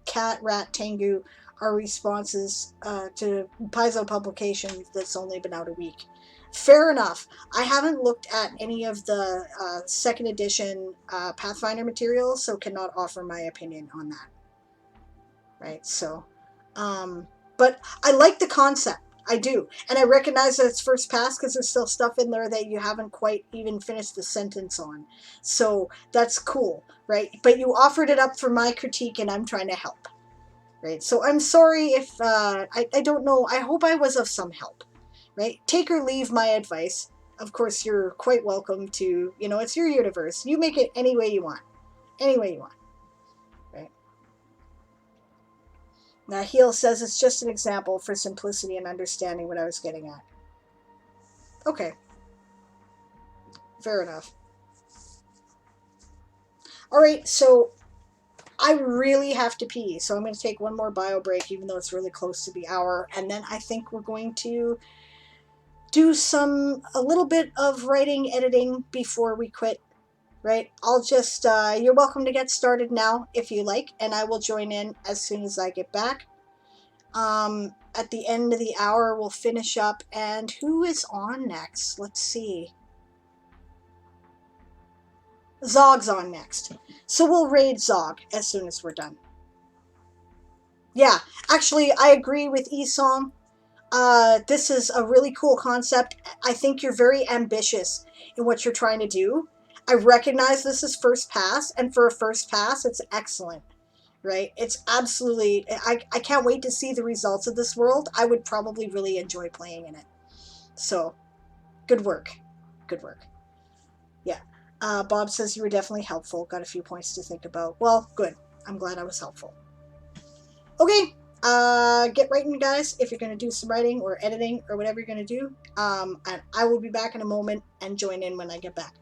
Cat, Rat, Tengu are responses to Paizo publication that's only been out a week. Fair enough. I haven't looked at any of the second edition Pathfinder materials, so cannot offer my opinion on that. Right, so, but I like the concept. I do. And I recognize that it's first pass because there's still stuff in there that you haven't quite even finished the sentence on. So that's cool, right? But you offered it up for my critique and I'm trying to help, right? So I'm sorry if, I don't know. I hope I was of some help, right? Take or leave my advice. Of course, you're quite welcome to, it's your universe. You make it any way you want. Any way you want, right? Now, Heel says it's just an example for simplicity and understanding what I was getting at. Okay. Fair enough. All right, so I really have to pee, so I'm going to take one more bio break, even though it's really close to the hour, and then I think we're going to do a little bit of writing, editing before we quit, right? I'll just, you're welcome to get started now if you like, and I will join in as soon as I get back. At the end of the hour, we'll finish up, and who is on next? Let's see. Zog's on next. So we'll raid Zog as soon as we're done. Yeah, actually, I agree with Esong. This is a really cool concept. I think you're very ambitious in what you're trying to do. I recognize this is first pass, and for a first pass, it's excellent, right? It's absolutely... I can't wait to see the results of this world. I would probably really enjoy playing in it. So, good work. Good work. Yeah. Bob says you were definitely helpful. Got a few points to think about. Well, good. I'm glad I was helpful. Okay. Get writing, guys, if you're going to do some writing or editing or whatever you're going to do. And I will be back in a moment and join in when I get back.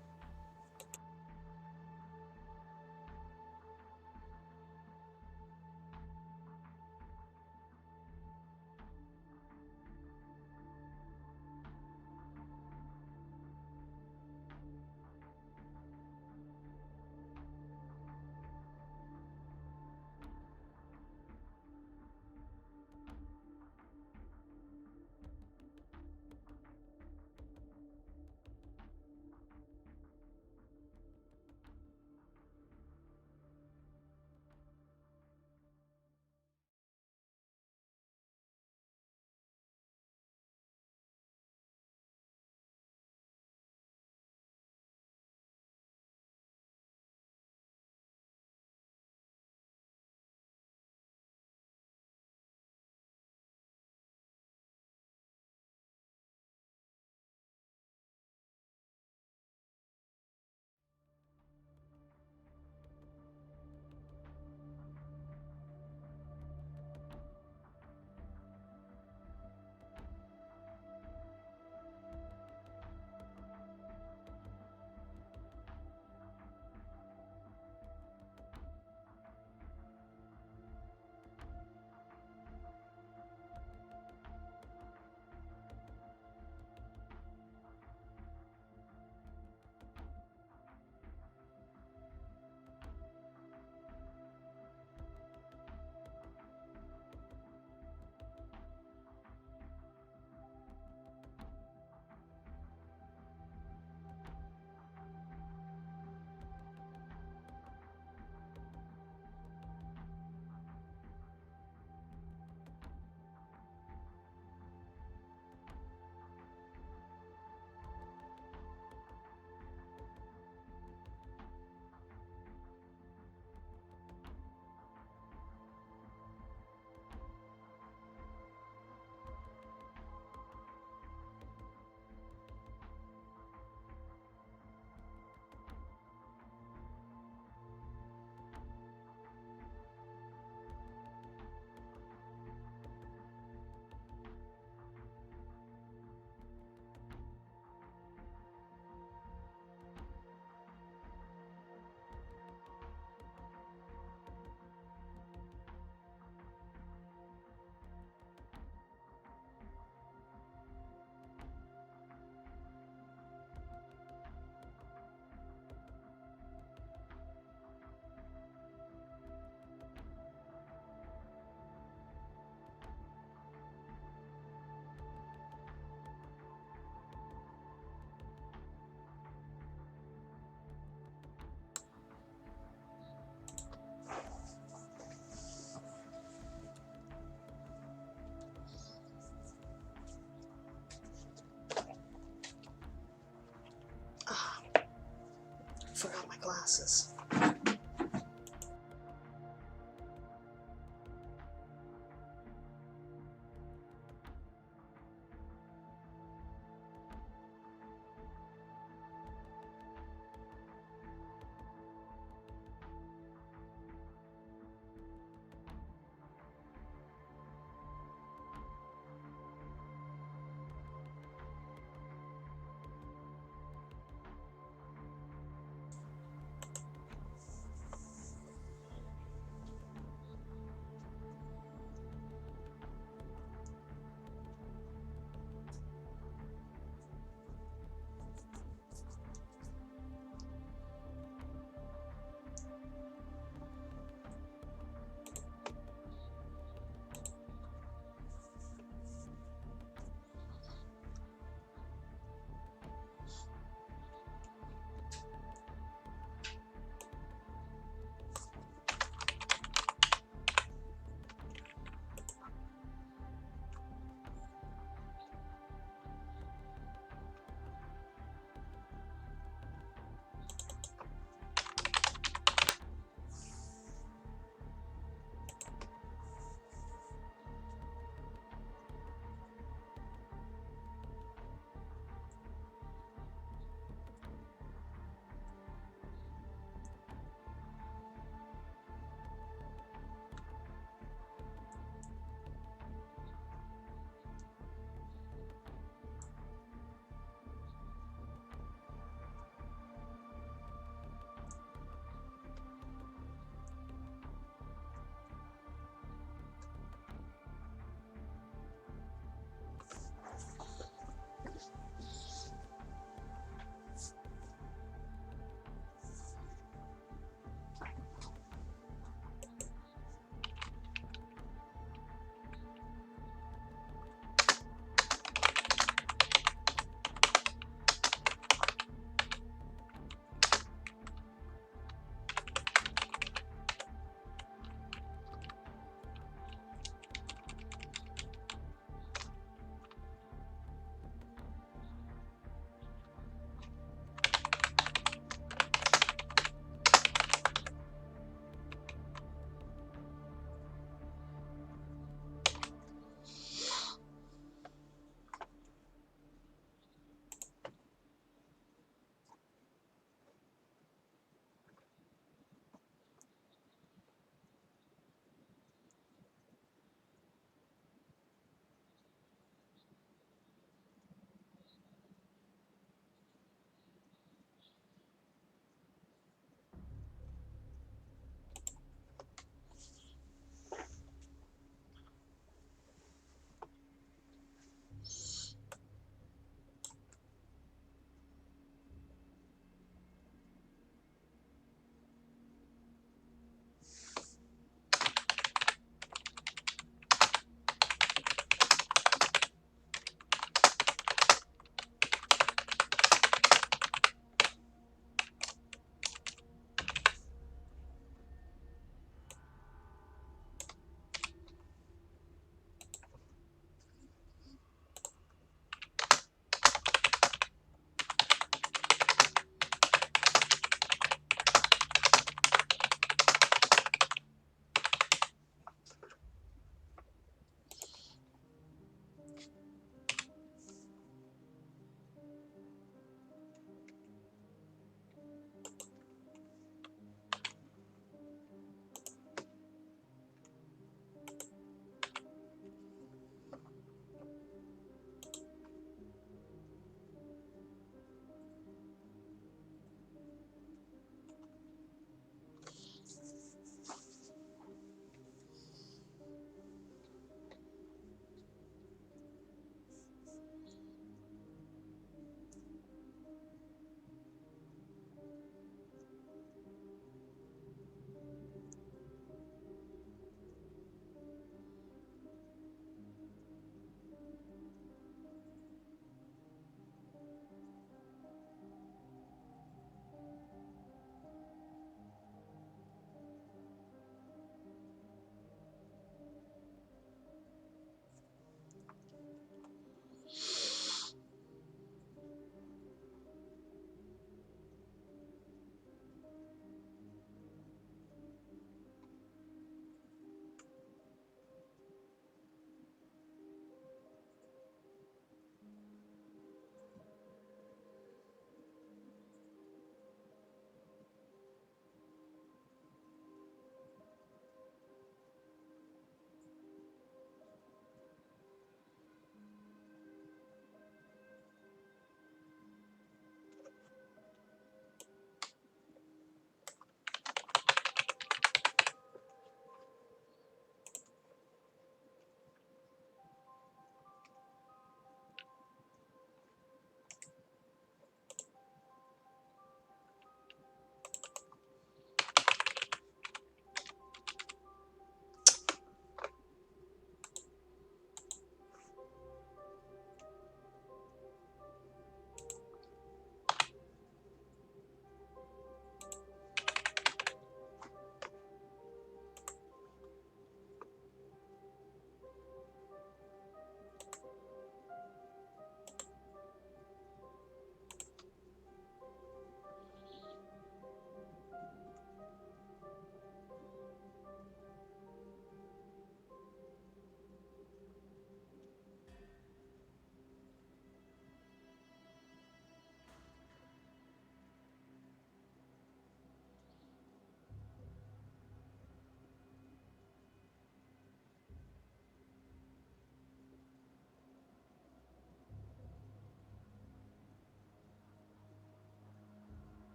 forgot my glasses.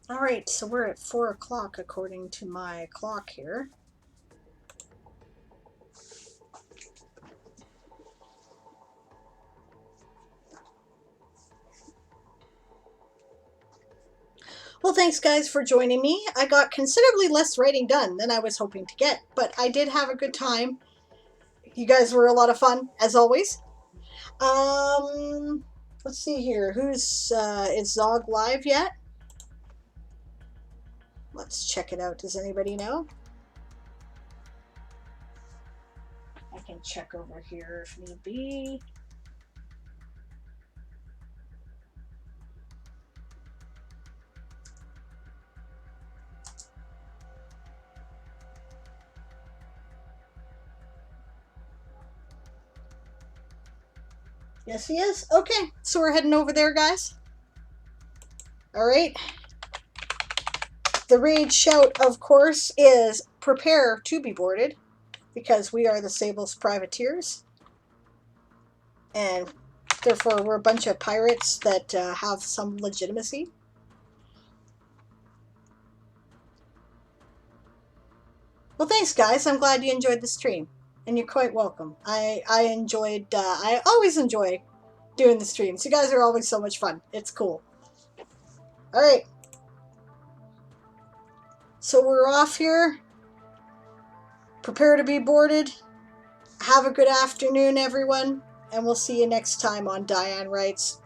All right, so we're at 4 o'clock according to my clock here. Well, thanks guys for joining me. I got considerably less writing done than I was hoping to get, but I did have a good time. You guys were a lot of fun, as always. Let's see here. Is Zog live yet? Let's check it out. Does anybody know? I can check over here if need be. Yes, he is. Okay, so we're heading over there, guys. All right. The raid shout, of course, is prepare to be boarded, because we are the Sable's privateers. And therefore, we're a bunch of pirates that have some legitimacy. Well, thanks, guys. I'm glad you enjoyed the stream. And you're quite welcome. I always enjoy doing the streams. You guys are always so much fun. It's cool. All right. So we're off here. Prepare to be boarded. Have a good afternoon, everyone. And we'll see you next time on Diane Writes.